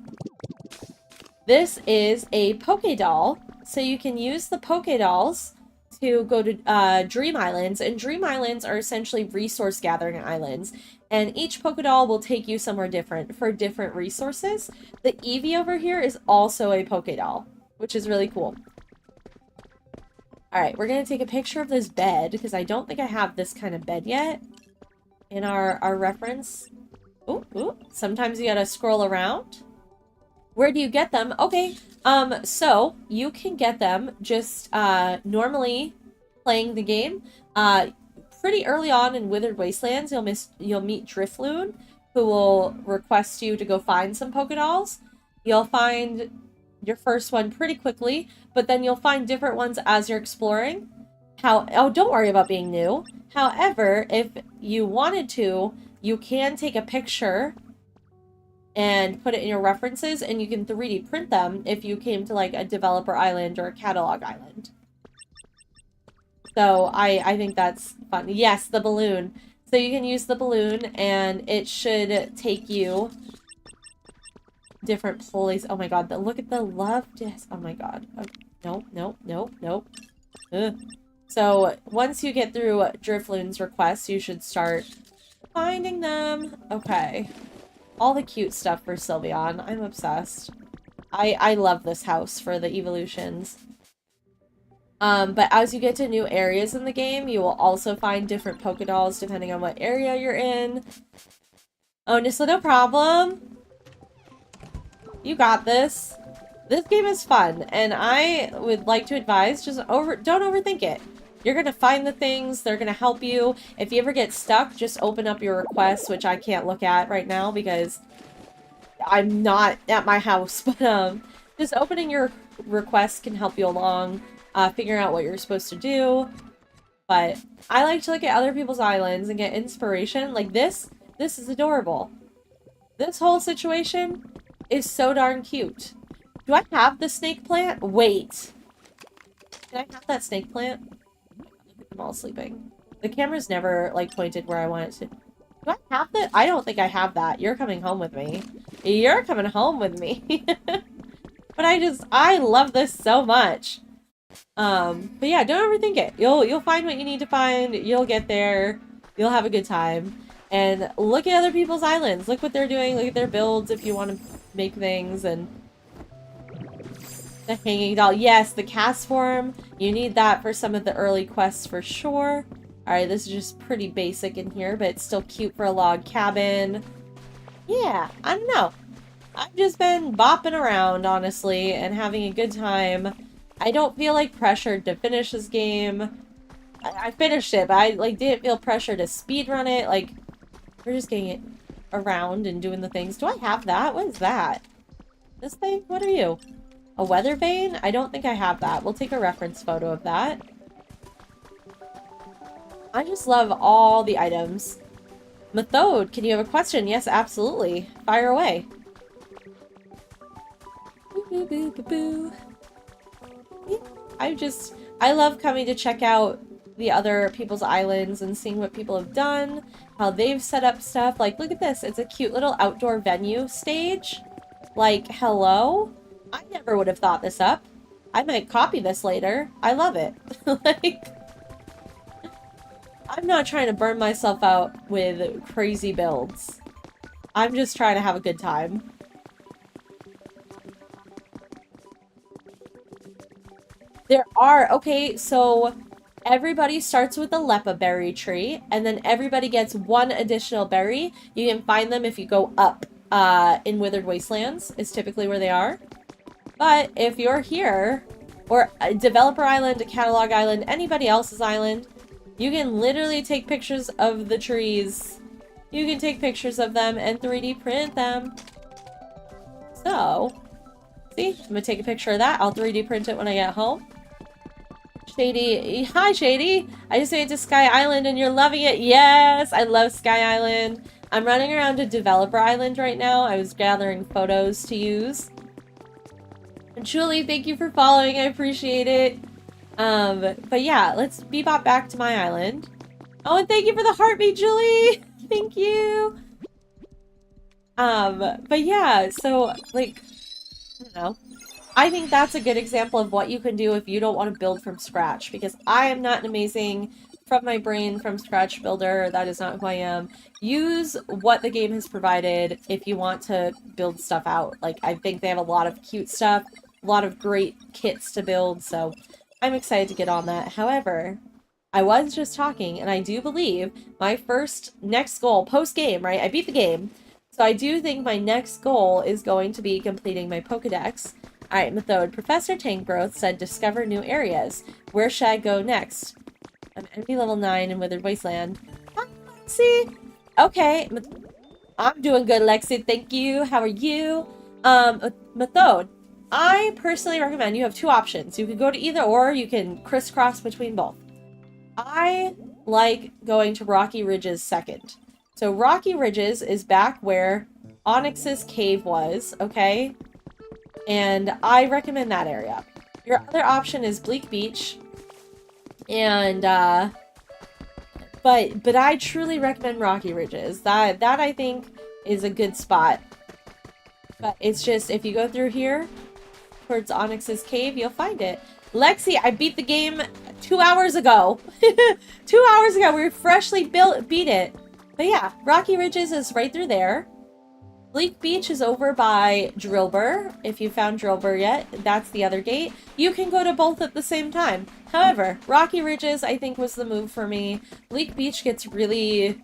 A: this is a Pokédoll. So you can use the Pokédolls to go to Dream Islands, and Dream Islands are essentially resource gathering islands, and each Pokédoll will take you somewhere different for different resources. The Eevee over here is also a Pokédoll, which is really cool. Alright, we're going to take a picture of this bed, because I don't think I have this kind of bed yet in our reference. Ooh, sometimes you gotta scroll around. Where do you get them? Okay, so you can get them just normally playing the game. Pretty early on in Withered Wastelands, you'll meet Drifloon, who will request you to go find some Pokédolls. You'll find your first one pretty quickly, but then you'll find different ones as you're exploring. Oh, don't worry about being new. However, if you wanted to, you can take a picture and put it in your references, and you can 3D print them if you came to like a developer island or a catalog island. So I think that's fun. Yes, the balloon. So you can use the balloon, and it should take you different places. Oh my god, look at the love disc. Oh my god. Okay. Nope. Ugh. So once you get through Drifloon's requests, you should start finding them. Okay. All the cute stuff for Sylveon. I'm obsessed. I love this house for the evolutions. But as you get to new areas in the game, you will also find different Pokédolls depending on what area you're in. Oh, Nisla, no problem. You got this. This game is fun, and I would like to advise, don't overthink it. You're gonna find the things, they're gonna help you. If you ever get stuck, just open up your requests, which I can't look at right now because I'm not at my house, but just opening your requests can help you along, figuring out what you're supposed to do. But I like to look at other people's islands and get inspiration. Like this is adorable. This whole situation is so darn cute. Do I have the snake plant? Wait. Did I have that snake plant? Look at them all sleeping. The camera's never, like, pointed where I want it to. Do I have that? I don't think I have that. You're coming home with me. You're coming home with me. But I love this so much. But yeah, don't overthink it. You'll find what you need to find. You'll get there. You'll have a good time. And look at other people's islands. Look what they're doing. Look at their builds if you want to make things. And the hanging doll. Yes, the cast form. You need that for some of the early quests for sure. Alright, this is just pretty basic in here, but it's still cute for a log cabin. Yeah, I don't know. I've just been bopping around, honestly, and having a good time. I don't feel like pressured to finish this game. I finished it, but I didn't feel pressure to speedrun it. Like, we're just getting it around and doing the things. Do I have that? What is that? This thing? What are you? A weather vane? I don't think I have that. We'll take a reference photo of that. I just love all the items. Methode, can you have a question? Yes, absolutely. Fire away. Boo, boo, boo, boo. Yeah, I love coming to check out the other people's islands and seeing what people have done, how they've set up stuff. Like, look at this. It's a cute little outdoor venue stage. Like, hello? I never would have thought this up. I might copy this later. I love it. Like, I'm not trying to burn myself out with crazy builds. I'm just trying to have a good time. There are, okay, so everybody starts with a Lepa berry tree, and then everybody gets one additional berry. You can find them if you go up in Withered Wastelands, is typically where they are. But if you're here, or a Developer Island, a Catalog Island, anybody else's island, you can literally take pictures of the trees. You can take pictures of them and 3D print them. So, see, I'm gonna take a picture of that. I'll 3D print it when I get home. Shady, hi Shady! I just made it to Sky Island and you're loving it. Yes, I love Sky Island. I'm running around to Developer Island right now. I was gathering photos to use. And Julie, thank you for following. I appreciate it. But yeah, let's bebop back to my island. Oh, and thank you for the heartbeat, Julie! Thank you! But yeah, so, like, I don't know. I think that's a good example of what you can do if you don't want to build from scratch, because I am not an amazing from my brain from scratch builder. That is not who I am. Use what the game has provided if you want to build stuff out. Like, I think they have a lot of cute stuff, a lot of great kits to build, so I'm excited to get on that. However, I was just talking, and I do believe my next goal, post-game, right? I beat the game. So I do think my next goal is going to be completing my Pokedex. Alright, Methode. Professor Tankgrowth said discover new areas. Where should I go next? I'm envy level 9 in Withered Wasteland. Hi, Lexi! Okay. I'm doing good, Lexi. Thank you. How are you? Methode. I personally recommend you have two options. You can go to either or, you can crisscross between both. I like going to Rocky Ridges second. So Rocky Ridges is back where Onyx's cave was, okay? And I recommend that area. Your other option is Bleak Beach. And, but I truly recommend Rocky Ridges. That I think is a good spot. But it's just, if you go through here, towards Onyx's cave, you'll find it. Lexi, I beat the game 2 hours ago. 2 hours ago, we freshly beat it. But yeah, Rocky Ridges is right through there. Bleak Beach is over by Drillbur. If you found Drillbur yet, that's the other gate. You can go to both at the same time. However, Rocky Ridges, I think, was the move for me. Bleak Beach gets really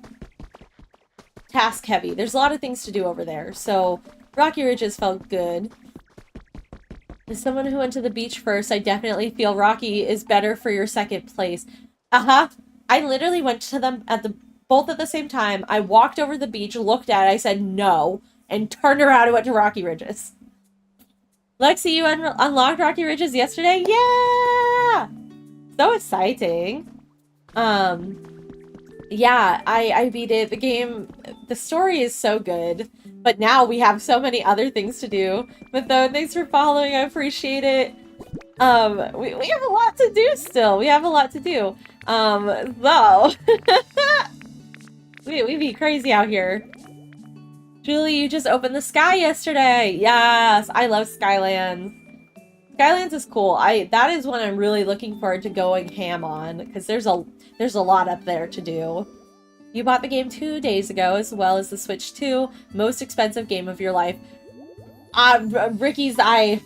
A: task heavy. There's a lot of things to do over there, so Rocky Ridges felt good. As someone who went to the beach first, I definitely feel Rocky is better for your second place. I literally went to them both at the same time. I walked over the beach, looked at it, I said no, and turned around and went to Rocky Ridges. Lexi, you unlocked Rocky Ridges yesterday? Yeah! So exciting. Yeah, I beat it. The game, the story is so good. But now we have so many other things to do. But though, thanks for following. I appreciate it. We have a lot to do still. We have a lot to do. Though. we be crazy out here. Julie, you just opened the sky yesterday. Yes, I love Skylands. Skylands is cool. That is one I'm really looking forward to going ham on, because there's a lot up there to do. You bought the game 2 days ago, as well as the Switch 2. Most expensive game of your life. Ricky's eye.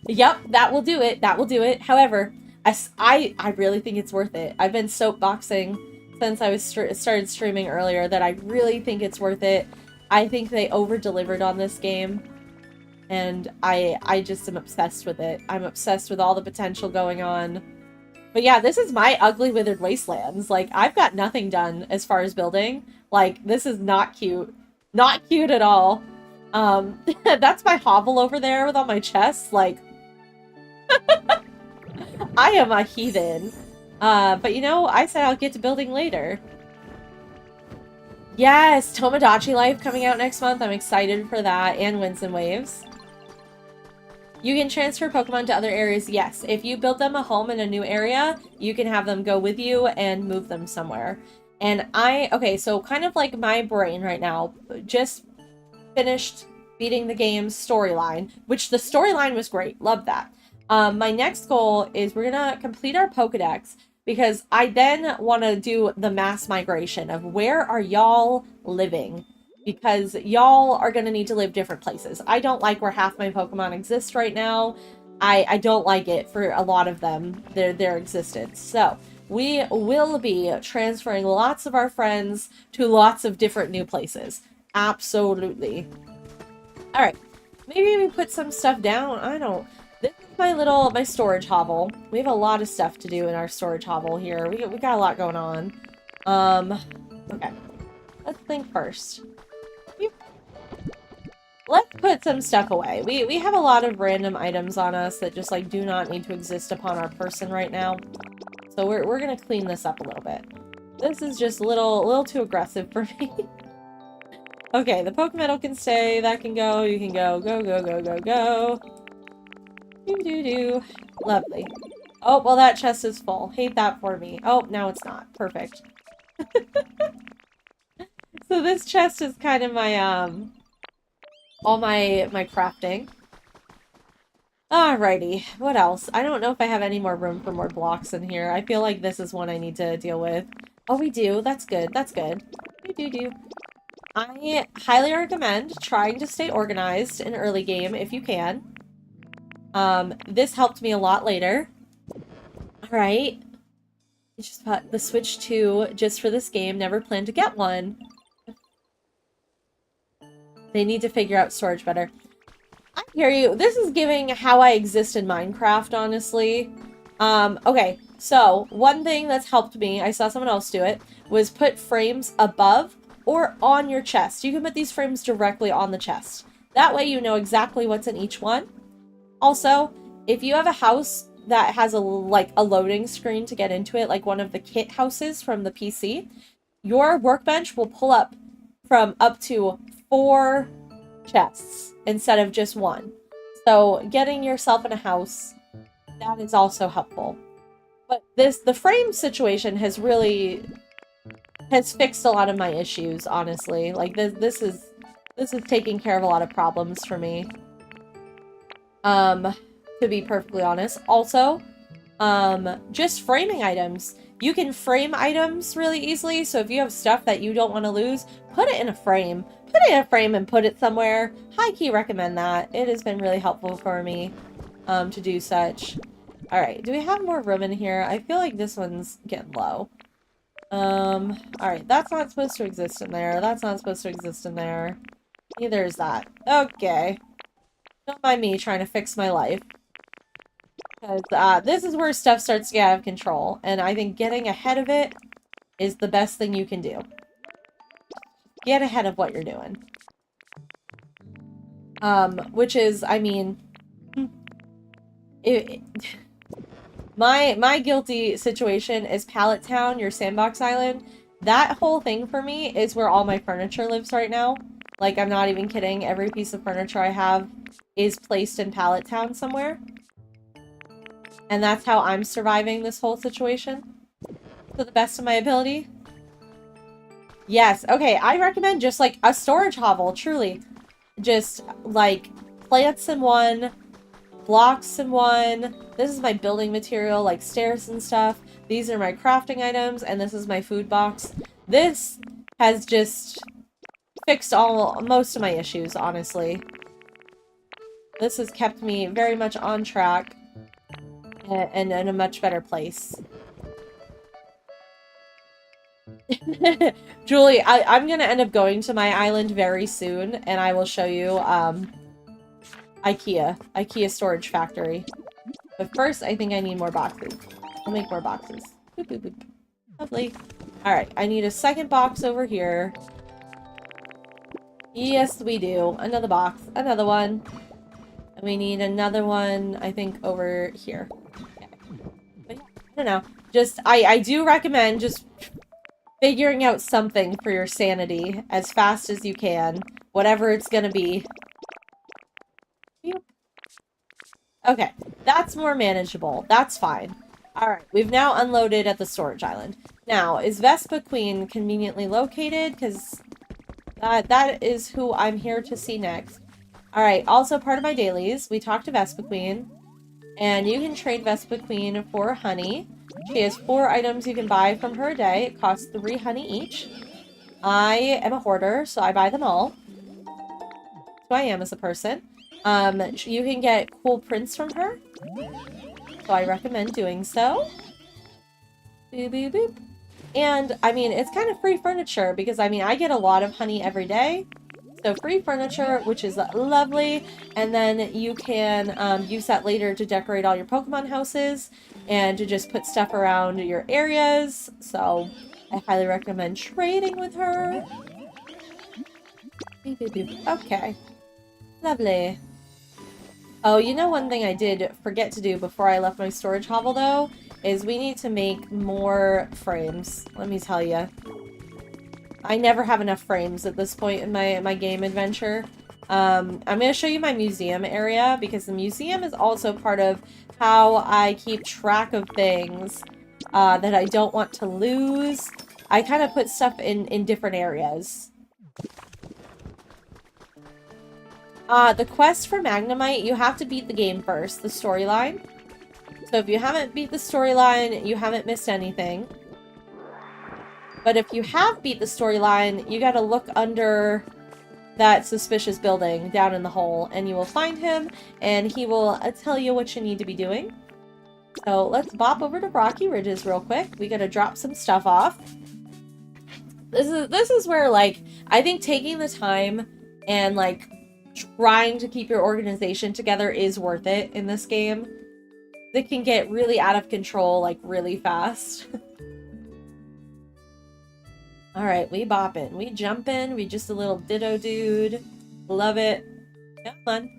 A: Yep, that will do it. That will do it. However, I really think it's worth it. I've been soapboxing since I started streaming earlier that I really think it's worth it. I think they over-delivered on this game. And I just am obsessed with it. I'm obsessed with all the potential going on. But yeah, this is my ugly withered wastelands. Like, I've got nothing done as far as building. Like, this is not cute. Not cute at all. That's my hovel over there with all my chests. Like, I am a heathen. But you know, I said I'll get to building later. Yes, Tomodachi Life coming out next month. I'm excited for that. And Winds and Waves. You can transfer Pokemon to other areas, yes. If you build them a home in a new area, you can have them go with you and move them somewhere. And okay, so kind of like my brain right now, just finished beating the game's storyline, which the storyline was great. Love that. My next goal is we're gonna complete our Pokedex, because I then want to do the mass migration of where are y'all living? Because y'all are going to need to live different places. I don't like where half my Pokemon exist right now. I don't like it for a lot of them, their existence. So we will be transferring lots of our friends to lots of different new places. Absolutely. All right. Maybe we put some stuff down. This is my storage hovel. We have a lot of stuff to do in our storage hovel here. We got a lot going on. Okay. Let's think first. Let's put some stuff away. We have a lot of random items on us that just like do not need to exist upon our person right now. So we're gonna clean this up a little bit. This is just a little too aggressive for me. Okay, the Pokemetal can stay. That can go. You can go. Go, go, go, go, go. Do. Lovely. Oh, well, that chest is full. Hate that for me. Oh, now it's not. Perfect. So this chest is kind of my, all my crafting. Alrighty. What else? I don't know if I have any more room for more blocks in here. I feel like this is one I need to deal with. Oh, we do. That's good. That's good. We do. I highly recommend trying to stay organized in early game if you can. This helped me a lot later. Alright. Just bought the Switch 2 just for this game. Never planned to get one. They need to figure out storage better. I hear you. This is giving how I exist in Minecraft, honestly. Okay. So, one thing that's helped me, I saw someone else do it, was put frames above or on your chest. You can put these frames directly on the chest. That way you know exactly what's in each one. Also, if you have a house that has a loading screen to get into it, like one of the kit houses from the PC, your workbench will pull up from up to 4 chests instead of just 1. So getting yourself in a house, that is also helpful. But the frame situation has fixed a lot of my issues, honestly. Like this is taking care of a lot of problems for me. To be perfectly honest. Also, just framing items. You can frame items really easily, so if you have stuff that you don't want to lose, put it in a frame. put it in a frame and put it somewhere. High key recommend that. It has been really helpful for me to do such. Alright, do we have more room in here? I feel like this one's getting low. Alright, that's not supposed to exist in there. That's not supposed to exist in there. Neither is that. Okay. Don't mind me trying to fix my life. Because this is where stuff starts to get out of control. And I think getting ahead of it is the best thing you can do. Get ahead of what you're doing. Which is, I mean... My guilty situation is Pallet Town, your sandbox island. That whole thing for me is where all my furniture lives right now. Like, I'm not even kidding. Every piece of furniture I have is placed in Pallet Town somewhere. And that's how I'm surviving this whole situation. To the best of my ability. Yes, okay, I recommend just, like, a storage hovel, truly. Just, like, plants in one, blocks in one. This is my building material, like stairs and stuff. These are my crafting items, and this is my food box. This has just fixed most of my issues, honestly. This has kept me very much on track and in a much better place. Julie, I'm gonna end up going to my island very soon, and I will show you IKEA storage factory. But first, I think I need more boxes. I'll make more boxes. Boop, boop, boop. Lovely. Alright, I need a second box over here. Yes, we do. Another box. Another one. And we need another one, I think, over here. Okay. But yeah, I don't know. Just, I do recommend just figuring out something for your sanity as fast as you can. Whatever it's gonna be. Okay, that's more manageable. That's fine. Alright, we've now unloaded at the storage island. Now, is Vespa Queen conveniently located? Because that is who I'm here to see next. Alright, also part of my dailies, we talked to Vespa Queen. And you can trade Vespa Queen for honey. She has 4 items you can buy from her a day. It costs 3 honey each. I am a hoarder, so I buy them all. That's who I am as a person. You can get cool prints from her. So I recommend doing so. Boop, boop, boop. And, I mean, it's kind of free furniture because, I mean, I get a lot of honey every day. So free furniture, which is lovely. And then you can use that later to decorate all your Pokemon houses and to just put stuff around your areas. So I highly recommend trading with her. Boop, boop, boop. Okay. Lovely. Oh, you know one thing I did forget to do before I left my storage hovel, though, is we need to make more frames. Let me tell you. I never have enough frames at this point in my game adventure. I'm going to show you my museum area, because the museum is also part of how I keep track of things that I don't want to lose. I kind of put stuff in different areas. The quest for Magnemite, you have to beat the game first, the storyline. So if you haven't beat the storyline, you haven't missed anything. But if you have beat the storyline, you gotta look under that suspicious building down in the hole, and you will find him, and he will tell you what you need to be doing. So let's bop over to Rocky Ridges real quick. We gotta drop some stuff off. This is where, like, I think taking the time and, like, trying to keep your organization together is worth it in this game. It can get really out of control, like, really fast. Alright, we bopping. We jumping. We just a little ditto dude. Love it. Come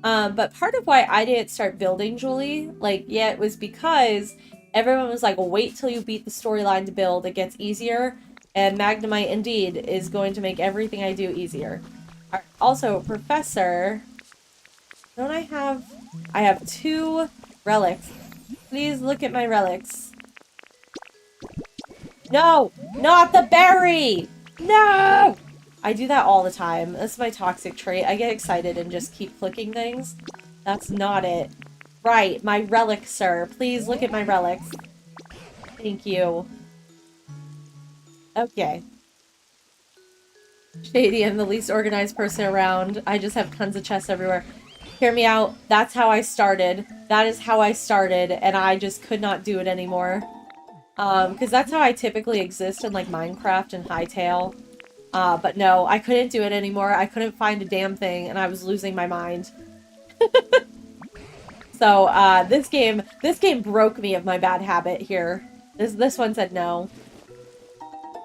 A: on. But part of why I didn't start building Julie, like, yeah, it was because everyone was like, well, wait till you beat the storyline to build. It gets easier. And Magnemite, indeed, is going to make everything I do easier. Also, Professor, don't I have 2 relics. Please look at my relics. No! Not the berry! No! I do that all the time. That's my toxic trait. I get excited and just keep clicking things. That's not it. Right, my relics, sir. Please look at my relics. Thank you. Okay. Shady, I'm the least organized person around. I just have tons of chests everywhere. Hear me out. That's how I started. That is how I started, and I just could not do it anymore. Because that's how I typically exist in, like, Minecraft and Hytale. But no, I couldn't do it anymore. I couldn't find a damn thing, and I was losing my mind. So, this game broke me of my bad habit here. This one said no.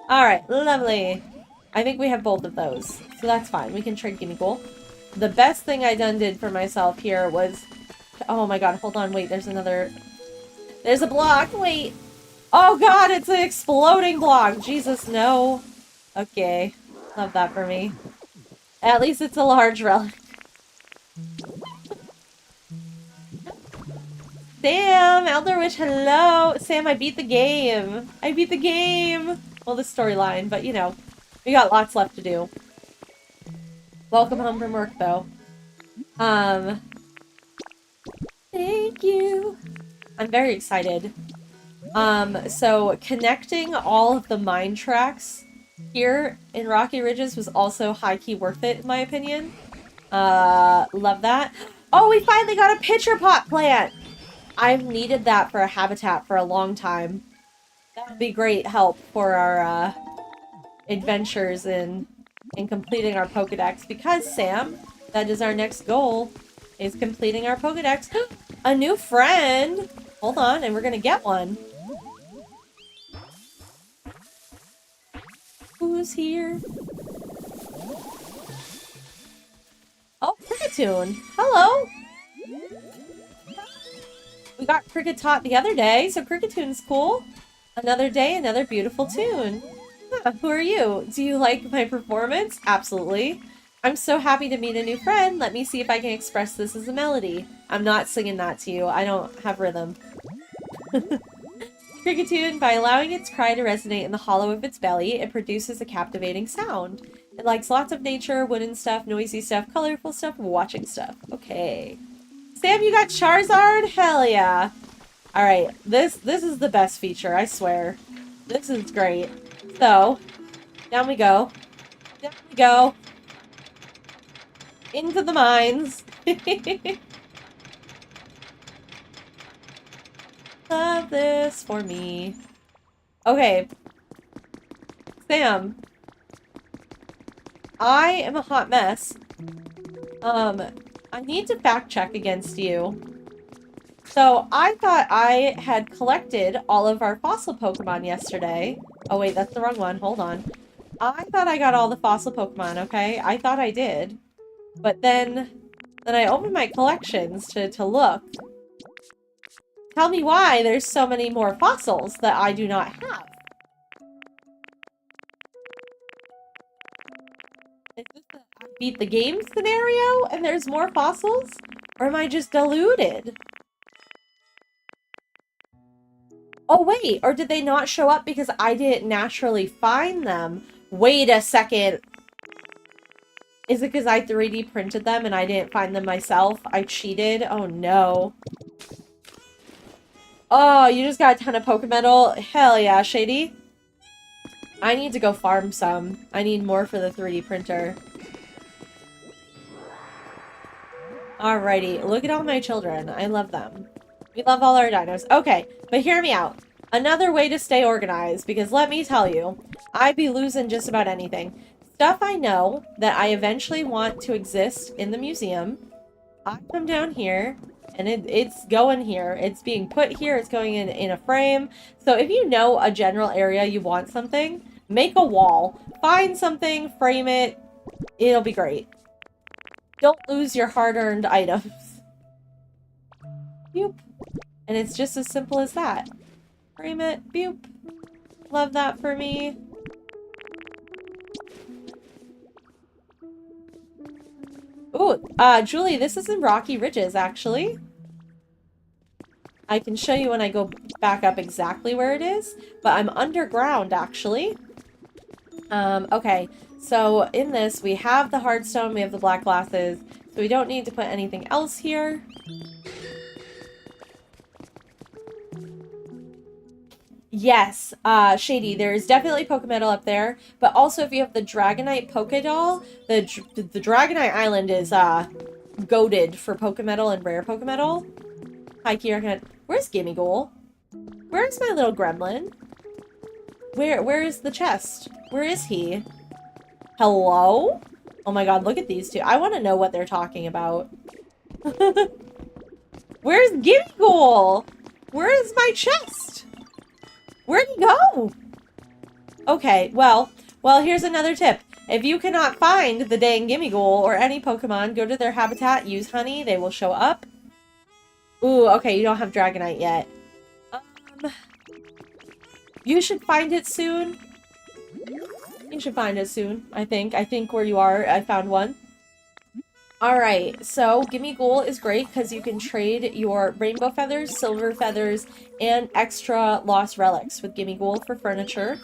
A: Alright, lovely. I think we have both of those, so that's fine. We can trade Gimme Ghoul. The best thing I did for myself here was... Oh my god, hold on, wait, there's another... There's a block, wait! Oh god, it's an exploding block! Jesus, no. Okay, love that for me. At least it's a large relic. Sam! Elder Witch, hello! Sam, I beat the game! I beat the game! Well, the storyline, but you know, we got lots left to do. Welcome home from work, though. Thank you! I'm very excited. So connecting all of the mine tracks here in Rocky Ridges was also high-key worth it, in my opinion. Love that. Oh, we finally got a pitcher pot plant! I've needed that for a habitat for a long time. That would be great help for our, adventures in completing our Pokedex, because, Sam, that is our next goal, is completing our Pokedex. A new friend! Hold on, and we're gonna get one. Who's here? Oh, Cricketune! Hello! We got Cricket taught the other day, so Cricketune cool. Another day, another beautiful tune. Huh, who are you? Do you like my performance? Absolutely. I'm so happy to meet a new friend. Let me see if I can express this as a melody. I'm not singing that to you. I don't have rhythm. Cricketune, by allowing its cry to resonate in the hollow of its belly, it produces a captivating sound. It likes lots of nature, wooden stuff, noisy stuff, colorful stuff, watching stuff. Okay. Sam, you got Charizard? Hell yeah. Alright, this is the best feature, I swear. This is great. So, down we go. Down we go. Into the mines. Love this for me. Okay. Sam. I am a hot mess. I need to fact check against you. So, I thought I had collected all of our fossil Pokemon yesterday. Oh wait, that's the wrong one. Hold on. I thought I got all the fossil Pokemon, okay? I thought I did. But then I opened my collections to look. Tell me why there's so many more fossils that I do not have. Is this a I beat the game scenario and there's more fossils? Or am I just deluded? Oh wait, or did they not show up because I didn't naturally find them? Wait a second. Is it because I 3D printed them and I didn't find them myself? I cheated? Oh no. Oh, you just got a ton of Pokemetal? Hell yeah, Shady. I need to go farm some. I need more for the 3D printer. Alrighty, look at all my children. I love them. We love all our dinos. Okay, but hear me out. Another way to stay organized, because let me tell you, I'd be losing just about anything. Stuff I know that I eventually want to exist in the museum, I come down here, and it's going here. It's being put here, it's going in a frame. So if you know a general area you want something, make a wall. Find something, frame it, it'll be great. Don't lose your hard-earned items. Boop. And it's just as simple as that. Frame it. Boop. Love that for me. Ooh, Julie, this is in Rocky Ridges, actually. I can show you when I go back up exactly where it is, but I'm underground, actually. Okay, so in this, we have the hardstone, we have the black glasses, so we don't need to put anything else here. Yes, Shady, there is definitely Pokemetal up there, but also if you have the Dragonite Pokédoll, the Dragonite Island is, goated for Pokemetal and rare Pokemetal. Hi, Kira. Where's Gimmighoul? Where's my little gremlin? Where is the chest? Where is he? Hello? Oh my god, look at these two. I want to know what they're talking about. Where's Gimmighoul? Where is my chest? Where'd he go? Okay, well, here's another tip. If you cannot find the dang Gimmighoul or any Pokemon, go to their habitat, use honey, they will show up. Ooh, okay, you don't have Dragonite yet. You should find it soon. You should find it soon, I think. I think where you are, I found one. Alright, so Gimmighoul is great because you can trade your rainbow feathers, silver feathers, and extra lost relics with Gimmighoul for furniture.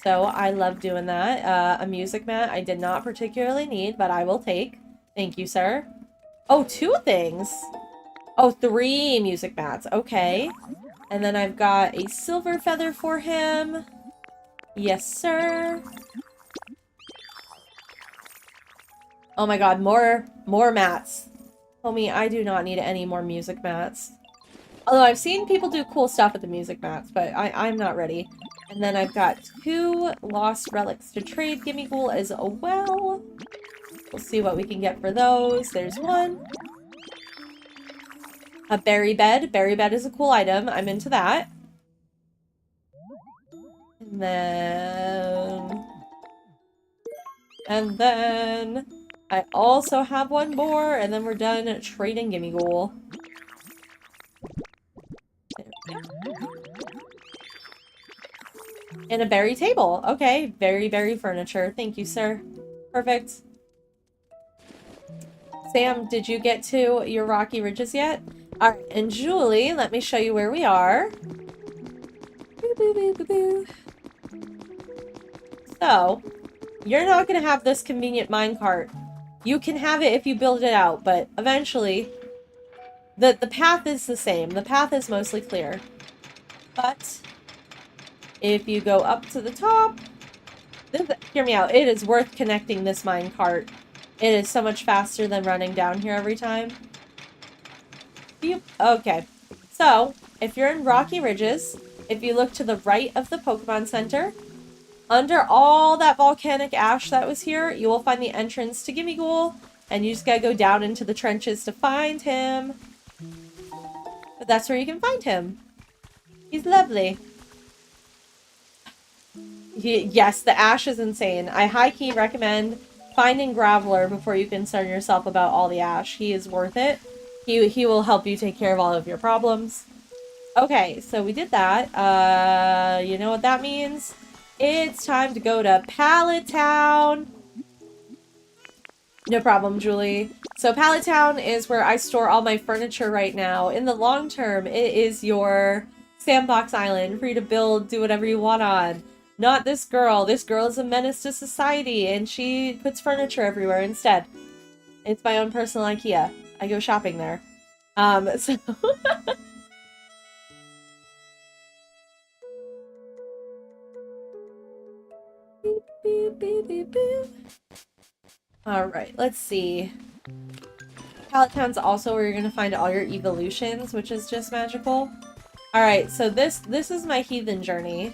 A: So I love doing that. A music mat I did not particularly need, but I will take. Thank you, sir. Oh, 2 things. Oh, 3 music mats. Okay. And then I've got a silver feather for him. Yes, sir. Oh my god, more mats. Homie, I do not need any more music mats. Although I've seen people do cool stuff with the music mats, but I'm not ready. And then I've got 2 lost relics to trade Gimmighoul as well. We'll see what we can get for those. There's 1. A berry bed. Berry bed is a cool item. I'm into that. And then I also have 1 more, and then we're done trading Gimmighoul. And a berry table. Okay, berry furniture. Thank you, sir. Perfect. Sam, did you get to your Rocky Ridges yet? Alright, and Julie, let me show you where we are. Boo, boo, boo, boo, boo. So, you're not going to have this convenient minecart. You can have it if you build it out, but eventually, the path is the same. The path is mostly clear. But, if you go up to the top, hear me out, it is worth connecting this minecart. It is so much faster than running down here every time. Okay, so, if you're in Rocky Ridges, if you look to the right of the Pokemon Center, under all that volcanic ash that was here, you will find the entrance to Gimmighoul, and you just gotta go down into the trenches to find him. But that's where you can find him. He's lovely. Yes, the ash is insane. I high-key recommend finding Graveler before you concern yourself about all the ash. He is worth it. He will help you take care of all of your problems. Okay, so we did that. You know what that means? It's time to go to Pallet Town. No problem, Julie. So Pallet Town is where I store all my furniture right now. In the long term, it is your sandbox island for you to build, do whatever you want on. Not this girl. This girl is a menace to society, and she puts furniture everywhere instead. It's my own personal IKEA. I go shopping there. So... Beep, beep, beep, beep, beep. Alright, let's see. Pallet Town's also where you're gonna find all your evolutions, which is just magical. Alright, so this is my heathen journey.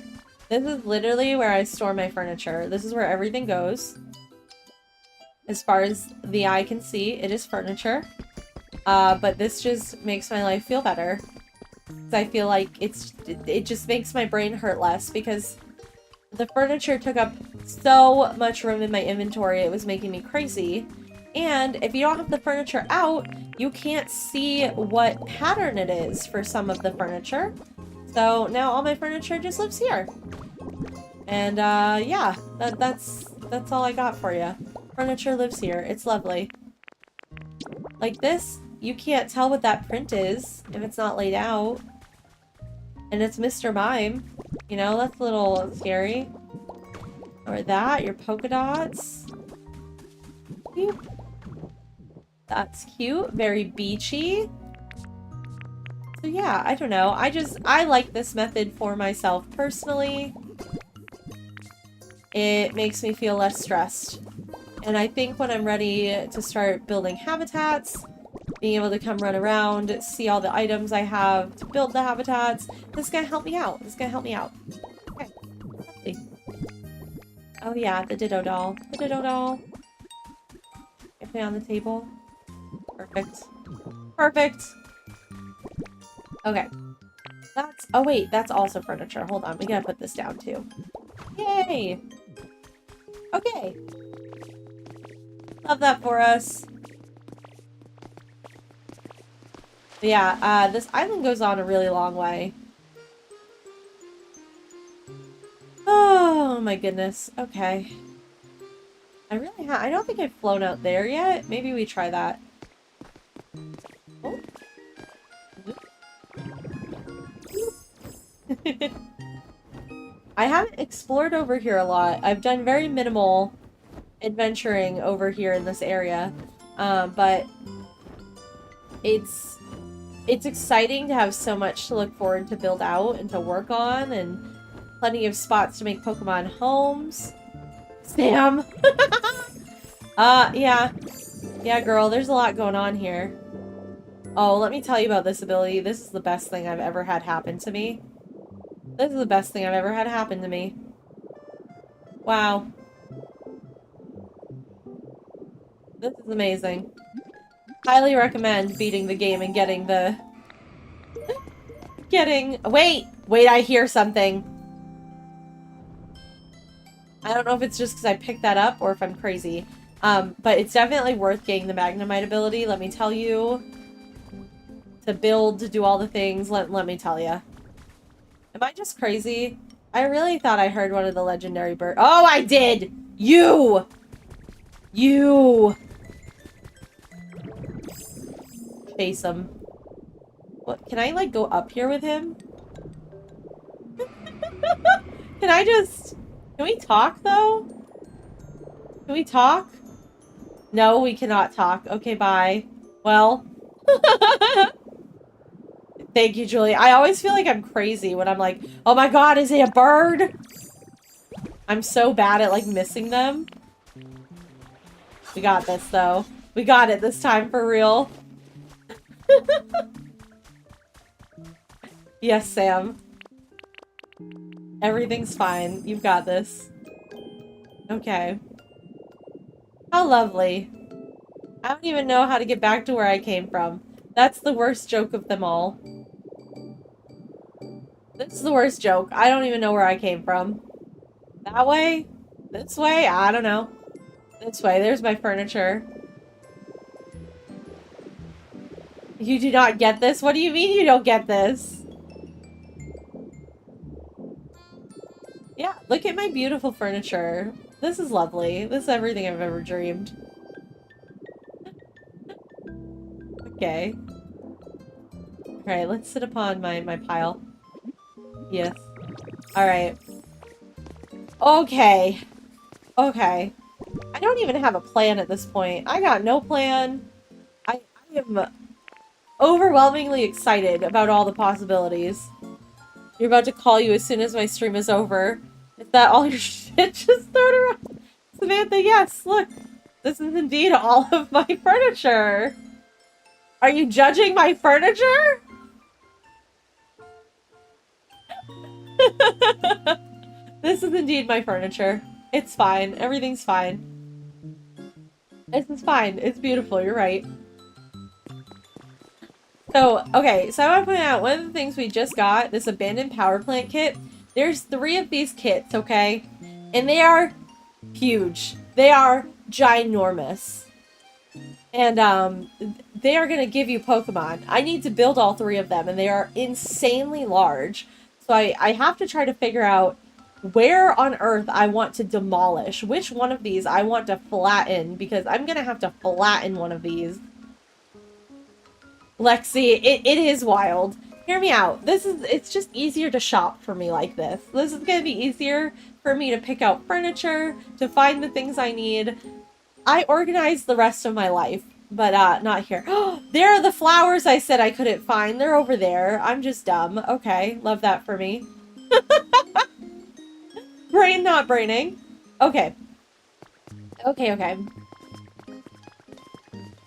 A: This is literally where I store my furniture. This is where everything goes. As far as the eye can see, it is furniture. But this just makes my life feel better. I feel like it just makes my brain hurt less because the furniture took up so much room in my inventory, it was making me crazy. And if you don't have the furniture out, you can't see what pattern it is for some of the furniture. So now all my furniture just lives here. And yeah, that's all I got for you. Furniture lives here. It's lovely. Like this, you can't tell what that print is if it's not laid out. And it's Mr. Mime. You know, that's a little scary. Or that, your polka dots. That's cute. Very beachy. So yeah, I don't know. I like this method for myself personally. It makes me feel less stressed. And I think when I'm ready to start building habitats, being able to come run around, see all the items I have to build the habitats, this is gonna help me out. This is gonna help me out. Okay. Lovely. Oh yeah, the Ditto doll. The Ditto doll. Get it on the table. Perfect. Perfect! Okay. That's- oh wait, that's also furniture. Hold on, we gotta put this down too. Yay! Okay. Love that for us. But yeah, this island goes on a really long way. Oh my goodness. Okay. I don't think I've flown out there yet. Maybe we try that. Oh. I haven't explored over here a lot. I've done very minimal adventuring over here in this area. But it's exciting to have so much to look forward to build out and to work on, and plenty of spots to make Pokemon homes. Sam! Yeah. Yeah, girl, there's a lot going on here. Oh, let me tell you about this ability. This is the best thing I've ever had happen to me. This is the best thing I've ever had happen to me. Wow. This is amazing. Highly recommend beating the game and getting the... Wait! Wait, I hear something. I don't know if it's just because I picked that up or if I'm crazy. But it's definitely worth getting the Magnemite ability, let me tell you. To build, to do all the things, let me tell you. Am I just crazy? I really thought I heard one of the legendary birds. Oh, I did! You! You! Chase him. What? Can I, like, go up here with him? Can I just... Can we talk, though? Can we talk? No, we cannot talk. Okay, bye. Well. Thank you, Julie. I always feel like I'm crazy when I'm like, oh my god, is he a bird? I'm so bad at, like, missing them. We got this, though. We got it this time, for real. Yes, Sam. Everything's fine. You've got this. Okay. How lovely. I don't even know how to get back to where I came from. That's the worst joke of them all. This is the worst joke. I don't even know where I came from. That way? This way? I don't know. This way. There's my furniture. You do not get this? What do you mean you don't get this? Yeah, look at my beautiful furniture. This is lovely. This is everything I've ever dreamed. Okay. Alright, let's sit upon my pile. Yes. Alright. Okay. Okay. I don't even have a plan at this point. I got no plan. I am overwhelmingly excited about all the possibilities. You're about to call you as soon as my stream is over. Is that all your shit just thrown around? Samantha, yes, look. This is indeed all of my furniture. Are you judging my furniture? This is indeed my furniture. It's fine. Everything's fine. This is fine. It's beautiful. You're right. So, okay. So I want to point out one of the things we just got, this abandoned power plant kit. There's 3 of these kits, okay? And they are huge. They are ginormous. And, they are going to give you Pokemon. I need to build all 3 of them, and they are insanely large. So I have to try to figure out where on Earth I want to demolish. Which one of these I want to flatten, because I'm going to have to flatten one of these. Lexi, it is wild. Hear me out. It's just easier to shop for me like this. This is going to be easier for me to pick out furniture, to find the things I need. I organize the rest of my life but not here. There are the flowers I said I couldn't find. They're over there. I'm just dumb. Okay, love that for me. Brain not braining. Okay. Okay.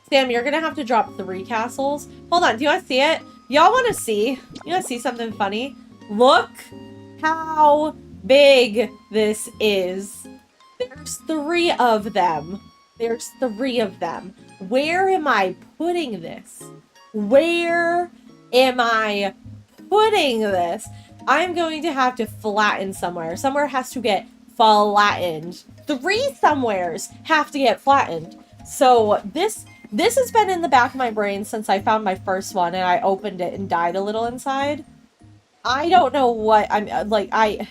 A: Sam, you're gonna have to drop 3 castles. Hold on, do you want to see it? Y'all want to see? You want to see something funny? Look how big this is. There's 3 of them. There's 3 of them. Where am I putting this? Where am I putting this? I'm going to have to flatten somewhere. Somewhere has to get flattened. 3 somewheres have to get flattened. So this has been in the back of my brain since I found my first one and I opened it and died a little inside. I don't know what I'm like. I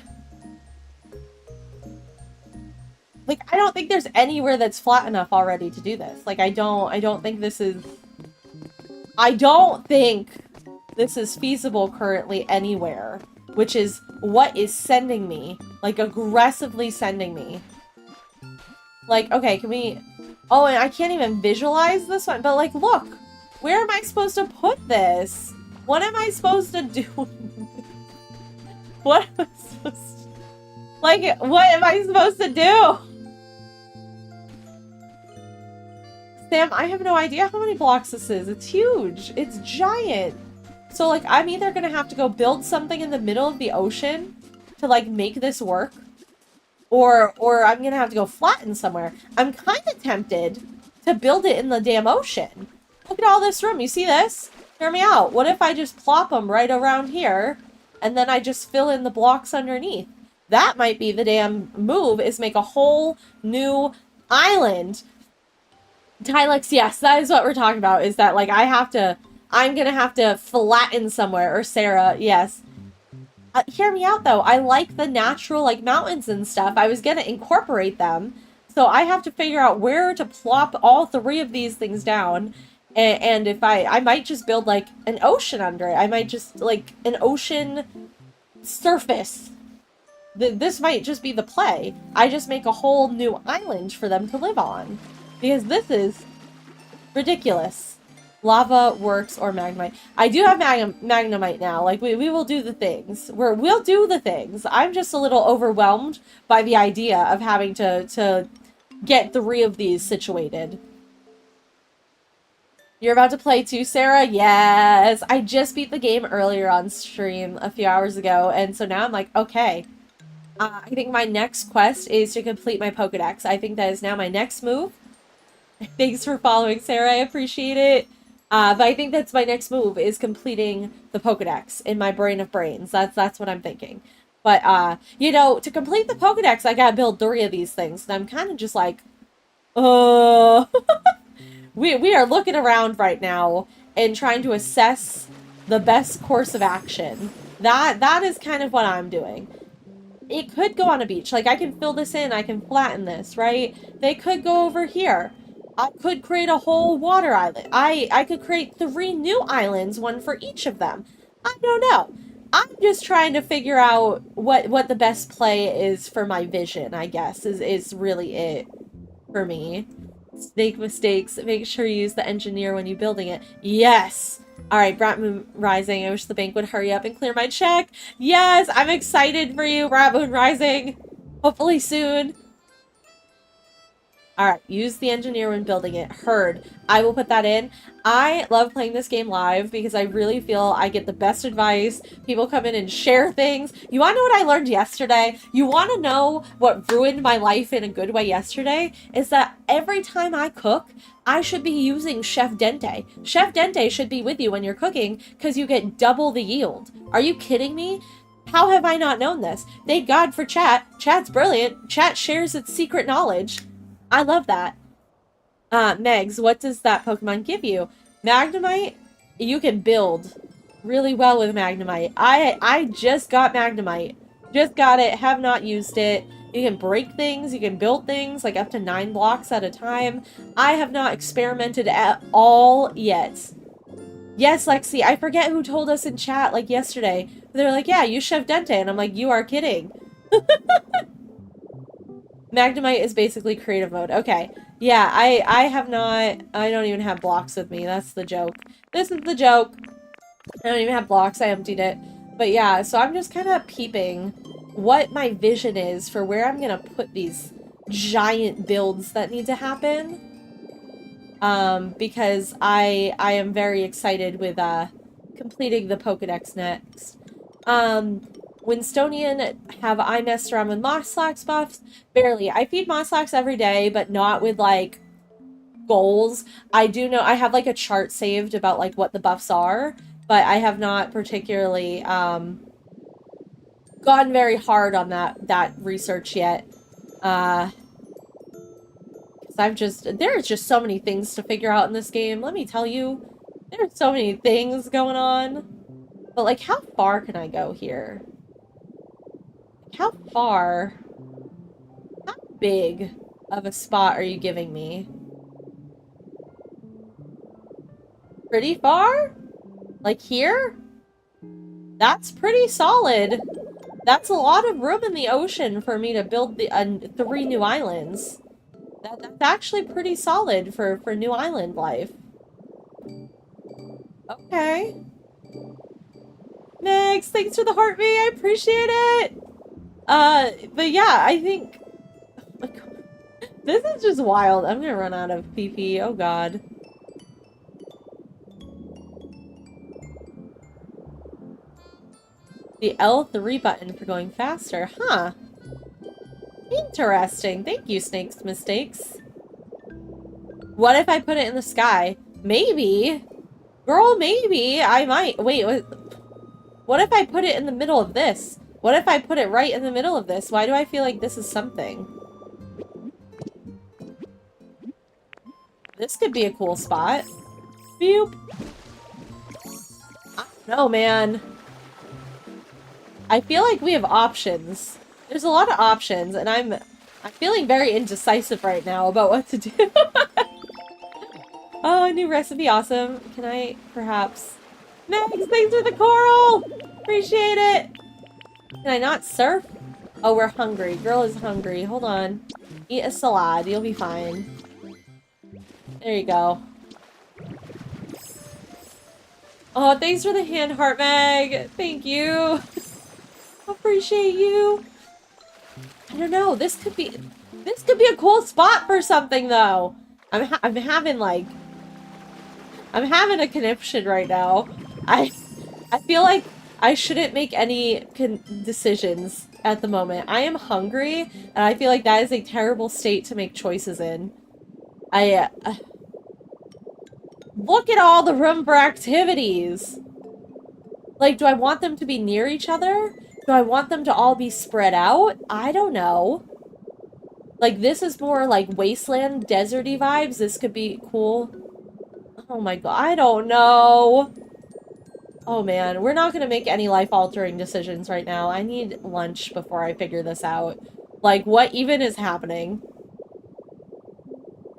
A: don't think there's anywhere that's flat enough already to do this. Like, I don't think this is feasible currently anywhere, which is what is sending me, like, aggressively sending me. Like, okay, can we... Oh, and I can't even visualize this one, but, like, look! Where am I supposed to put this? What am I supposed to do? What am I supposed to... Like, what am I supposed to do? Sam, I have no idea how many blocks this is. It's huge. It's giant. So, like, I'm either gonna have to go build something in the middle of the ocean to, like, make this work, or I'm gonna have to go flatten somewhere. I'm kind of tempted to build it in the damn ocean. Look at all this room. You see this? Hear me out. What if I just plop them right around here, and then I just fill in the blocks underneath? That might be the damn move, is make a whole new island. Tylex, yes, that is what we're talking about, is that, like, I'm gonna have to flatten somewhere, or Sarah, yes. Hear me out, though. I like the natural, like, mountains and stuff. I was gonna incorporate them, so I have to figure out where to plop all 3 of these things down, and if I might just build, like, an ocean under it. I might just, like, an ocean surface. This might just be the play. I just make a whole new island for them to live on. Because this is ridiculous. Lava works or magnemite. I do have magnemite now. Like, we will do the things. We'll do the things. I'm just a little overwhelmed by the idea of having to get 3 of these situated. You're about to play too, Sarah? Yes! I just beat the game earlier on stream a few hours ago, and so now I'm like, okay. I think my next quest is to complete my Pokedex. I think that is now my next move. Thanks for following, Sarah. I appreciate it. But I think that's my next move, is completing the Pokedex in my brain of brains. That's what I'm thinking. But, you know, to complete the Pokedex, I gotta build 3 of these things. And I'm kind of just like, we are looking around right now and trying to assess the best course of action. That is kind of what I'm doing. It could go on a beach. Like, I can fill this in. I can flatten this, right? They could go over here. I could create a whole water island. I could create 3 new islands, one for each of them. I don't know. I'm just trying to figure out what the best play is for my vision, I guess, is really it for me. Snake mistakes. Make sure you use the engineer when you're building it. Yes! Alright, Brat Moon Rising. I wish the bank would hurry up and clear my check. Yes! I'm excited for you, Brat Moon Rising. Hopefully soon. Alright, use the engineer when building it. Heard. I will put that in. I love playing this game live because I really feel I get the best advice. People come in and share things. You want to know what I learned yesterday? You want to know what ruined my life in a good way yesterday? Is that every time I cook, I should be using Chef Dente. Chef Dente should be with you when you're cooking because you get double the yield. Are you kidding me? How have I not known this? Thank God for chat. Chat's brilliant. Chat shares its secret knowledge. I love that. Megs, what does that Pokemon give you? Magnemite? You can build really well with Magnemite. I just got Magnemite. Just got it, have not used it. You can break things, you can build things, like up to 9 blocks at a time. I have not experimented at all yet. Yes, Lexi, I forget who told us in chat, like, yesterday. They're like, yeah, use Chef Dente, and I'm like, you are kidding. Magnemite is basically creative mode. Okay. Yeah, I have not... I don't even have blocks with me. That's the joke. This is the joke. I don't even have blocks. I emptied it. But yeah, so I'm just kind of peeping what my vision is for where I'm going to put these giant builds that need to happen. Because I am very excited with completing the Pokedex next. Winstonian, have I messed around with Moslax buffs? Barely. I feed Moslax every day, but not with, like, goals. I do know, I have, like, a chart saved about, like, what the buffs are, but I have not particularly, gone very hard on that research yet. Because there's just so many things to figure out in this game, let me tell you. There's so many things going on. But, like, how far can I go here? How far? How big of a spot are you giving me? Pretty far? Like here? That's pretty solid. That's a lot of room in the ocean for me to build the 3 new islands. That's actually pretty solid for new island life. Okay. Megs, thanks for the heart me. I appreciate it. But yeah, I think... Oh my God. This is just wild. I'm gonna run out of PP. Oh God. The L3 button for going faster. Huh. Interesting. Thank you, Snake's Mistakes. What if I put it in the sky? Maybe. Girl, maybe. I might. Wait, what if I put it in the middle of this? What if I put it right in the middle of this? Why do I feel like this is something? This could be a cool spot. Boop. I don't know, man. I feel like we have options. There's a lot of options, and I'm feeling very indecisive right now about what to do. Oh, a new recipe, awesome. Can I, perhaps... Max, thanks for the coral! Appreciate it! Can I not surf? Oh, we're hungry. Girl is hungry. Hold on. Eat a salad. You'll be fine. There you go. Oh, thanks for the hand heart, Meg! Thank you! Appreciate you! I don't know, this could be a cool spot for something, though! I'm having, like... I'm having a conniption right now. I feel like I shouldn't make any decisions at the moment. I am hungry, and I feel like that is a terrible state to make choices in. Look at all the room for activities! Like, do I want them to be near each other? Do I want them to all be spread out? I don't know. Like, this is more like wasteland, deserty vibes. This could be cool. Oh my God, I don't know. Oh man, we're not gonna make any life-altering decisions right now. I need lunch before I figure this out. Like, what even is happening?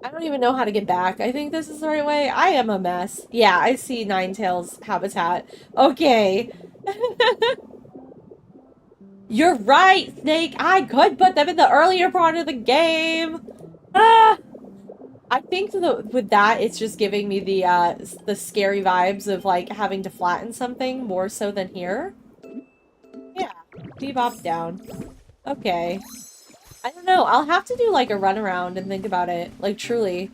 A: I don't even know how to get back. I think this is the right way. I am a mess. Yeah, I see Ninetales habitat. Okay. You're right, Snake. I could put them in the earlier part of the game. Ah! I think with that, it's just giving me the scary vibes of, like, having to flatten something more so than here. Yeah. Bebop down. Okay. I don't know. I'll have to do, like, a runaround and think about it. Like, truly.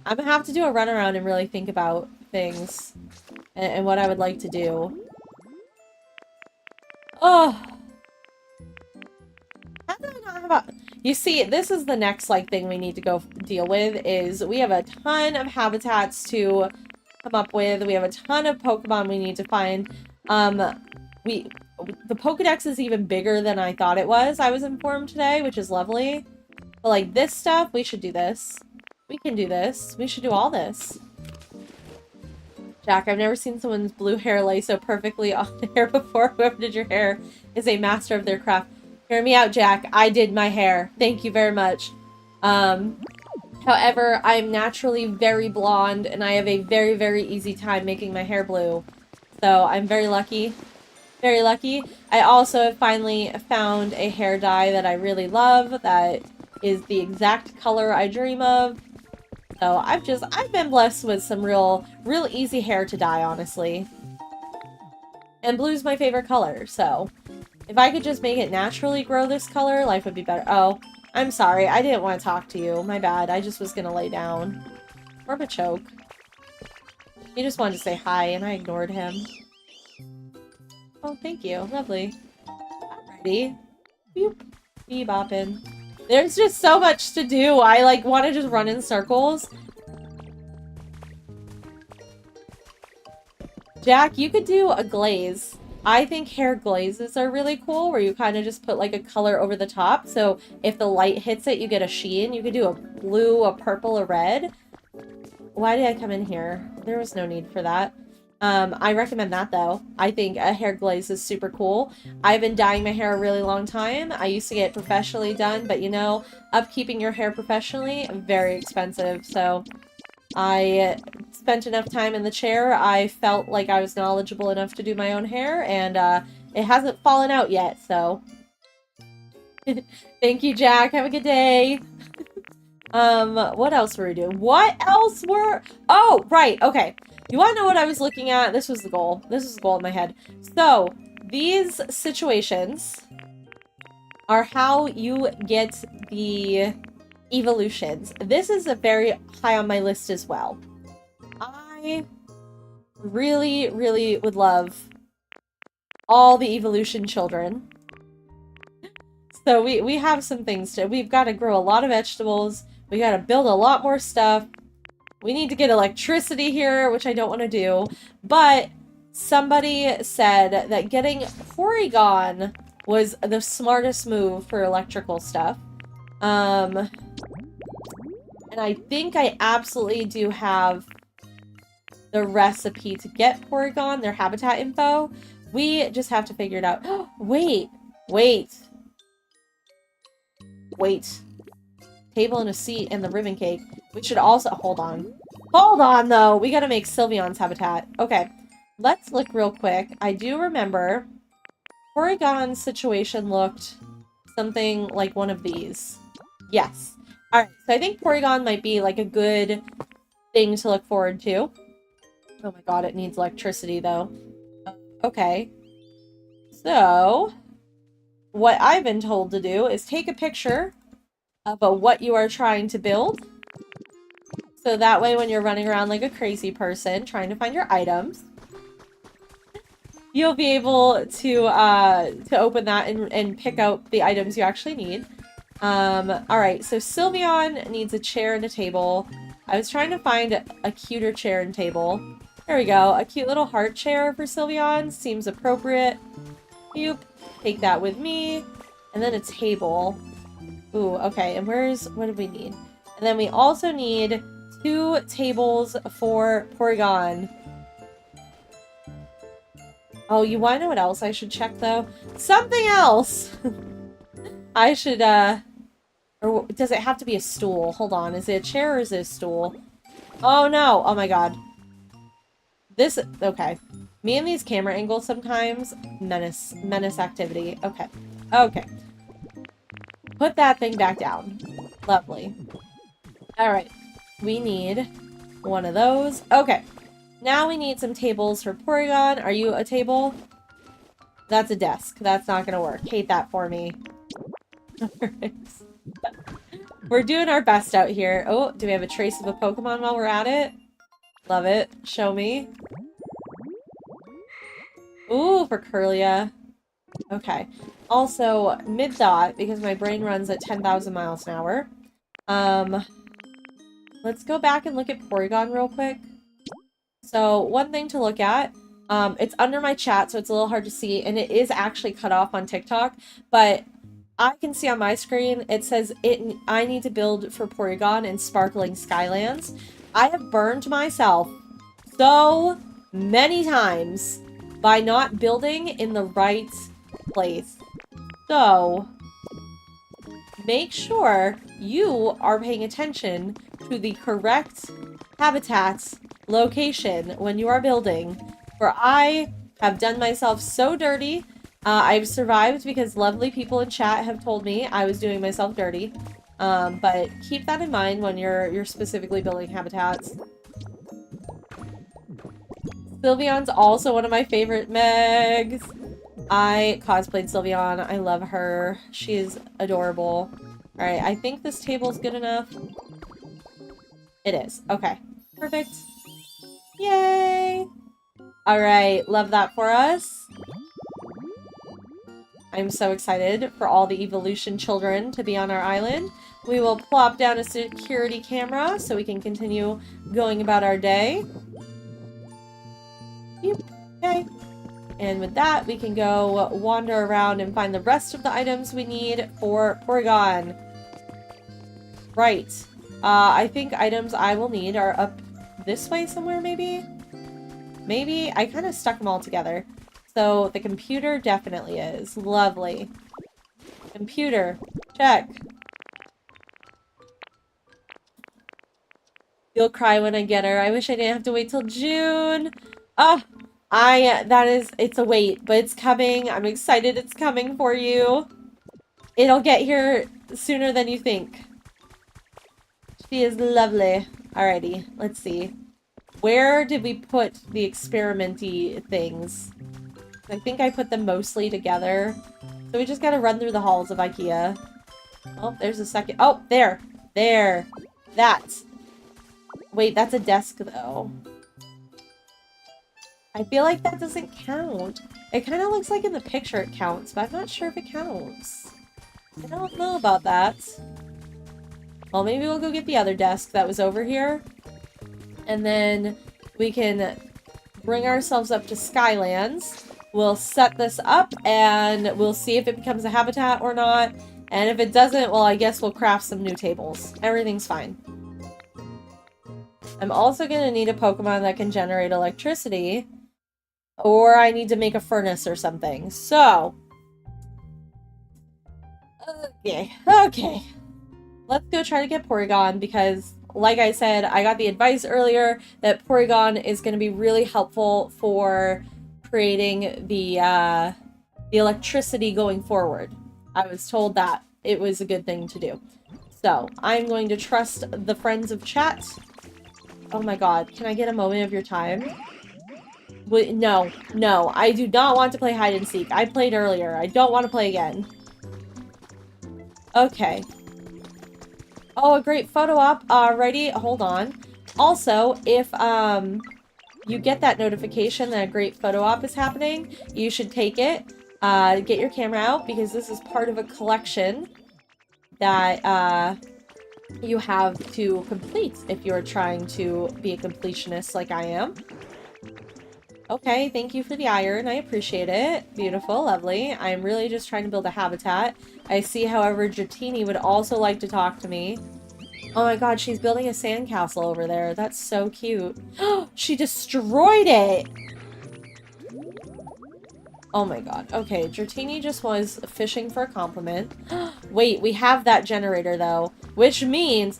A: I'm gonna have to do a runaround and really think about things. And what I would like to do. Oh. How did I not have a... You see, this is the next, like, thing we need to go deal with, is we have a ton of habitats to come up with. We have a ton of Pokemon we need to find. The Pokedex is even bigger than I thought it was, I was informed today, which is lovely. But, like, this stuff, we should do this. We can do this. We should do all this. Jack, I've never seen someone's blue hair lay so perfectly on hair before. Whoever did your hair is a master of their craft. Hear me out, Jack. I did my hair. Thank you very much. However, I'm naturally very blonde, and I have a very, very easy time making my hair blue. So, I'm very lucky. Very lucky. I also have finally found a hair dye that I really love, that is the exact color I dream of. So I've been blessed with some real easy hair to dye, honestly. And blue's my favorite color, so if I could just make it naturally grow this color, life would be better. Oh, I'm sorry. I didn't want to talk to you. My bad. I just was gonna lay down. Or a choke. He just wanted to say hi, and I ignored him. Oh, thank you. Lovely. Alrighty. Boop. Bebopping. There's just so much to do. I, like, want to just run in circles. Jack, you could do a glaze. I think hair glazes are really cool, where you kind of just put, like, a color over the top. So if the light hits it, you get a sheen. You could do a blue, a purple, a red. Why did I come in here? There was no need for that. I recommend that, though. I think a hair glaze is super cool. I've been dyeing my hair a really long time. I used to get it professionally done, but, you know, upkeeping your hair professionally, very expensive. So I spent enough time in the chair. I felt like I was knowledgeable enough to do my own hair, and it hasn't fallen out yet, so. Thank you, Jack. Have a good day. What else were we doing? Oh, right, okay. You want to know what I was looking at? This was the goal. This was the goal in my head. So, these situations are how you get the evolutions. This is a very high on my list as well. I really, really would love all the evolution children. So we have some things to... We've got to grow a lot of vegetables. We got to build a lot more stuff. We need to get electricity here, which I don't want to do. But somebody said that getting Porygon was the smartest move for electrical stuff. And I think I absolutely do have the recipe to get Porygon, their habitat info. We just have to figure it out. Wait. Table and a seat and the ribbon cake. We should also... Hold on, though. We gotta make Sylveon's habitat. Okay. Let's look real quick. I do remember Porygon's situation looked something like one of these. Yes. Alright, so I think Porygon might be, like, a good thing to look forward to. Oh my god, it needs electricity, though. Okay. So, what I've been told to do is take a picture of what you are trying to build. So that way, when you're running around like a crazy person trying to find your items, you'll be able to open that and pick out the items you actually need. Alright, so Sylveon needs a chair and a table. I was trying to find a cuter chair and table. There we go. A cute little heart chair for Sylveon seems appropriate. Boop. Take that with me. And then a table. Ooh, okay. And what do we need? And then we also need 2 tables for Porygon. Oh, you want to know what else I should check, though? Something else! I should, or does it have to be a stool? Hold on. Is it a chair or is it a stool? Oh, no! Oh, my god. Okay. Me and these camera angles sometimes, menace activity. Okay. Okay. Put that thing back down. Lovely. Alright. We need one of those. Okay. Now we need some tables for Porygon. Are you a table? That's a desk. That's not gonna work. Hate that for me. Alright. We're doing our best out here. Oh, do we have a trace of a Pokemon while we're at it? Love it. Show me. Ooh, for Curlia. Okay. Also, mid-thought, because my brain runs at 10,000 miles an hour. Let's go back and look at Porygon real quick. So, one thing to look at, it's under my chat, so it's a little hard to see, and it is actually cut off on TikTok, but I can see on my screen, it says I need to build for Porygon in Sparkling Skylands. I have burned myself so many times by not building in the right place. So, make sure you are paying attention to the correct habitat location when you are building. For I have done myself so dirty. I've survived because lovely people in chat have told me I was doing myself dirty. But keep that in mind when you're specifically building habitats. Sylveon's also one of my favorite Megs. I cosplayed Sylveon. I love her. She is adorable. Alright, I think this table's good enough. It is. Okay. Perfect. Yay! Alright, love that for us. I'm so excited for all the evolution children to be on our island. We will plop down a security camera so we can continue going about our day. Okay. And with that, we can go wander around and find the rest of the items we need for Porygon. Right. I think items I will need are up this way somewhere, maybe? Maybe? I kind of stuck them all together. So the computer definitely is. Lovely. Computer. Check. You'll cry when I get her. I wish I didn't have to wait till June. Oh, it's a wait, but it's coming. I'm excited it's coming for you. It'll get here sooner than you think. She is lovely. Alrighty, let's see. Where did we put the experimenty things? I think I put them mostly together. So we just gotta run through the halls of IKEA. Oh, there's a second. Oh, there. There. That. Wait, that's a desk, though. I feel like that doesn't count. It kind of looks like in the picture it counts, but I'm not sure if it counts. I don't know about that. Well, maybe we'll go get the other desk that was over here. And then we can bring ourselves up to Skylands. We'll set this up, and we'll see if it becomes a habitat or not. And if it doesn't, well, I guess we'll craft some new tables. Everything's fine. I'm also going to need a Pokemon that can generate electricity. Or I need to make a furnace or something. So. Okay. Let's go try to get Porygon because, like I said, I got the advice earlier that Porygon is going to be really helpful for creating the electricity going forward. I was told that it was a good thing to do. So, I'm going to trust the friends of chat. Oh my god, can I get a moment of your time? Wait, no, I do not want to play hide and seek. I played earlier. I don't want to play again. Okay. Oh, a great photo op. Alrighty, hold on. Also, if you get that notification that a great photo op is happening, you should take it. Get your camera out because this is part of a collection that you have to complete if you're trying to be a completionist like I am. Okay, thank you for the iron. I appreciate it. Beautiful, lovely. I'm really just trying to build a habitat. I see, however, Dratini would also like to talk to me. Oh my god, she's building a sandcastle over there. That's so cute. She destroyed it! Oh my god. Okay, Dratini just was fishing for a compliment. Wait, we have that generator, though. Which means...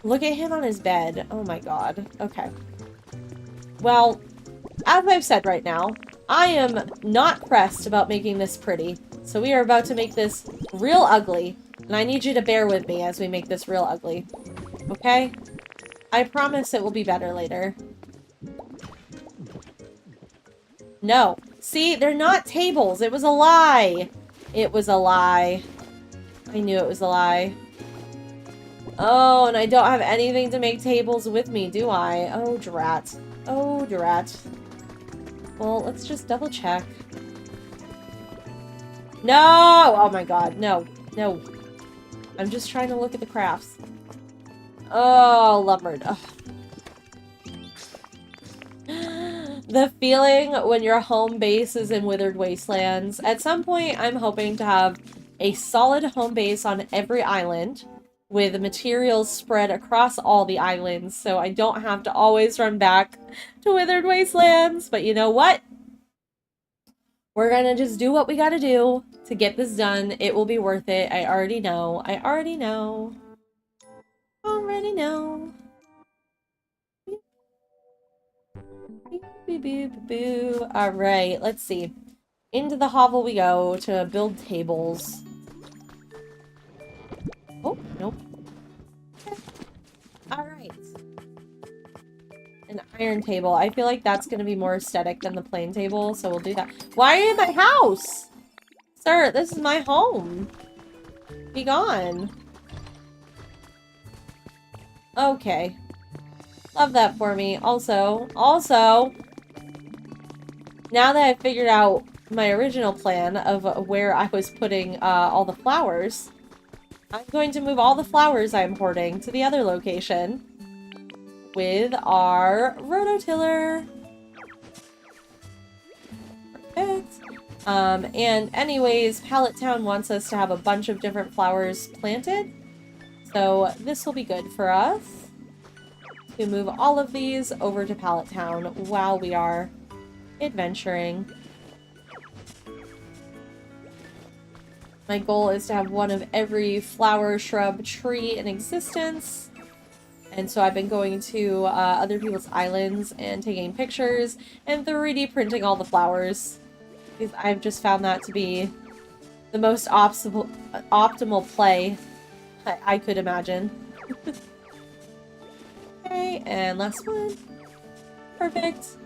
A: Look at him on his bed. Oh my god. Okay. Well... As I've said right now, I am not pressed about making this pretty. So we are about to make this real ugly. And I need you to bear with me as we make this real ugly. Okay? I promise it will be better later. No. See, they're not tables. It was a lie. It was a lie. I knew it was a lie. Oh, and I don't have anything to make tables with me, do I? Oh, drat. Oh, drat. Well, let's just double check. No! Oh my god, no. No. I'm just trying to look at the crafts. Oh, lumbered. Ugh. The feeling when your home base is in Withered Wastelands. At some point, I'm hoping to have a solid home base on every island with materials spread across all the islands, so I don't have to always run back to Withered Wastelands. But you know what? We're gonna just do what we gotta do to get this done. It will be worth it. I already know. I already know. Already know. Alright, let's see. Into the hovel we go to build tables. Oh, nope. An iron table. I feel like that's going to be more aesthetic than the plain table, so we'll do that. Why are you in my house? Sir, this is my home. Be gone. Okay. Love that for me. Also, now that I've figured out my original plan of where I was putting all the flowers, I'm going to move all the flowers I'm hoarding to the other location with our rototiller. Perfect. And anyways, Pallet Town wants us to have a bunch of different flowers planted. So this will be good for us to move all of these over to Pallet Town while we are adventuring. My goal is to have one of every flower, shrub, tree in existence. And so I've been going to other people's islands and taking pictures and 3D printing all the flowers. Because I've just found that to be the most optimal play I could imagine. Okay, and last one. Perfect.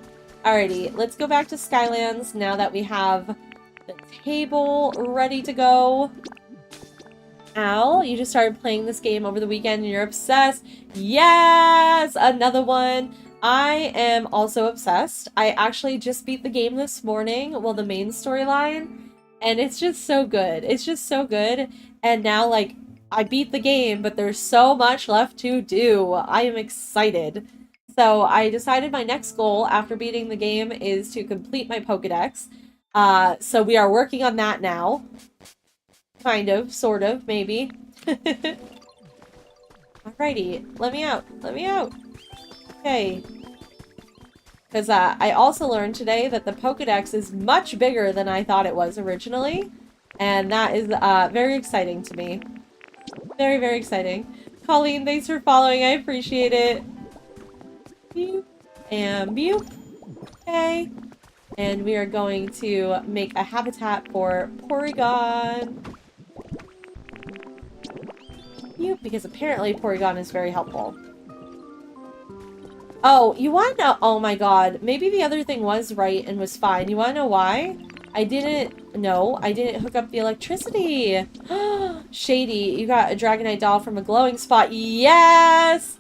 A: Alrighty, let's go back to Skylands now that we have the table ready to go. Al, you just started playing this game over the weekend and you're obsessed. Yes! Another one. I am also obsessed. I actually just beat the game this morning, well, the main storyline, and it's just so good. It's just so good. And now, like, I beat the game, but there's so much left to do. I am excited. So I decided my next goal after beating the game is to complete my Pokedex. So we are working on that now. Kind of, sort of, maybe. Alrighty, let me out. Let me out. Okay. Because I also learned today that the Pokedex is much bigger than I thought it was originally. And that is very exciting to me. Very, very exciting. Colleen, thanks for following. I appreciate it. Beep. And beep. Okay. And we are going to make a habitat for Porygon. Because apparently Porygon is very helpful. Oh, you want to know? Oh my god. Maybe the other thing was right and was fine. You want to know why? I didn't hook up the electricity. Shady, you got a Dragonite doll from a glowing spot. Yes!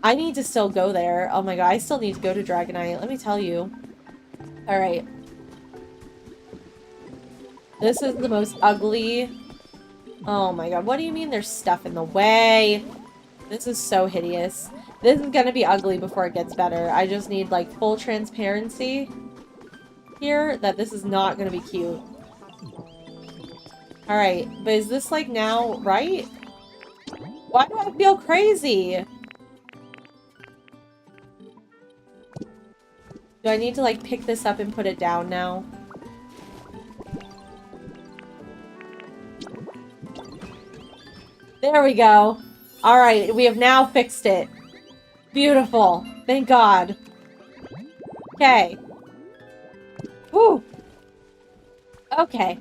A: I need to still go there. Oh my god, I still need to go to Dragonite. Let me tell you. Alright. This is the most ugly... Oh my god, what do you mean there's stuff in the way? This is so hideous. This is gonna be ugly before it gets better. I just need, like, full transparency here that this is not gonna be cute. Alright, but is this, like, now right? Why do I feel crazy? Do I need to, like, pick this up and put it down now? There we go. Alright, we have now fixed it. Beautiful. Thank God. Okay. Woo! Okay.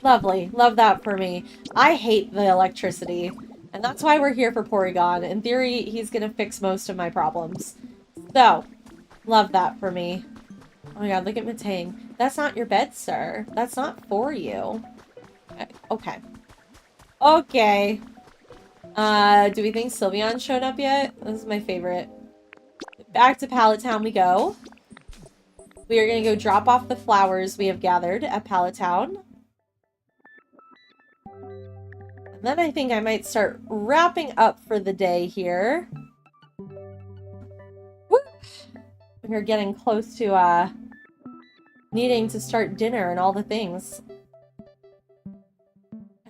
A: Lovely. Love that for me. I hate the electricity. And that's why we're here for Porygon. In theory, he's gonna fix most of my problems. So, love that for me. Oh my god, look at Matang. That's not your bed, sir. That's not for you. Okay. Okay. Do we think Sylveon's shown up yet? This is my favorite. Back to Pallet Town we go. We are gonna go drop off the flowers we have gathered at Pallet Town. And then I think I might start wrapping up for the day here. Woo! We're getting close to, needing to start dinner and all the things.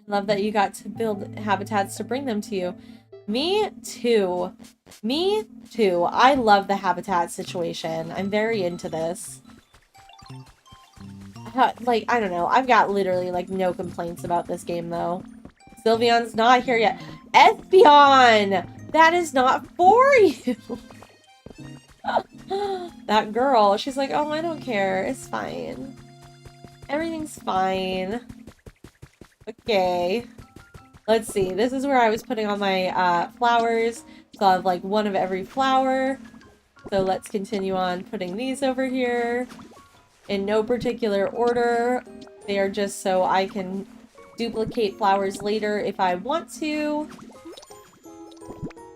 A: Love that you got to build habitats to bring them to you. Me too. Me too. I love the habitat situation. I'm very into this. Like, I don't know. I've got literally, like, no complaints about this game, though. Sylveon's not here yet. Espeon! That is not for you! That girl, she's like, oh, I don't care. It's fine. Everything's fine. Okay. Let's see. This is where I was putting all my flowers. So I'll have like one of every flower. So let's continue on putting these over here in no particular order. They are just so I can duplicate flowers later if I want to.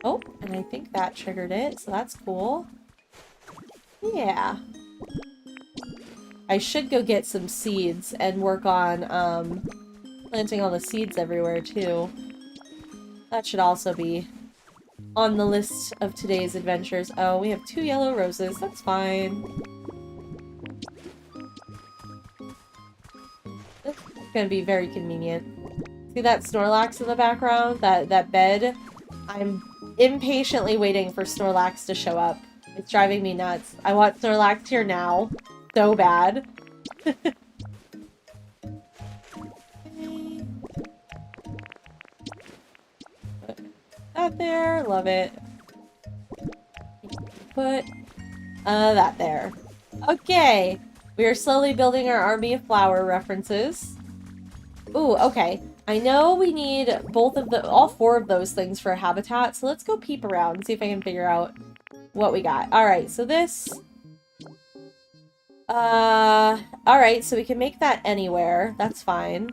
A: Oh, and I think that triggered it, so that's cool. Yeah. I should go get some seeds and work on planting all the seeds everywhere too. That should also be on the list of today's adventures. Oh, we have 2 yellow roses. That's fine. It's gonna be very convenient. See that Snorlax in the background? That bed? I'm impatiently waiting for Snorlax to show up. It's driving me nuts. I want Snorlax here now. So bad. That there. Love it. Put that there. Okay. We are slowly building our army of flower references. Ooh, okay. I know we need all 4 of those things for a habitat, so let's go peep around and see if I can figure out what we got. Alright, so this... Alright, so we can make that anywhere. That's fine.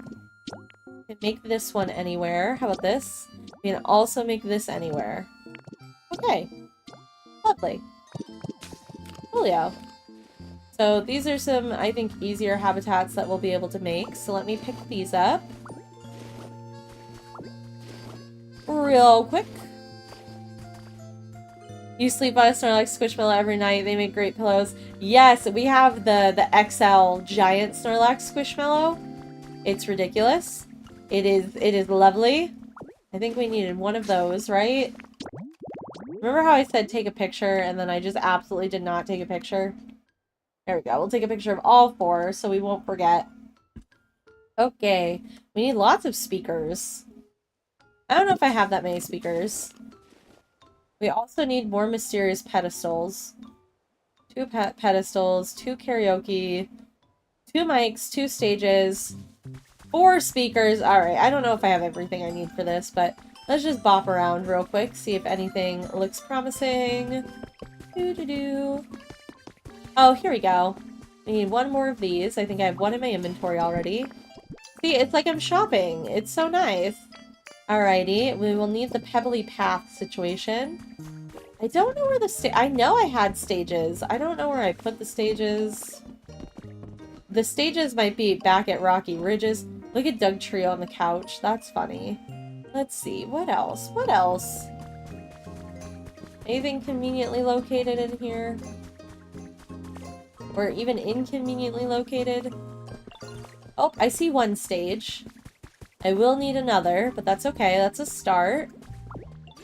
A: We can make this one anywhere. How about this? We can also make this anywhere. Okay. Lovely. Coolio. So these are some, I think, easier habitats that we'll be able to make. So let me pick these up. Real quick. You sleep on a Snorlax Squishmallow every night. They make great pillows. Yes, we have the XL giant Snorlax Squishmallow. It's ridiculous. It is lovely. I think we needed one of those, right? Remember how I said take a picture and then I just absolutely did not take a picture? There we go. We'll take a picture of all 4 so we won't forget. Okay. We need lots of speakers. I don't know if I have that many speakers. We also need more mysterious pedestals. 2 pedestals, 2 karaoke, 2 mics, 2 stages, 4 speakers. Alright, I don't know if I have everything I need for this, but let's just bop around real quick, see if anything looks promising. Doo-doo-doo. Oh, here we go. We need 1 more of these. I think I have 1 in my inventory already. See, it's like I'm shopping. It's so nice. Alrighty, we will need the pebbly path situation. I don't know where I know I had stages. I don't know where I put the stages. The stages might be back at Rocky Ridges. Look at Doug Trio on the couch. That's funny. Let's see. What else? What else? Anything conveniently located in here? Or even inconveniently located? Oh, I see 1 stage. I will need another, but that's okay. That's a start.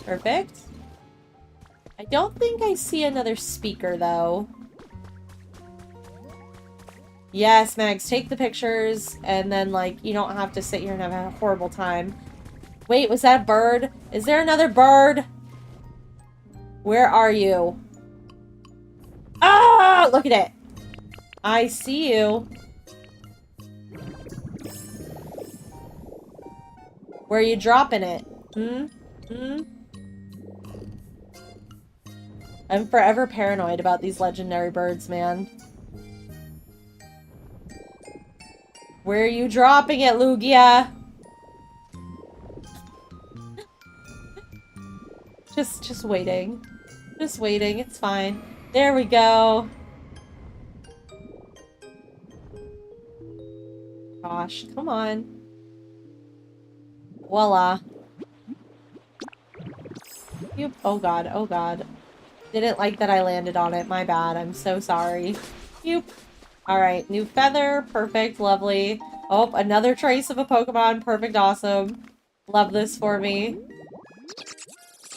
A: Perfect. I don't think I see another speaker, though. Yes, Mags, take the pictures, and then, like, you don't have to sit here and have a horrible time. Wait, was that a bird? Is there another bird? Where are you? Ah! Look at it! I see you. Where are you dropping it? I'm forever paranoid about these legendary birds, man. Where are you dropping it, Lugia? Just waiting. Just waiting. It's fine. There we go. Gosh, come on. Voila. Oh god, oh god. Didn't like that I landed on it. My bad. I'm so sorry. Alright, new feather. Perfect. Lovely. Oh, another trace of a Pokemon. Perfect. Awesome. Love this for me.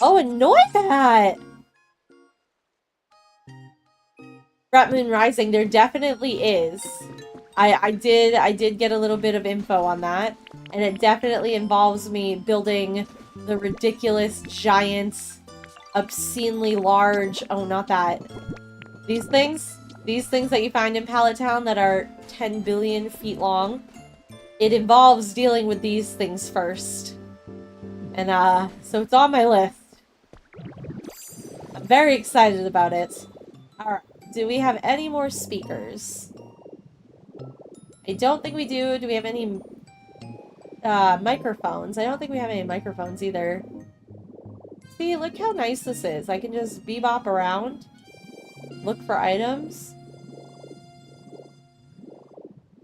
A: Oh, a Noibat! Rat Moon Rising. There definitely is. I did get a little bit of info on that. And it definitely involves me building the ridiculous, giant, obscenely large... Oh, not that. These things that you find in Pallet Town that are 10 billion feet long. It involves dealing with these things first. And, so it's on my list. I'm very excited about it. Alright. Do we have any more speakers? I don't think we do. Do we have any microphones? I don't think we have any microphones either. See, look how nice this is. I can just bebop around, look for items.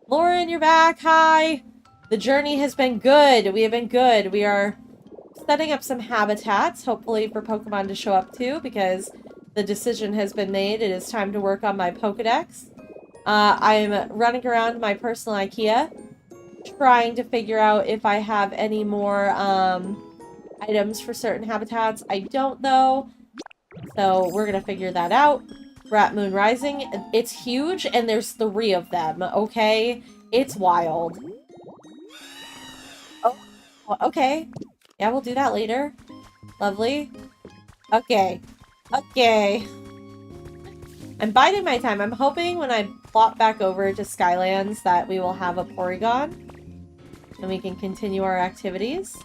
A: Lauren, you're back. Hi. The journey has been good. We have been good. We are setting up some habitats, hopefully for Pokemon to show up too, because the decision has been made. It is time to work on my Pokedex. I'm running around my personal IKEA, trying to figure out if I have any more items for certain habitats. I don't, though. So we're going to figure that out. Rat Moon Rising. It's huge, and there's 3 of them, okay? It's wild. Oh, okay. Yeah, we'll do that later. Lovely. Okay. Okay. I'm biding my time. I'm hoping when I plop back over to Skylands that we will have a Porygon. And we can continue our activities.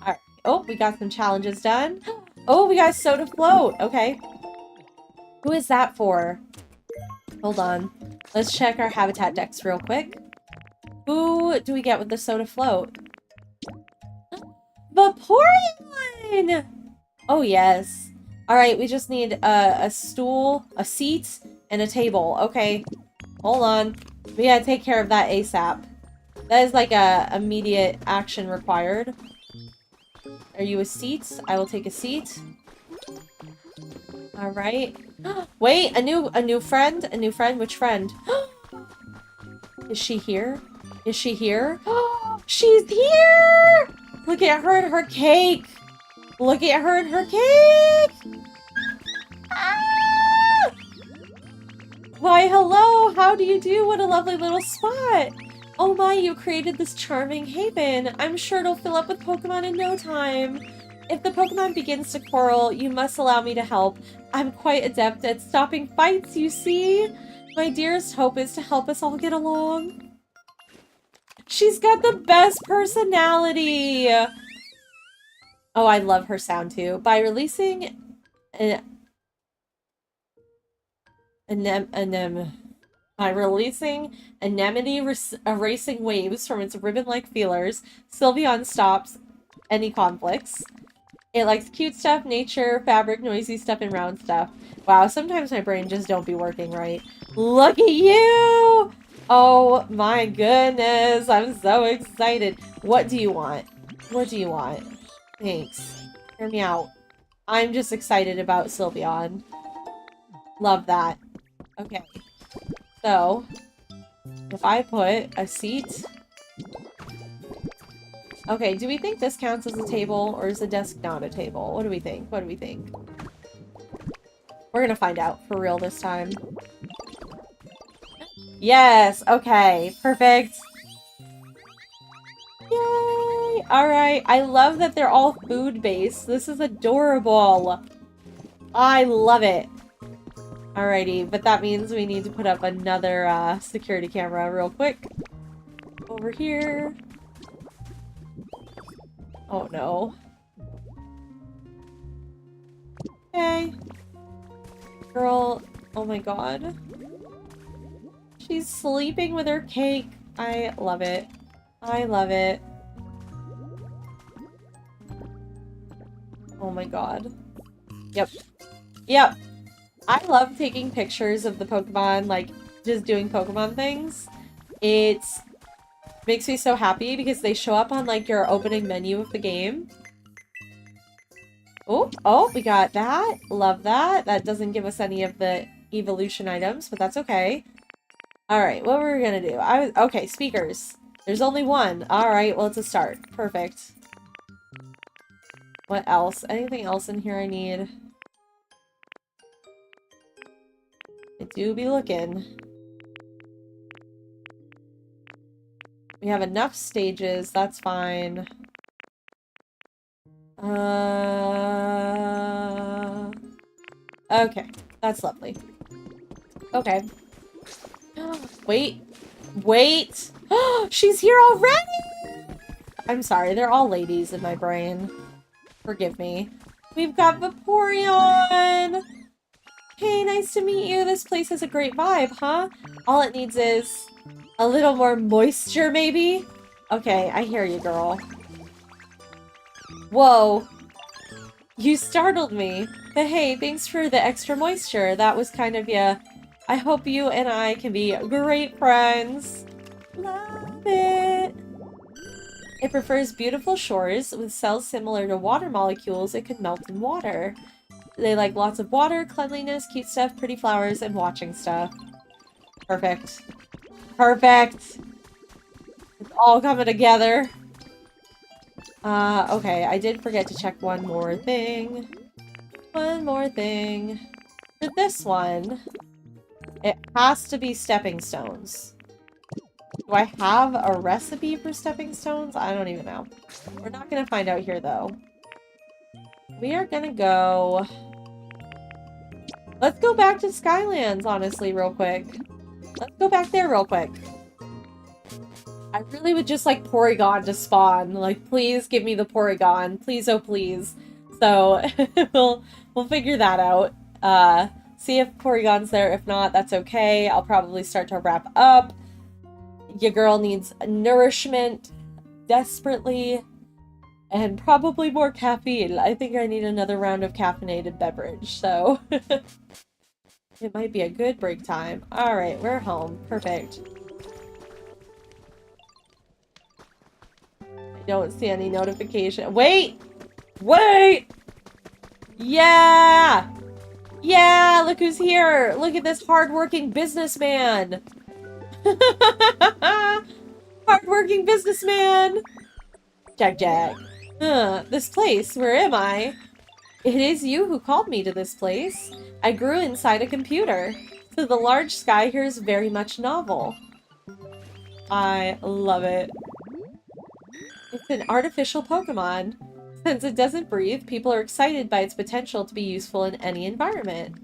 A: Alright. Oh, we got some challenges done. Oh, we got Soda Float. Okay. Who is that for? Hold on. Let's check our habitat decks real quick. Who do we get with the Soda Float? Vaporeon! Oh, yes. Alright, we just need a stool, a seat, and a table. Okay. Hold on. We gotta take care of that ASAP. That is like a immediate action required. Are you a seat? I will take a seat. Alright. Wait, a new friend? A new friend? Which friend? Is she here? Is she here? She's here! Look at her and her cake! Look at her and her cake! Ah! Why, hello! How do you do? What a lovely little spot! Oh my, you created this charming haven. I'm sure it'll fill up with Pokemon in no time. If the Pokemon begins to quarrel, you must allow me to help. I'm quite adept at stopping fights, you see? My dearest hope is to help us all get along. She's got the best personality! Oh, I love her sound too. By releasing anemone erasing waves from its ribbon-like feelers, Sylveon stops any conflicts. It likes cute stuff, nature, fabric, noisy stuff, and round stuff. Wow, sometimes my brain just don't be working right. Look at you! Oh my goodness, I'm so excited. What do you want? What do you want? Thanks. Hear me out. I'm just excited about Sylveon. Love that. Okay. So, if I put a seat... Okay, do we think this counts as a table, or is the desk not a table? What do we think? What do we think? We're gonna find out for real this time. Yes! Okay, perfect. Yay! Alright, I love that they're all food-based. This is adorable. I love it. Alrighty, but that means we need to put up another security camera real quick. Over here. Oh no. Okay. Girl, oh my god. She's sleeping with her cake. I love it. I love it. Oh my god. Yep. Yep. I love taking pictures of the Pokemon, like, just doing Pokemon things. It makes me so happy because they show up on, like, your opening menu of the game. Oh, oh, we got that. Love that. That doesn't give us any of the evolution items, but that's okay. Alright, what were we gonna do? Okay, speakers. There's only one. Alright, well, it's a start. Perfect. What else? Anything else in here I need? I do be looking. We have enough stages, that's fine. Okay, that's lovely. Okay. Wait. Wait! She's here already! I'm sorry, they're all ladies in my brain. Forgive me. We've got Vaporeon! Hey, nice to meet you. This place has a great vibe, huh? All it needs is a little more moisture, maybe? Okay, I hear you, girl. Whoa. You startled me. But hey, thanks for the extra moisture. That was kind of ya. I hope you and I can be great friends. Love it. It prefers beautiful shores with cells similar to water molecules. It could melt in water. They like lots of water, cleanliness, cute stuff, pretty flowers, and watching stuff. Perfect. Perfect! It's all coming together. Okay, I did forget to check one more thing. One more thing. For this one, it has to be stepping stones. Do I have a recipe for stepping stones? I don't even know. We're not gonna find out here, though. We are gonna go... Let's go back to Skylands, honestly, real quick. Let's go back there real quick. I really would just like Porygon to spawn. Like, please give me the Porygon. Please, oh please. So, we'll figure that out. See if Porygon's there. If not, that's okay. I'll probably start to wrap up. Your girl needs nourishment desperately. And probably more caffeine. I think I need another round of caffeinated beverage, so... It might be a good break time. Alright, we're home. Perfect. I don't see any notification. Wait! Wait! Yeah! Yeah! Look who's here! Look at this hardworking businessman! Hardworking businessman! Jack Jack. This place, where am I? It is you who called me to this place. I grew inside a computer, so the large sky here is very much novel. I love it. It's an artificial Pokemon. Since it doesn't breathe, people are excited by its potential to be useful in any environment.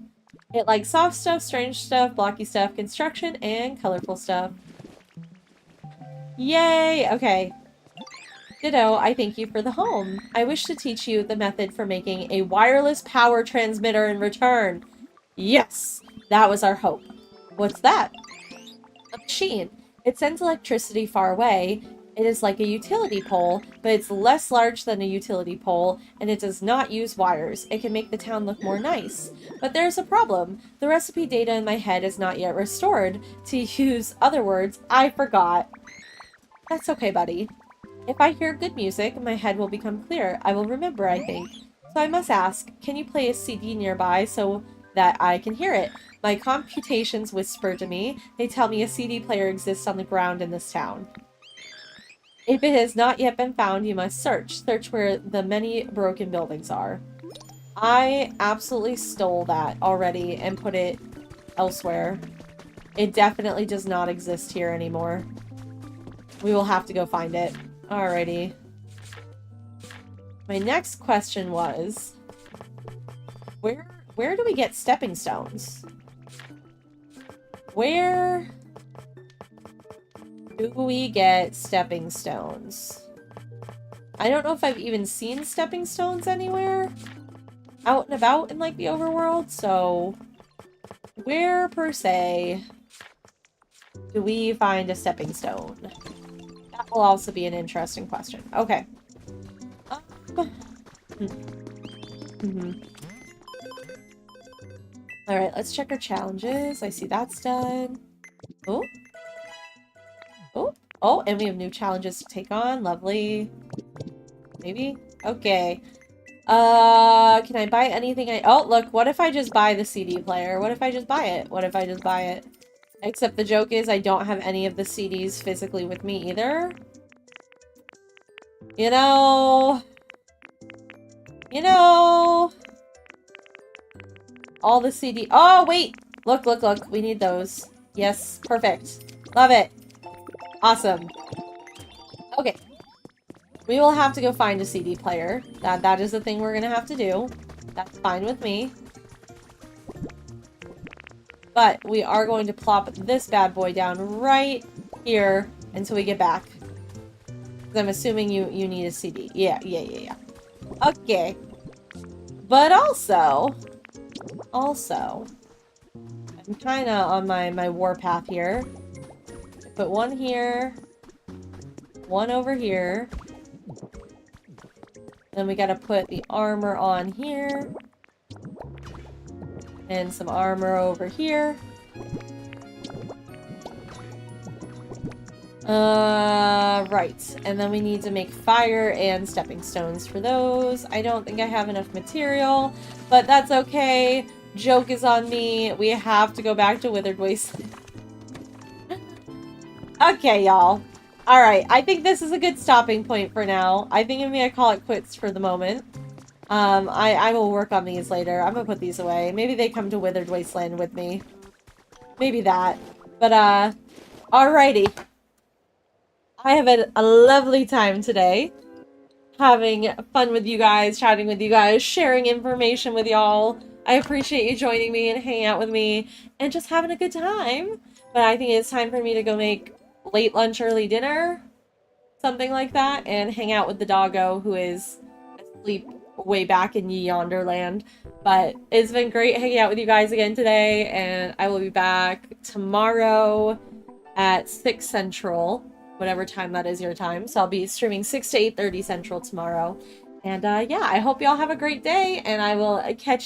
A: It likes soft stuff, strange stuff, blocky stuff, construction, and colorful stuff. Yay! Okay. Ditto, I thank you for the home. I wish to teach you the method for making a wireless power transmitter in return. Yes! That was our hope. What's that? A machine. It sends electricity far away. It is like a utility pole, but it's less large than a utility pole, and it does not use wires. It can make the town look more nice. But there's a problem. The recipe data in my head is not yet restored. To use other words, I forgot. That's okay, buddy. If I hear good music, my head will become clear. I will remember, I think. So I must ask, can you play a CD nearby so that I can hear it? My computations whisper to me. They tell me a CD player exists on the ground in this town. If it has not yet been found, you must search. Search where the many broken buildings are. I absolutely stole that already and put it elsewhere. It definitely does not exist here anymore. We will have to go find it. Alrighty. My next question was, where do we get stepping stones? Where do we get stepping stones? I don't know if I've even seen stepping stones anywhere out and about in like the overworld, so where per se do we find a stepping stone? That will also be an interesting question. Okay. Alright, let's check our challenges. I see that's done. Oh. Oh. Oh, and we have new challenges to take on. Lovely. Maybe? Okay. Can I buy anything oh, look, what if I just buy the CD player? What if I just buy it? What if I just buy it? Except the joke is I don't have any of the CDs physically with me either. You know... All the CD... Oh, wait! Look, look, look. We need those. Yes, perfect. Love it. Awesome. Okay. We will have to go find a CD player. That is the thing we're gonna have to do. That's fine with me. But we are going to plop this bad boy down right here until we get back. Because I'm assuming you need a CD. Yeah. Okay. But also, I'm kind of on my warpath here. Put one here. One over here. Then we gotta put the armor on here. And some armor over here. Right. And then we need to make fire and stepping stones for those. I don't think I have enough material, but that's okay. Joke is on me. We have to go back to Withered Wasteland. Okay, y'all. Alright, I think this is a good stopping point for now. I think I'm gonna call it quits for the moment. I will work on these later. I'm gonna put these away. Maybe they come to Withered Wasteland with me. Maybe that. But, alrighty. I have had a lovely time today. Having fun with you guys, chatting with you guys, sharing information with y'all. I appreciate you joining me and hanging out with me and just having a good time. But I think it's time for me to go make late lunch, early dinner. Something like that. And hang out with the doggo who is asleep way back in yonder land. But it's been great hanging out with you guys again today. And I will be back tomorrow at 6 Central. Whatever time that is your time. So I'll be streaming 6 to 8:30 Central tomorrow. And yeah, I hope y'all have a great day, and I will catch